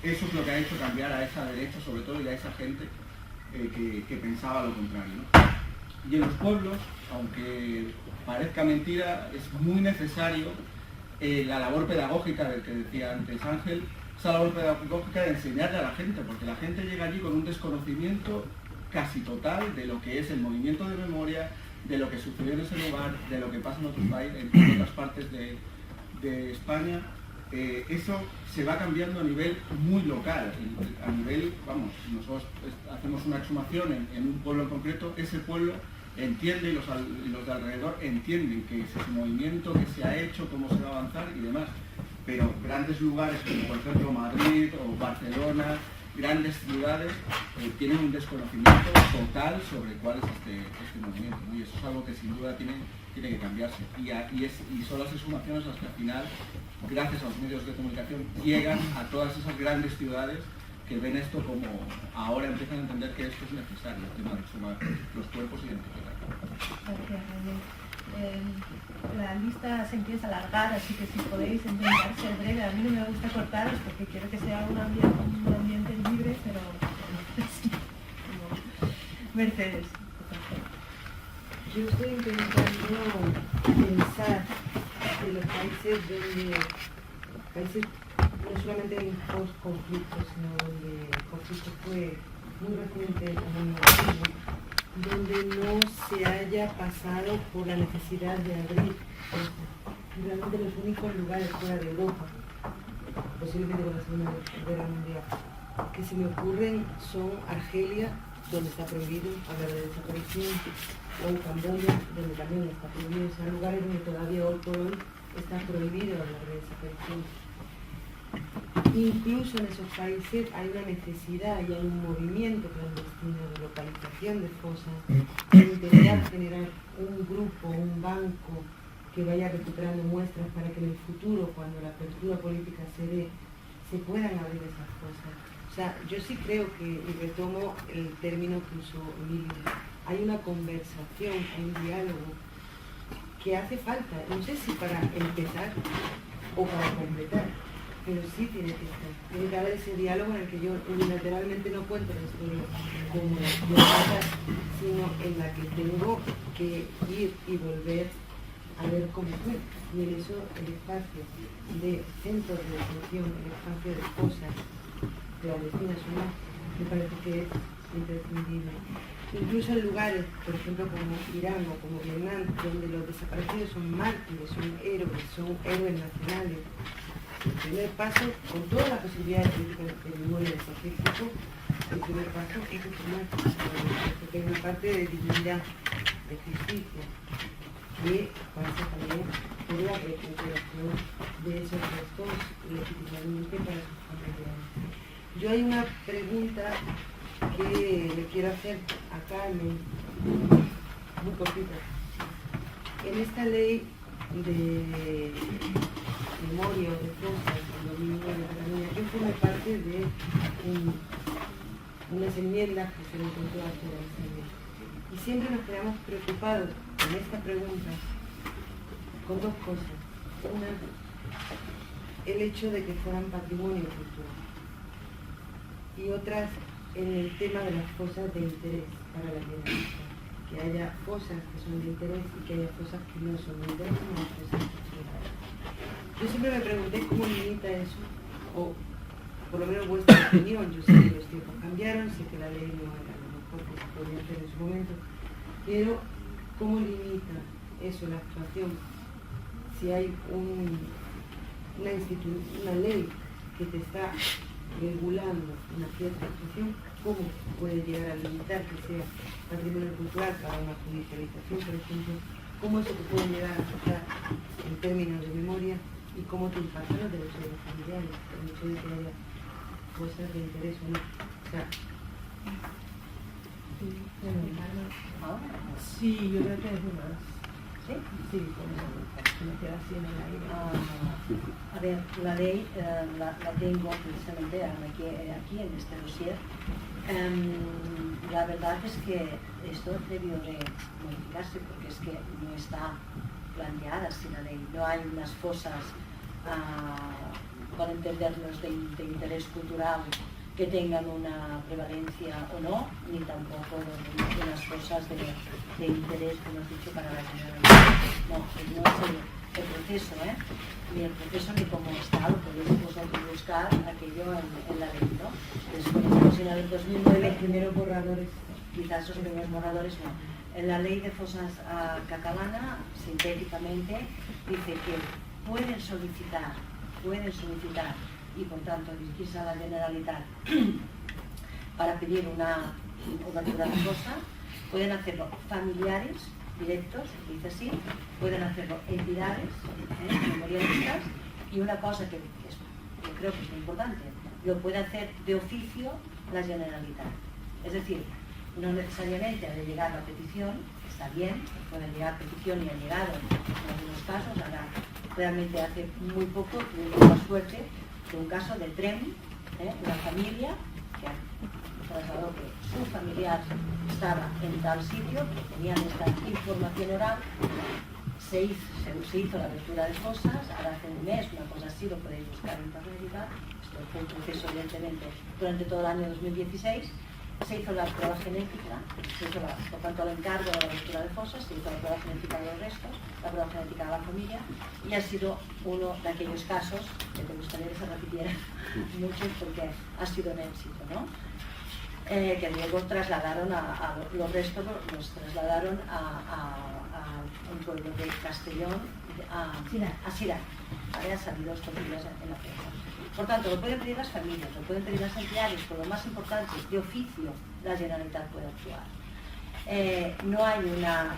eso es lo que ha hecho cambiar a esa derecha, sobre todo, y a esa gente que pensaba lo contrario, ¿no? Y en los pueblos, aunque parezca mentira, es muy necesario la labor pedagógica del que decía antes Ángel, esa labor pedagógica de enseñarle a la gente, porque la gente llega allí con un desconocimiento casi total de lo que es el movimiento de memoria, de lo que sucedió en ese lugar, de lo que pasa en otros países, en otras partes de España. Eso se va cambiando a nivel muy local, a nivel, vamos, nosotros hacemos una exhumación en un pueblo en concreto, ese pueblo entiende y los de alrededor entienden que ese es un movimiento, que se ha hecho, cómo se va a avanzar y demás. Pero grandes lugares como por ejemplo Madrid o Barcelona, grandes ciudades, tienen un desconocimiento total sobre cuál es este movimiento, ¿no? Y eso es algo que sin duda tiene que cambiarse. Y son las exhumaciones las que al final, gracias a los medios de comunicación, llegan a todas esas grandes ciudades que ven esto como ahora empiezan a entender que esto es necesario, el tema de exhumar los cuerpos y identificar. Gracias, la lista se empieza a alargar, así que si podéis intentar ser breve. A mí no me gusta cortaros porque quiero que sea un ambiente libre, pero Mercedes. Yo estoy intentando pensar en los países no solamente en post-conflicto, sino donde el conflicto fue muy reciente, muy antiguo, donde no se haya pasado por la necesidad de abrir realmente los únicos lugares fuera de Europa, posiblemente con la Segunda Guerra Mundial, que se me ocurren son Argelia, donde está prohibido hablar de desaparición, o Camboya, donde también está prohibido, o sea, lugares donde todavía hoy por hoy está prohibido hablar de desaparición. Incluso en esos países hay una necesidad y hay un movimiento clandestino de localización de fosas, de intentar generar un grupo, un banco que vaya recuperando muestras para que en el futuro, cuando la apertura política se dé, se puedan abrir esas fosas. O sea, yo sí creo que, y retomo el término que usó Emilio, hay una conversación, hay un diálogo que hace falta, no sé si para empezar o para completar, pero sí tiene que estar. Tiene que haber ese diálogo en el que yo unilateralmente no cuento la historia como yo pasa, sino en la que tengo que ir y volver a ver cómo fue. Y en eso el espacio de centros de detención, el espacio de cosas clandestinas humanas, me parece que es imprescindible. Incluso en lugares, por ejemplo, como Irán o como Vietnam, donde los desaparecidos son mártires, son héroes nacionales. El primer paso, con toda la posibilidad de política de memoria de sacrificio, el primer paso es exhumar, porque hay una parte de dignidad de justicia, que pasa también por la recuperación de esos restos legítimamente para sus familiares. Yo hay una pregunta que le quiero hacer a Carmen, muy cortita. En esta ley de memoria o de fosas del dominio de Cataluña, yo formé parte de unas enmiendas que se le intentó hacer al Senado. Y siempre nos quedamos preocupados en esta pregunta con dos cosas. Una, el hecho de que fueran patrimonio cultural. Y otras, en el tema de las fosas de interés para la Generalitat. Que haya fosas que son de interés y que haya fosas que no son de interés, como las fosas culturales. Yo siempre me pregunté cómo limita eso, o por lo menos vuestra opinión. Yo sé que los tiempos cambiaron, sé que la ley no era lo mejor que se podía hacer en su momento, pero ¿cómo limita eso la actuación? Si hay una ley que te está regulando una cierta actuación, ¿cómo puede llegar a limitar que sea patrimonio cultural para una judicialización, por ejemplo? ¿Cómo eso te puede llegar a afectar en términos de memoria y cómo te impacta los derechos de los familiares, el hecho de que haya cosas de interés o no? O sea, sí, yo creo que es más. ¿Sí? Sí, como me queda así en el aire. A ver, la ley la tengo precisamente aquí en este dossier. La verdad es que esto debió de modificarse porque es que no está planteada así la ley. No hay unas fosas, para entendernos, de interés cultural que tengan una prevalencia o no, ni tampoco unas cosas de interés, como has dicho, para la Generalitat. No es el proceso, ni el proceso ni cómo está, lo podéis vosotros buscar aquello en la ley, ¿no? Después, en el 2009, los primeros borradores, quizás los primeros borradores no. En la ley de fosas catalana, sintéticamente, dice que pueden solicitar y por tanto dirigirse a la Generalitat para pedir una obertura de fosa. Pueden hacerlo familiares directos, dice así, pueden hacerlo entidades, memorialistas, y una cosa que yo creo que es muy importante, lo puede hacer de oficio la Generalitat. Es decir, no necesariamente ha de llegar la petición, está bien, puede llegar petición y ha llegado en algunos casos. Ahora, realmente hace muy poco tuvimos la suerte de un caso de Trem, una familia que trasladó que su familiar estaba en tal sitio, que tenían esta información oral, se hizo la abertura de fosas. Ahora hace un mes, una cosa así, lo podéis buscar en internet y tal. Esto fue un proceso, evidentemente, durante todo el año 2016. Se hizo la prueba genética, por tanto el encargo de la abertura de fosas, se hizo la prueba genética de los restos, la prueba genética de la familia, y ha sido uno de aquellos casos que te gustaría que se repitieran muchos porque ha sido un éxito, ¿no? Que luego trasladaron los restos, los trasladaron a un pueblo de Castellón, a Sirac, ha salido estos días en la prensa. Por tanto, lo pueden pedir las familias, lo pueden pedir las entidades, pero lo más importante, de oficio, la Generalitat puede actuar. No hay una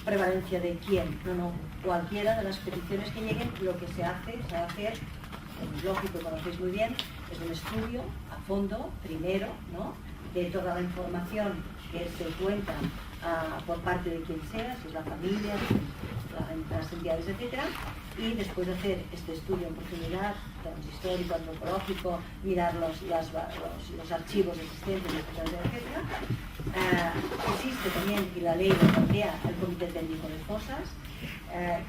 prevalencia de quién, no, cualquiera de las peticiones que lleguen, lo que se hace, es lógico, conocéis muy bien, es un estudio a fondo, primero, ¿no?, de toda la información que se cuenta por parte de quien sea, si es la familia, las entidades, etc. Y después de hacer este estudio en profundidad, histórico, antropológico, mirar los archivos existentes, etc. Existe también, y la ley lo plantea, el Comité Técnico de Fosas,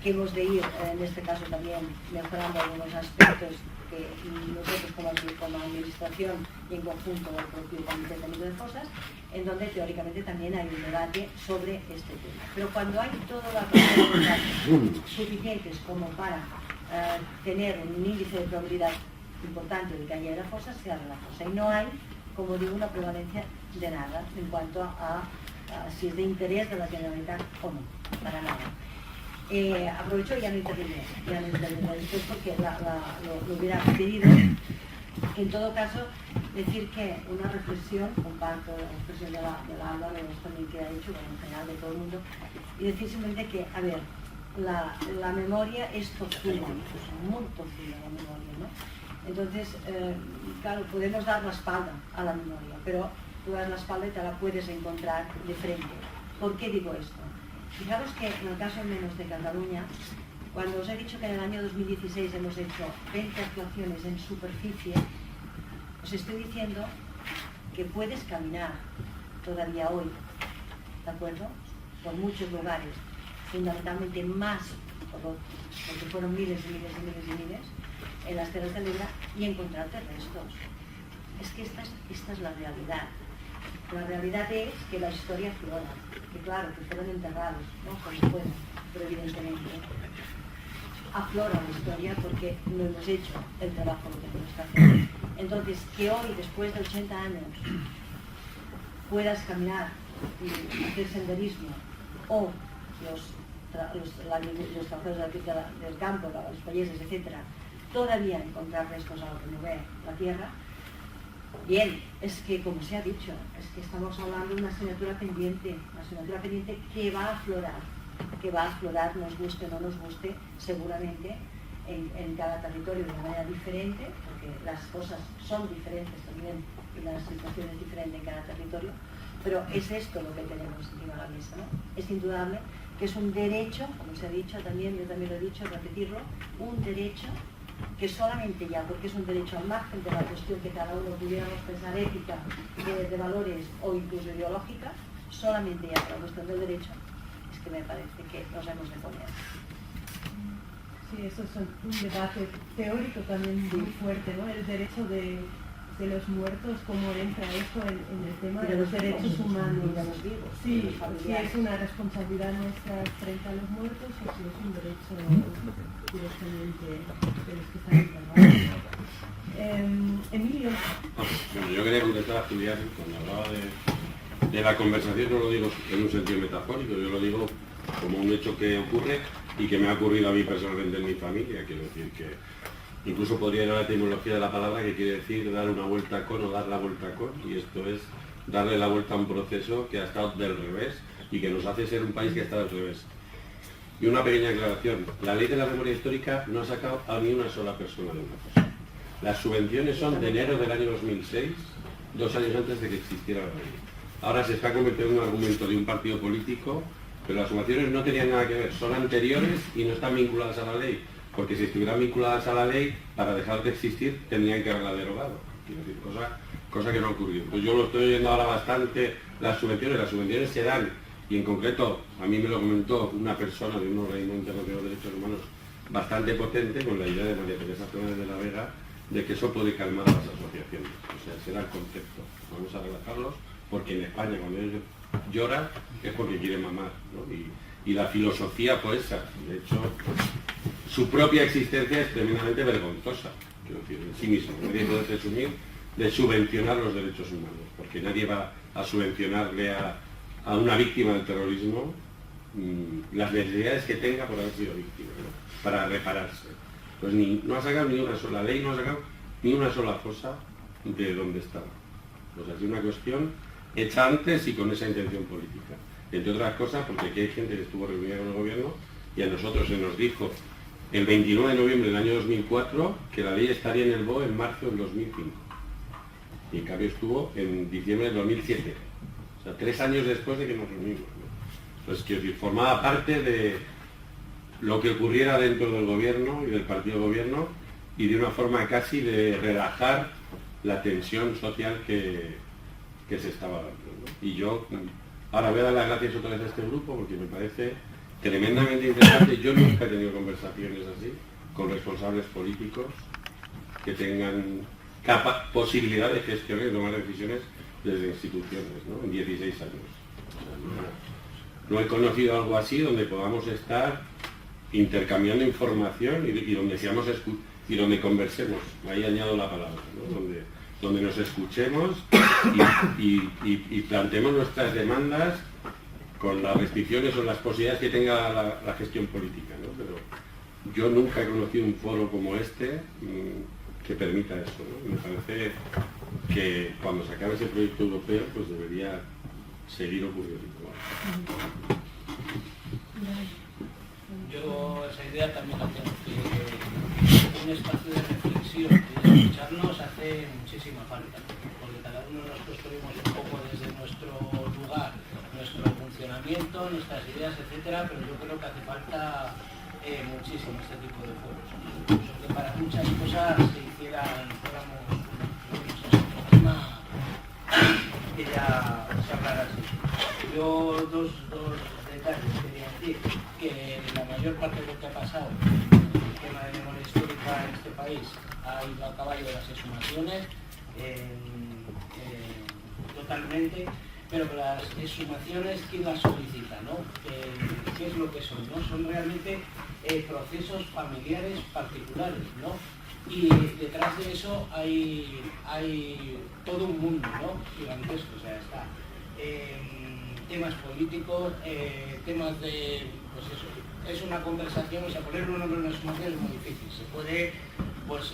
que hemos de ir, en este caso también, mejorando algunos aspectos que nosotros como administración y en conjunto del propio Comité Técnico de Fosas, en donde teóricamente también hay un debate sobre este tema. Pero cuando hay todas las probabilidades suficientes como para tener un índice de probabilidad importante de que haya la fosa, se abre la fosa. Y no hay, como digo, una prevalencia de nada en cuanto a si es de interés de la Generalitat o no, para nada. Aprovecho y ya no interviene después porque lo hubiera pedido. En todo caso, Decir que una reflexión, comparto la reflexión de la Álvaro también que ha hecho, bueno, en general de todo el mundo, y decir simplemente que, a ver, la memoria es tozuda, muy tozuda la memoria, ¿no? Entonces, claro, podemos dar la espalda a la memoria, pero tú das la espalda y te la puedes encontrar de frente. ¿Por qué digo esto? Fijaros que en el caso al menos de Cataluña, cuando os he dicho que en el año 2016 hemos hecho 20 actuaciones en superficie, os estoy diciendo que puedes caminar todavía hoy, ¿de acuerdo? Por muchos lugares, fundamentalmente más, porque fueron miles y miles y miles y miles, en las Terras del Ebre y encontrarte restos. Es que esta es la realidad. La realidad es que la historia aflora, que claro, que fueron enterrados, ¿no? Como fueron, pero evidentemente aflora la historia porque no hemos hecho el trabajo que tenemos que hacer. Entonces, que hoy, después de 80 años, puedas caminar y hacer senderismo, o los trabajadores del campo, los payeses, etcétera, todavía encontrar restos a remover la tierra, bien, es que, como se ha dicho, es que estamos hablando de una asignatura pendiente que va a aflorar, nos guste o no nos guste, seguramente, en cada territorio de una manera diferente, porque las cosas son diferentes también y la situación es diferente en cada territorio, pero es esto lo que tenemos encima de la mesa, ¿no? Es indudable que es un derecho, como se ha dicho también, yo también lo he dicho, repetirlo, un derecho que solamente ya, porque es un derecho al margen de la cuestión que cada uno pudiéramos pensar ética, de valores o incluso ideológica, solamente ya por la cuestión del derecho, es que me parece que nos hemos de poner. Sí, eso es un debate teórico también muy fuerte, ¿no? El derecho de los muertos, cómo entra esto en el tema de los derechos humanos. Sí, si es una responsabilidad nuestra frente a los muertos o si es un derecho directamente de los que están enterrados. Emilio. Bueno, yo quería contestar a Julián cuando hablaba de la conversación, no lo digo en un sentido metafórico, yo lo digo como un hecho que ocurre y que me ha ocurrido a mí personalmente en mi familia. Quiero decir que incluso podría ir a la etimología de la palabra, que quiere decir dar una vuelta con o dar la vuelta con, y esto es darle la vuelta a un proceso que ha estado del revés y que nos hace ser un país que está del revés. Y una pequeña aclaración, la ley de la memoria histórica no ha sacado a ni una sola persona de una cosa. Las subvenciones son de enero del año 2006, 2 años antes de que existiera la ley. Ahora se está convirtiendo en un argumento de un partido político, pero las subvenciones no tenían nada que ver, son anteriores y no están vinculadas a la ley, porque si estuvieran vinculadas a la ley, para dejar de existir, tendrían que haberla derogado. Quiero decir, cosa que no ha ocurrido. Pues yo lo estoy oyendo ahora bastante, las subvenciones se dan, y en concreto, a mí me lo comentó una persona de un organismo internacional de derechos humanos bastante potente, con la idea de María Teresa Fernández de la Vega, de que eso puede calmar a las asociaciones. O sea, será el concepto. Vamos a relajarlos, porque en España cuando ellos lloran es porque quieren mamar, ¿no? Y la filosofía poesa, de hecho, su propia existencia es tremendamente vergonzosa, quiero decir, en sí mismo. Nadie puede presumir de subvencionar los derechos humanos, porque nadie va a subvencionarle a una víctima del terrorismo las necesidades que tenga por haber sido víctima, ¿no? Para repararse. Pues no ha sacado ni una sola ley, no ha sacado ni una sola cosa de donde estaba. O sea, es una cuestión hecha antes y con esa intención política. Entre otras cosas, porque aquí hay gente que estuvo reunida con el gobierno y a nosotros se nos dijo el 29 de noviembre del año 2004 que la ley estaría en el BOE en marzo del 2005. Y en cambio estuvo en diciembre del 2007. O sea, 3 años después de que nos reunimos, ¿no? Entonces, quiero decir, formaba parte de lo que ocurriera dentro del gobierno y del partido gobierno, y de una forma casi de relajar la tensión social que se estaba dando, ¿no? Y yo ahora voy a dar las gracias otra vez a este grupo porque me parece tremendamente interesante. Yo nunca he tenido conversaciones así con responsables políticos que tengan posibilidad de gestionar y tomar decisiones desde instituciones, ¿no? En 16 años. O sea, no he conocido algo así donde podamos estar intercambiando información y donde seamos y donde conversemos. Ahí añado la palabra, ¿no? Donde nos escuchemos y planteemos nuestras demandas con las restricciones o las posibilidades que tenga la gestión política, ¿no? Pero yo nunca he conocido un foro como este que permita eso, ¿no? Me parece que cuando se acabe ese proyecto europeo pues debería seguir ocurriendo. Yo esa idea también la tengo, que un espacio de reflexión y de escucharnos hace muchísima falta, porque cada uno nos construimos un poco desde nuestro lugar, nuestro funcionamiento, nuestras ideas, etcétera, pero yo creo que hace falta muchísimo este tipo de foros, incluso que para muchas cosas se hicieran, fuéramos un tema que ya se hablará así. Yo dos detalles quería decir, que la mayor parte de lo que ha pasado en el tema de memoria histórica en este país ha ido a caballo de las exhumaciones totalmente, pero que las exhumaciones, ¿quién las solicita? ¿No? ¿Qué es lo que son? ¿No? Son realmente procesos familiares particulares, ¿no? Y detrás de eso hay todo un mundo, ¿no? Gigantesco, o sea, está temas políticos, temas de, pues eso, es una conversación, o sea, poner un nombre en una exhumación es muy difícil, se puede, pues,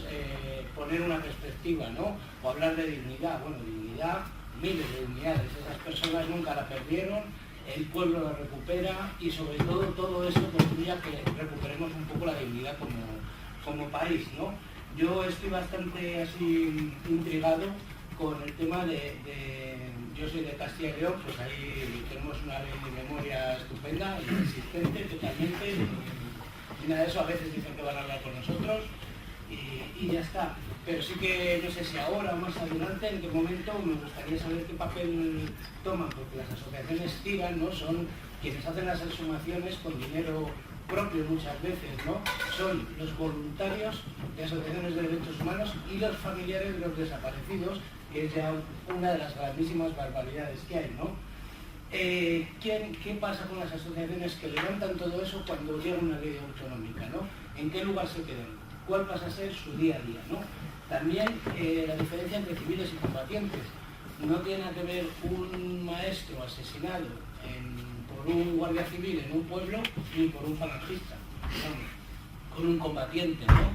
poner una perspectiva, ¿no? O hablar de dignidad, bueno, dignidad, miles de dignidades, esas personas nunca la perdieron, el pueblo la recupera y sobre todo eso contribuye a que recuperemos un poco la dignidad como país, ¿no? Yo estoy bastante así intrigado con el tema yo soy de Castilla y León, pues ahí tenemos una ley de memoria estupenda, inexistente totalmente, y nada de eso, a veces dicen que van a hablar con nosotros y ya está. Pero sí que no sé si ahora o más adelante, en qué momento, me gustaría saber qué papel toman, porque las asociaciones CIGAN, ¿no? Son quienes hacen las exhumaciones con dinero propio muchas veces, ¿no? Son los voluntarios de asociaciones de derechos humanos y los familiares de los desaparecidos, que es ya una de las grandísimas barbaridades que hay, ¿no? ¿Qué pasa con las asociaciones que levantan todo eso cuando llega una ley autonómica, ¿no? ¿En qué lugar se quedan? ¿Cuál pasa a ser su día a día, ¿no? También la diferencia entre civiles y combatientes. No tiene que ver un maestro asesinado por un guardia civil en un pueblo ni por un falangista, ¿no? Con un combatiente, ¿no?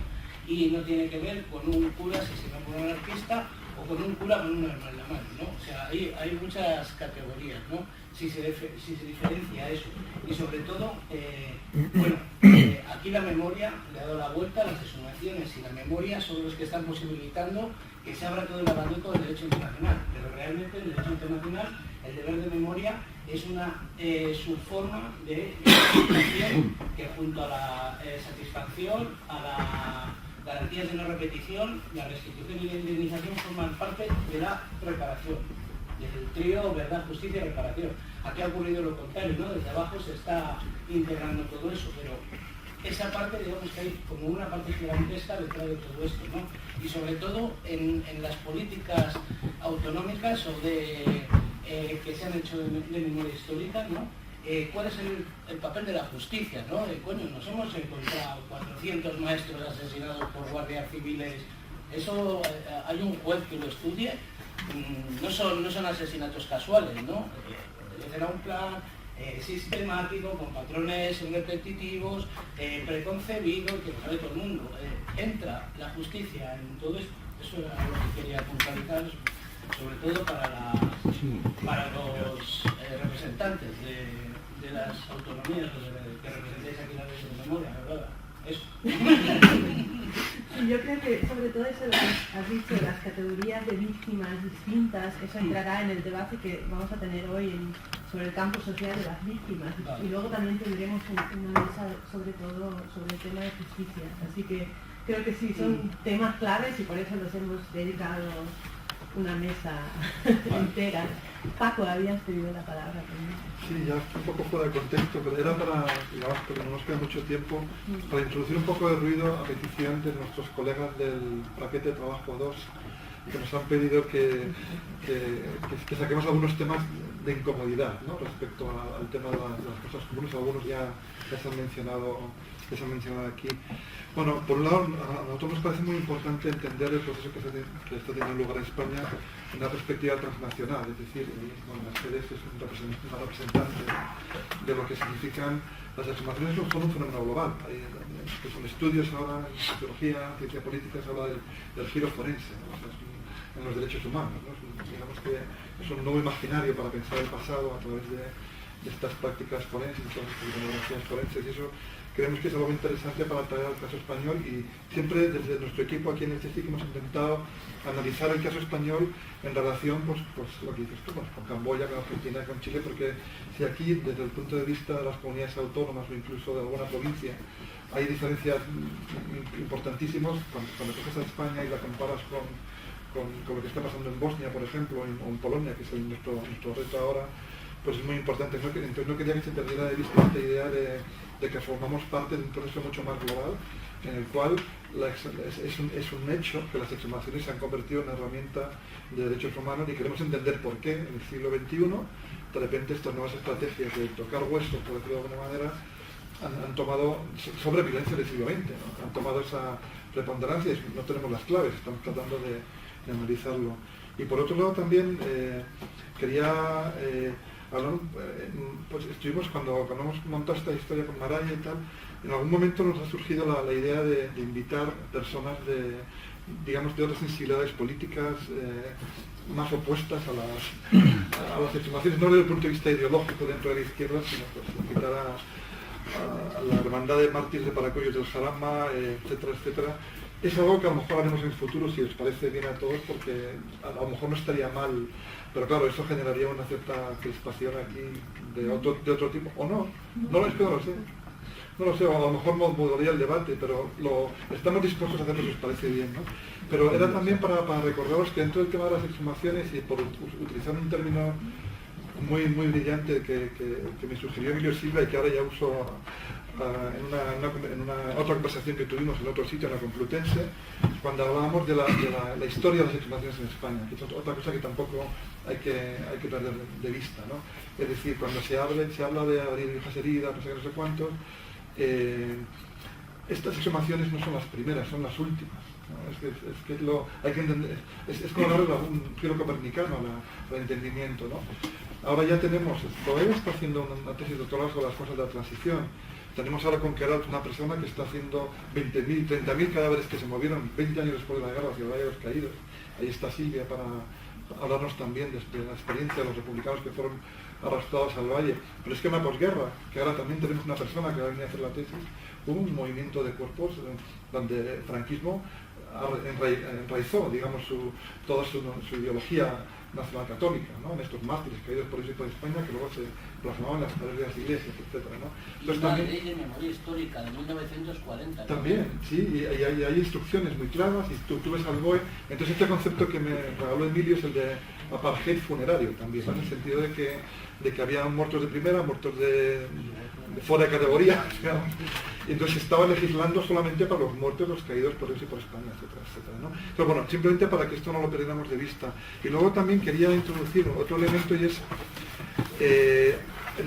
Y no tiene que ver con un cura asesinado por un anarquista o con un cura con un arma en la mano, ¿no? O sea, hay muchas categorías, ¿no? Si se diferencia eso. Y sobre todo, aquí la memoria le ha dado la vuelta a las exhumaciones y la memoria son los que están posibilitando que se abra todo el abanico del derecho internacional. Pero realmente el derecho internacional, el deber de memoria, es una subforma de satisfacción que junto a la satisfacción, a la garantías de no repetición, la restitución y la indemnización forman parte de la reparación, del trío verdad, justicia y reparación. Aquí ha ocurrido lo contrario, ¿no? Desde abajo se está integrando todo eso, pero esa parte, digamos que hay como una parte gigantesca detrás de todo esto, ¿no? Y sobre todo en las políticas autonómicas o que se han hecho de memoria histórica, ¿no? ¿Cuál es el papel de la justicia, ¿no? Coño, nos hemos encontrado 400 maestros asesinados por guardias civiles. Eso hay un juez que lo estudie. No son asesinatos casuales, ¿no? Será un plan sistemático, con patrones repetitivos, preconcebidos, que lo sabe todo el mundo. Entra la justicia en todo esto. Eso era lo que quería puntualizar, sobre todo para los representantes de las autonomías que representáis aquí la ley de memoria, ¿verdad? Eso. Yo creo que sobre todo eso que has dicho, las categorías de víctimas distintas, eso entrará en el debate que vamos a tener hoy sobre el campo social de las víctimas. Vale. Y luego también tendremos una mesa sobre todo sobre el tema de justicia. Así que creo que sí, son temas claves y por eso los hemos dedicado una mesa entera. Paco, habías pedido la palabra también. Sí, ya un poco fuera de contexto, pero era para, digamos, porque no nos queda mucho tiempo, para introducir un poco de ruido a petición de nuestros colegas del paquete de trabajo 2, que nos han pedido que saquemos algunos temas de incomodidad, ¿no? Respecto al tema de las cosas comunes. Algunos ya se han mencionado aquí. Bueno, por un lado, a nosotros nos parece muy importante entender el proceso que está teniendo lugar en España en una perspectiva transnacional, es decir, Mercedes es una representante de lo que significan las exhumaciones, son un fenómeno global. Son estudios ahora en sociología, ciencia política, se habla del giro forense, ¿no? O sea, en los derechos humanos, ¿no? Digamos que es un nuevo imaginario para pensar el pasado a través de estas prácticas forenses, de estas tecnologías forenses, y eso creemos que es algo interesante para traer al caso español, y siempre desde nuestro equipo aquí en el CSIC hemos intentado analizar el caso español en relación, pues lo que dices tú, pues, con Camboya, con Argentina, con Chile, porque si aquí desde el punto de vista de las comunidades autónomas o incluso de alguna provincia hay diferencias importantísimas, cuando coges a España y la comparas con lo que está pasando en Bosnia, por ejemplo, o en Polonia, que es nuestro reto ahora, pues es muy importante. Entonces no quería que se perdiera de vista esta idea de que formamos parte de un proceso mucho más global, en el cual es un hecho que las exhumaciones se han convertido en una herramienta de derechos humanos, y queremos entender por qué en el siglo XXI de repente estas nuevas estrategias de tocar huesos, por decirlo de alguna manera, han tomado, sobre violencia del siglo XX, ¿no? Han tomado esa preponderancia, y no tenemos las claves, estamos tratando de analizarlo. Y por otro lado también quería hablar, pues estuvimos cuando hemos montado esta historia con Maraya y tal, en algún momento nos ha surgido la idea de invitar personas de otras sensibilidades políticas más opuestas a las exhumaciones, no desde el punto de vista ideológico dentro de la izquierda, sino pues invitar a la Hermandad de Mártires de Paracollos del Jarama, etcétera, etcétera. Es algo que a lo mejor haremos en el futuro si os parece bien a todos, porque a lo mejor no estaría mal, pero claro, eso generaría una cierta crispación aquí de otro tipo, o no, es que no lo sé, o a lo mejor moderaría el debate, pero estamos dispuestos a hacerlo si os parece bien, ¿no? Pero era también para recordaros que dentro del tema de las exhumaciones, y por utilizar un término muy brillante que me sugirió Emilio Silva y que ahora ya uso en una otra conversación que tuvimos en otro sitio, en la Complutense, cuando hablábamos de la historia de las exhumaciones en España, que es otra cosa que tampoco hay que perder de vista, ¿no? Es decir, cuando se habla de abrir viejas heridas, no sé cuántos, estas exhumaciones no son las primeras, son las últimas, ¿no? Hay que entender, es como darle un giro copernicano al entendimiento, ¿no? Ahora ya tenemos, todavía está haciendo una tesis doctoral sobre las cosas de la transición. Tenemos ahora con Queralt una persona que está haciendo 20.000, 30.000 cadáveres que se movieron 20 años después de la guerra hacia el Valle de los Caídos. Ahí está Silvia para hablarnos también de la experiencia de los republicanos que fueron arrastrados al valle. Pero es que en la posguerra, que ahora también tenemos una persona que va a venir a hacer la tesis, hubo un movimiento de cuerpos donde el franquismo enraizó, digamos, toda su ideología nacional católica, ¿no? En estos mártires caídos por eso y por España, que luego se plasmaban en las paredes de las iglesias, etc., ¿no? Entonces, una ley de memoria histórica de 1940. También, sí, y hay instrucciones muy claras, y tú ves al BOE. Entonces este concepto que me regaló Emilio es el de apartheid funerario también, ¿no? En el sentido de que había muertos de primera, muertos de fuera de categoría, digamos. Y entonces estaba legislando solamente para los muertos, los caídos por eso y por España, etcétera, etcétera, ¿no? Pero bueno, simplemente para que esto no lo perdiéramos de vista. Y luego también quería introducir otro elemento, y es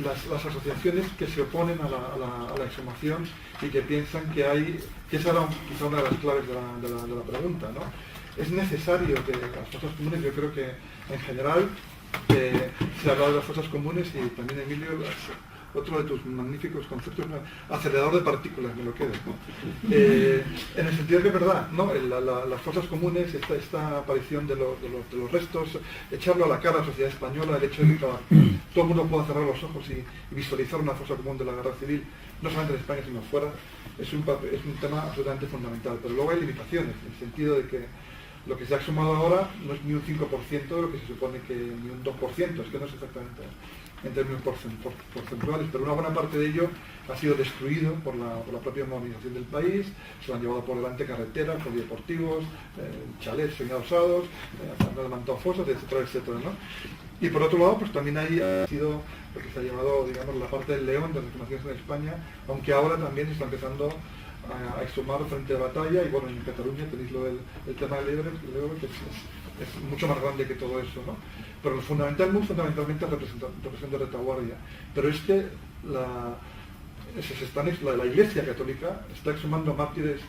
las asociaciones que se oponen a la exhumación y que piensan que esa era quizá una de las claves de la pregunta, ¿no? Es necesario que las fosas comunes, yo creo que en general se ha hablado de las fosas comunes, y también Emilio, otro de tus magníficos conceptos, acelerador de partículas, me lo quedo, ¿no? En el sentido de que es verdad, ¿no? Las fosas comunes, esta aparición de los restos, echarlo a la cara a la sociedad española, el hecho de que todo el mundo pueda cerrar los ojos y visualizar una fosa común de la guerra civil, no solamente en España sino fuera, es un tema absolutamente fundamental. Pero luego hay limitaciones, en el sentido de que lo que se ha exhumado ahora no es ni un 5% de lo que se supone que ni un 2%, es que no es exactamente en términos porcentuales, pero una buena parte de ello ha sido destruido por la propia modernización del país. Se han llevado por delante carreteras, polideportivos, chalets semi-adosados, han levantado fosas, etcétera, etcétera, ¿no? Y por otro lado, pues también ahí ha sido lo que se ha llevado, digamos, la parte del león de las exhumaciones en España, aunque ahora también se está empezando a exhumar frente de batalla, y bueno, en Cataluña tenéis el tema del Ebre, que es mucho más grande que todo eso, ¿no? Pero lo fundamentalmente es representación de retaguardia. Pero es que la Iglesia Católica está exhumando mártires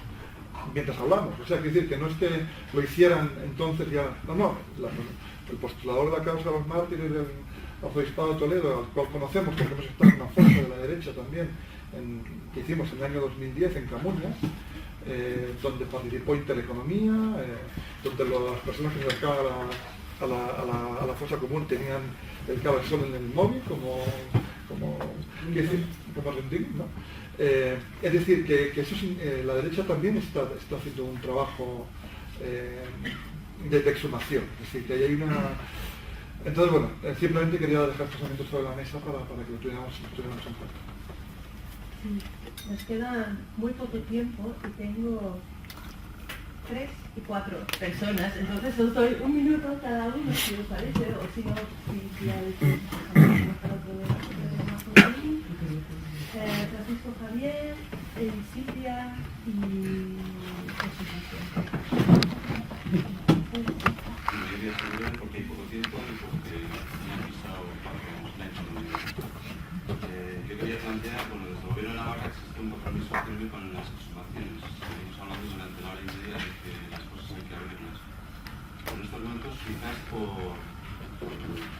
mientras hablamos. O sea, quiere decir que no es que lo hicieran entonces ya... No, el postulador de la causa de los mártires del Arzobispado de Toledo, al cual conocemos porque hemos estado en una foto de la derecha también, que hicimos en el año 2010 en Camuñas, donde participó Intereconomía, donde las personas que se acercaban a la fosa común tenían el cabezón en el móvil como rending, ¿no? Es decir, que eso la derecha también está haciendo un trabajo de exhumación, es decir, que ahí hay una... Entonces, bueno, simplemente quería dejar estos elementos sobre la mesa para que lo tuviéramos en cuenta. Sí, nos queda muy poco tiempo y tengo 3 y 4 personas, entonces os doy 1 minuto cada uno, si os parece, o si no, si ya decís, Francisco Javier, Silvia y porque hay poco tiempo y porque me han pisado la economía. Yo quería plantear, bueno, desde el Gobierno de Navarra existe un compromiso firme con las exhumaciones. Seguimos hablando durante la hora y media de que las cosas hay que abrirlas. En estos momentos, quizás por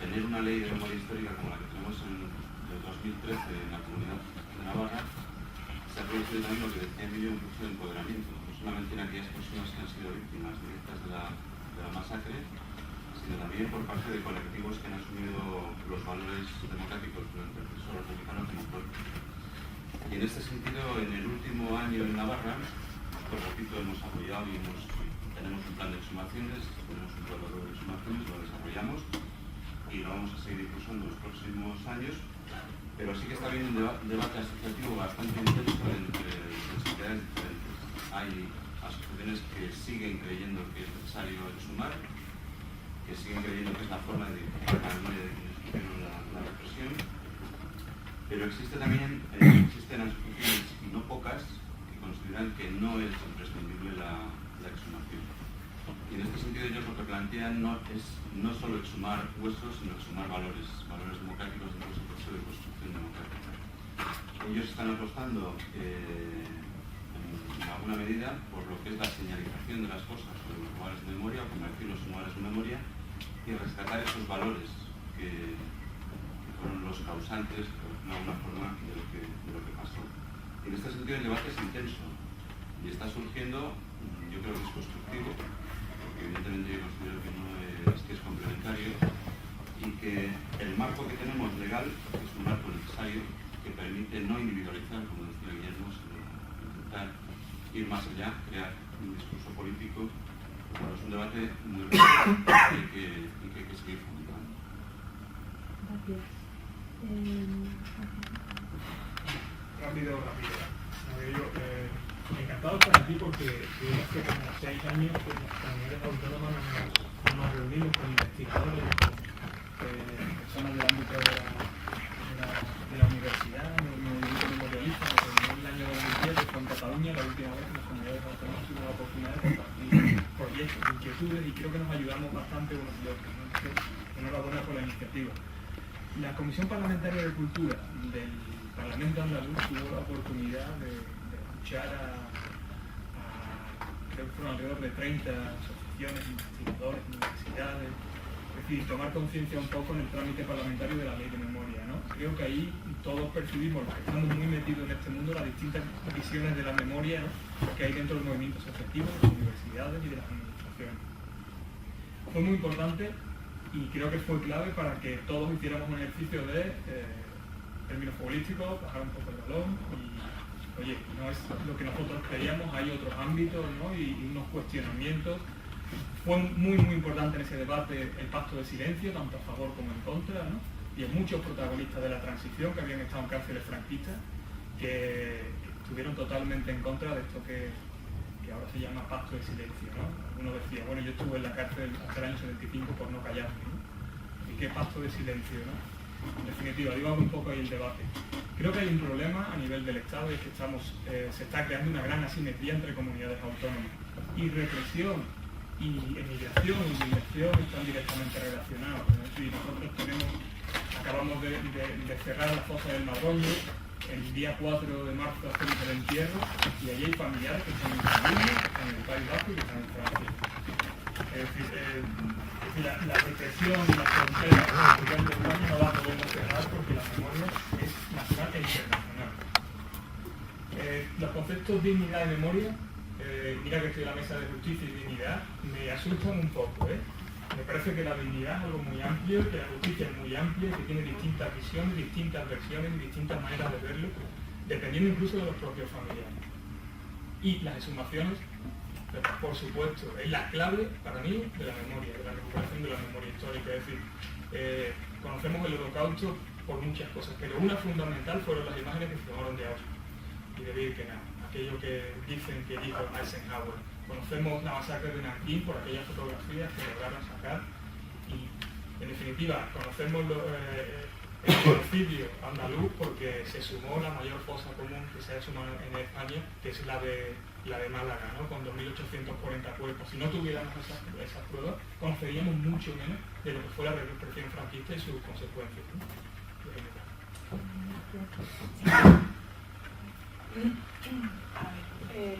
tener una ley de memoria histórica como la que tenemos en el 2013 en la Comunidad de Navarra, se ha producido también lo que decía Emilio, un proceso de empoderamiento, no solamente en aquellas personas que han sido víctimas directas de la masacre, sino también por parte de colectivos que han asumido los valores democráticos durante el proceso republicano como pueblo. Y en este sentido, en el último año en Navarra, pues repito, hemos apoyado y tenemos un plan de exhumaciones, tenemos un protocolo de exhumaciones, lo desarrollamos y lo vamos a seguir impulsando en los próximos años, pero sí que está habiendo un debate asociativo bastante intenso entre sociedades diferentes. Hay asociaciones que siguen creyendo que es necesario exhumar, que siguen creyendo que es la forma de identificar la memoria de quienes sufrieron la represión, pero existen asociaciones, y no pocas, que consideran que no es imprescindible la exhumación. Y en este sentido ellos lo que plantean no es no solo exhumar huesos, sino exhumar valores democráticos dentro de ese proceso de construcción democrática. Ellos están apostando en alguna medida por lo que es la señalización de las cosas sobre los lugares de memoria, o convertirlos en lugares de memoria y rescatar esos valores que fueron los causantes, de alguna forma, de lo que pasó. Y en este sentido el debate es intenso y está surgiendo, yo creo que es constructivo, porque evidentemente yo considero que no es complementario y que el marco que tenemos legal es un marco necesario que permite no individualizar, como decía Guillermo, sino intentar ir más allá, crear un discurso político, pero es un debate muy real y que hay que seguir fomentando. Gracias. Rápido. Encantado de estar aquí porque desde hace como 6 años pues, las comunidades autónomas nos reunimos con investigadores, con personas del ámbito de la universidad, el movimiento memorialista, que en el año 2010 fue en Cataluña, la última vez que las comunidades autónomas tuvimos la oportunidad de compartir proyectos, inquietudes, y creo que nos ayudamos bastante unos y otros, ¿no? Entonces, enhorabuena por la iniciativa. La Comisión Parlamentaria de Cultura del Parlamento Andaluz tuvo la oportunidad de escuchar creo que fueron alrededor de 30 asociaciones, investigadores, universidades, es decir, tomar conciencia un poco en el trámite parlamentario de la ley de memoria, ¿no? Creo que ahí todos percibimos, los que estamos muy metidos en este mundo, las distintas visiones de la memoria, ¿no?, que hay dentro de los movimientos asociativos, de las universidades y de las administraciones. Fue muy importante y creo que fue clave para que todos hiciéramos un ejercicio de términos futbolísticos, bajar un poco el balón y, oye, no es lo que nosotros creíamos, hay otros ámbitos, ¿no?, y unos cuestionamientos. Fue muy importante en ese debate el pacto de silencio, tanto a favor como en contra, ¿no?, y hay muchos protagonistas de la transición que habían estado en cárceles franquistas que estuvieron totalmente en contra de esto que ahora se llama pacto de silencio, ¿no? Uno decía, bueno, yo estuve en la cárcel hasta el año 75 por no callarme, ¿no? ¿Y qué pacto de silencio, no? En definitiva, digo un poco ahí el debate. Creo que hay un problema a nivel del Estado y es que se está creando una gran asimetría entre comunidades autónomas. Y represión y emigración y migración están directamente relacionados. Es decir, nosotros acabamos de cerrar la fosa del Madroño, el día 4 de marzo hacemos el entierro y allí hay familiares que están en Cataluña, que están en el País Vasco y que están en Francia. Es decir, la represión y la frontera de España no la podemos cerrar porque la memoria es nacional e internacional. Los conceptos de dignidad y memoria mira que estoy en la mesa de justicia y dignidad, me asustan un poco, ¿eh? Me parece que la dignidad es algo muy amplio, que la justicia es muy amplia, que tiene distintas visiones, distintas versiones y distintas maneras de verlo, dependiendo incluso de los propios familiares. Y las exhumaciones, por supuesto, es la clave para mí de la memoria, de la recuperación de la memoria histórica. Es decir, conocemos el Holocausto por muchas cosas, pero una fundamental fueron las imágenes que se tomaron de Auschwitz y de Birkenau, aquello que dicen que dijo Eisenhower. Conocemos la masacre de Nankín por aquellas fotografías que lograron sacar y, en definitiva, conocemos el genocidio andaluz porque se sumó la mayor fosa común que se ha sumado en España, que es la de Málaga, ¿no? Con 2.840 cuerpos. Si no tuviéramos esas pruebas, conoceríamos mucho menos de lo que fue la represión franquista y sus consecuencias, ¿no?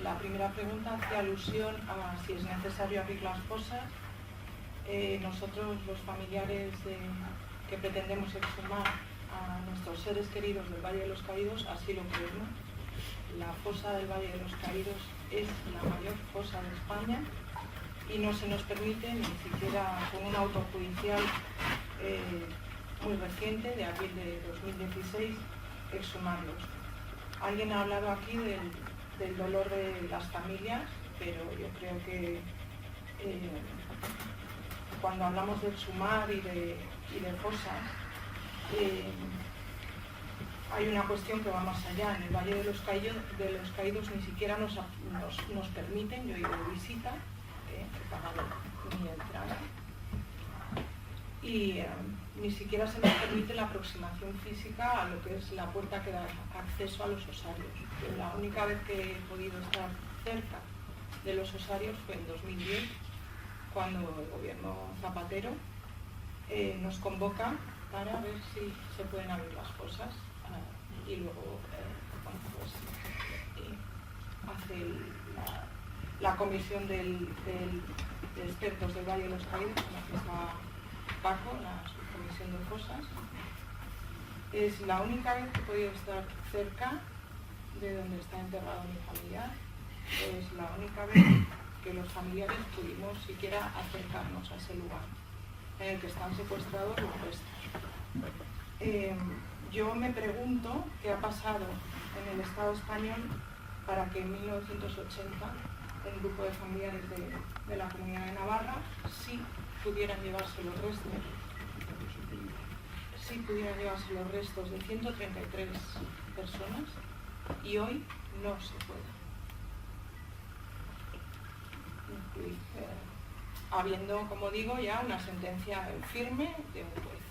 La primera pregunta hace alusión a si es necesario abrir las fosas. Nosotros, los familiares que pretendemos exhumar a nuestros seres queridos del Valle de los Caídos, así lo creemos. La fosa del Valle de los Caídos es la mayor fosa de España y no se nos permite, ni siquiera con un auto judicial muy reciente, de abril de 2016, exhumarlos. Alguien ha hablado aquí del dolor de las familias, pero yo creo que cuando hablamos de exhumar y de fosas, hay una cuestión que va más allá. En el Valle de los Caídos ni siquiera nos permiten, yo he ido de visita, he pagado mi entrada, y ni siquiera se nos permite la aproximación física a lo que es la puerta que da acceso a los osarios. La única vez que he podido estar cerca de los osarios fue en 2010, cuando el gobierno Zapatero nos convoca para ver si se pueden abrir las fosas, y luego hace la comisión de expertos del Valle de los Caídos, con la que está Paco, la subcomisión de fosas. Es la única vez que he podido estar cerca de donde está enterrado mi familiar. Es la única vez que los familiares pudimos siquiera acercarnos a ese lugar en el que están secuestrados los restos. Yo me pregunto qué ha pasado en el Estado español para que en 1980 el grupo de familiares de la Comunidad de Navarra sí pudieran llevarse los restos de 133 personas y hoy no se puede. Habiendo, como digo, ya una sentencia firme de un juez.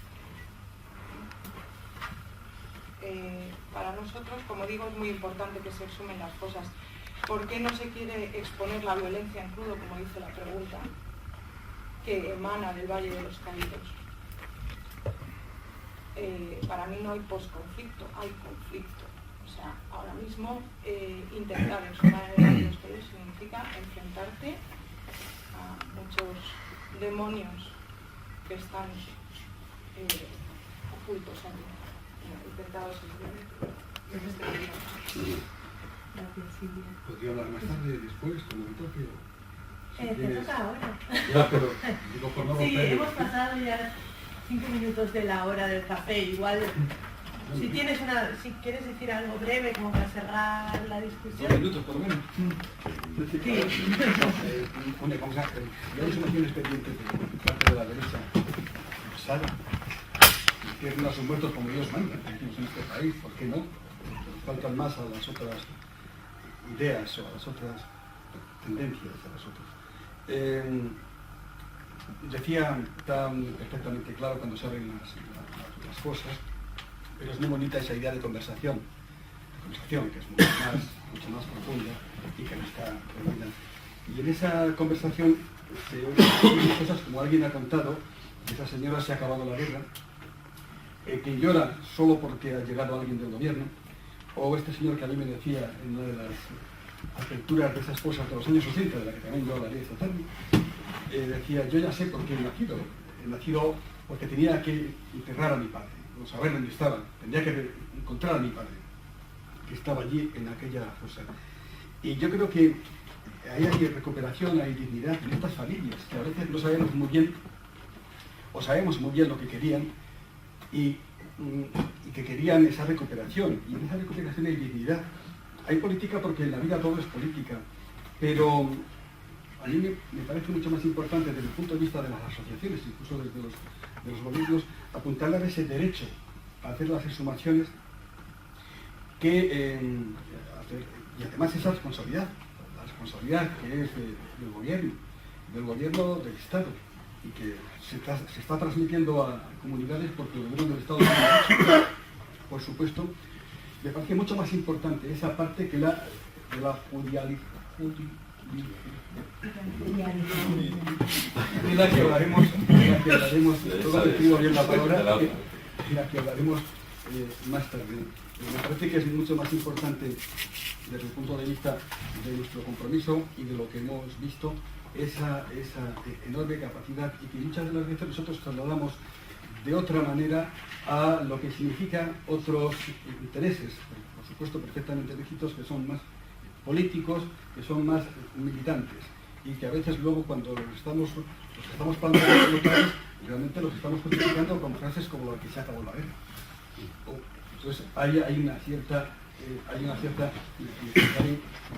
Para nosotros, como digo, es muy importante que se exhumen las fosas. ¿Por qué no se quiere exponer la violencia en crudo, como dice la pregunta, que emana del Valle de los Caídos? Para mí no hay posconflicto, hay conflicto. O sea, ahora mismo intentar exhumar el Valle de los Caídos significa enfrentarte a muchos demonios que están ocultos en intentados en este momento. Gracias, Silvia. ¿Podría hablar más tarde, después, cuando me toque? Te toca ahora. Ya, pero digo por no romper. Sí, hemos pasado ya 5 minutos de la hora del café. Igual, si quieres decir algo breve como para cerrar la discusión. 2 minutos, por lo menos. Sí. Una cosa, ya hay soluciones pendientes de parte de la derecha sala. Quieren a sus muertos como Dios manda, decimos en este país, ¿por qué no? Faltan más a las otras ideas o a las otras tendencias, a las otras. Decía tan perfectamente claro cuando se abren las cosas, pero es muy bonita esa idea de conversación que es mucho más profunda y que no está perdida. Y en esa conversación se oyen cosas como alguien ha contado, esa señora se ha acabado la guerra, que llora solo porque ha llegado alguien del gobierno, o este señor que a mí me decía en una de las aperturas de esas cosas de los años 80, de la que también yo hablaré esta tarde, decía, yo ya sé por qué he nacido porque tenía que enterrar a mi padre, o saber dónde estaba, tendría que encontrar a mi padre, que estaba allí en aquella fosa. Y yo creo que ahí hay recuperación, hay dignidad en estas familias, que a veces no sabemos muy bien, o sabemos muy bien lo que querían, y que querían esa recuperación, y en esa recuperación hay dignidad. Hay política porque en la vida todo es política, pero a mí me parece mucho más importante desde el punto de vista de las asociaciones, incluso desde los gobiernos, apuntarle a ese derecho a hacer las exhumaciones y además esa responsabilidad, la responsabilidad que es del gobierno del Estado, y que se está transmitiendo a comunidades porque el gobierno del Estado tiene derecho, por supuesto. Me parece mucho más importante esa parte que la de la de la que hablaremos, todo escribo bien la palabra, de la que hablaremos más tarde. Me parece que es mucho más importante desde el punto de vista de nuestro compromiso y de lo que hemos visto, esa enorme capacidad, y que muchas de las veces nosotros trasladamos de otra manera a lo que significan otros intereses, por supuesto perfectamente lícitos, que son más políticos, que son más militantes, y que a veces luego cuando los estamos planteando realmente los estamos justificando con frases como la que se acabó la guerra. Entonces hay un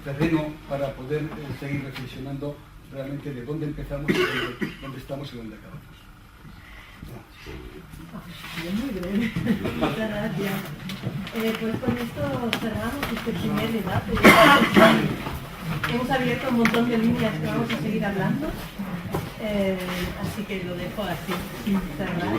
terreno para poder seguir reflexionando realmente de dónde empezamos, dónde estamos y dónde acabamos. Muy bien, muchas gracias. Pues con esto cerramos este primer debate. Hemos abierto un montón de líneas que vamos a seguir hablando, así que lo dejo así, sin cerrar.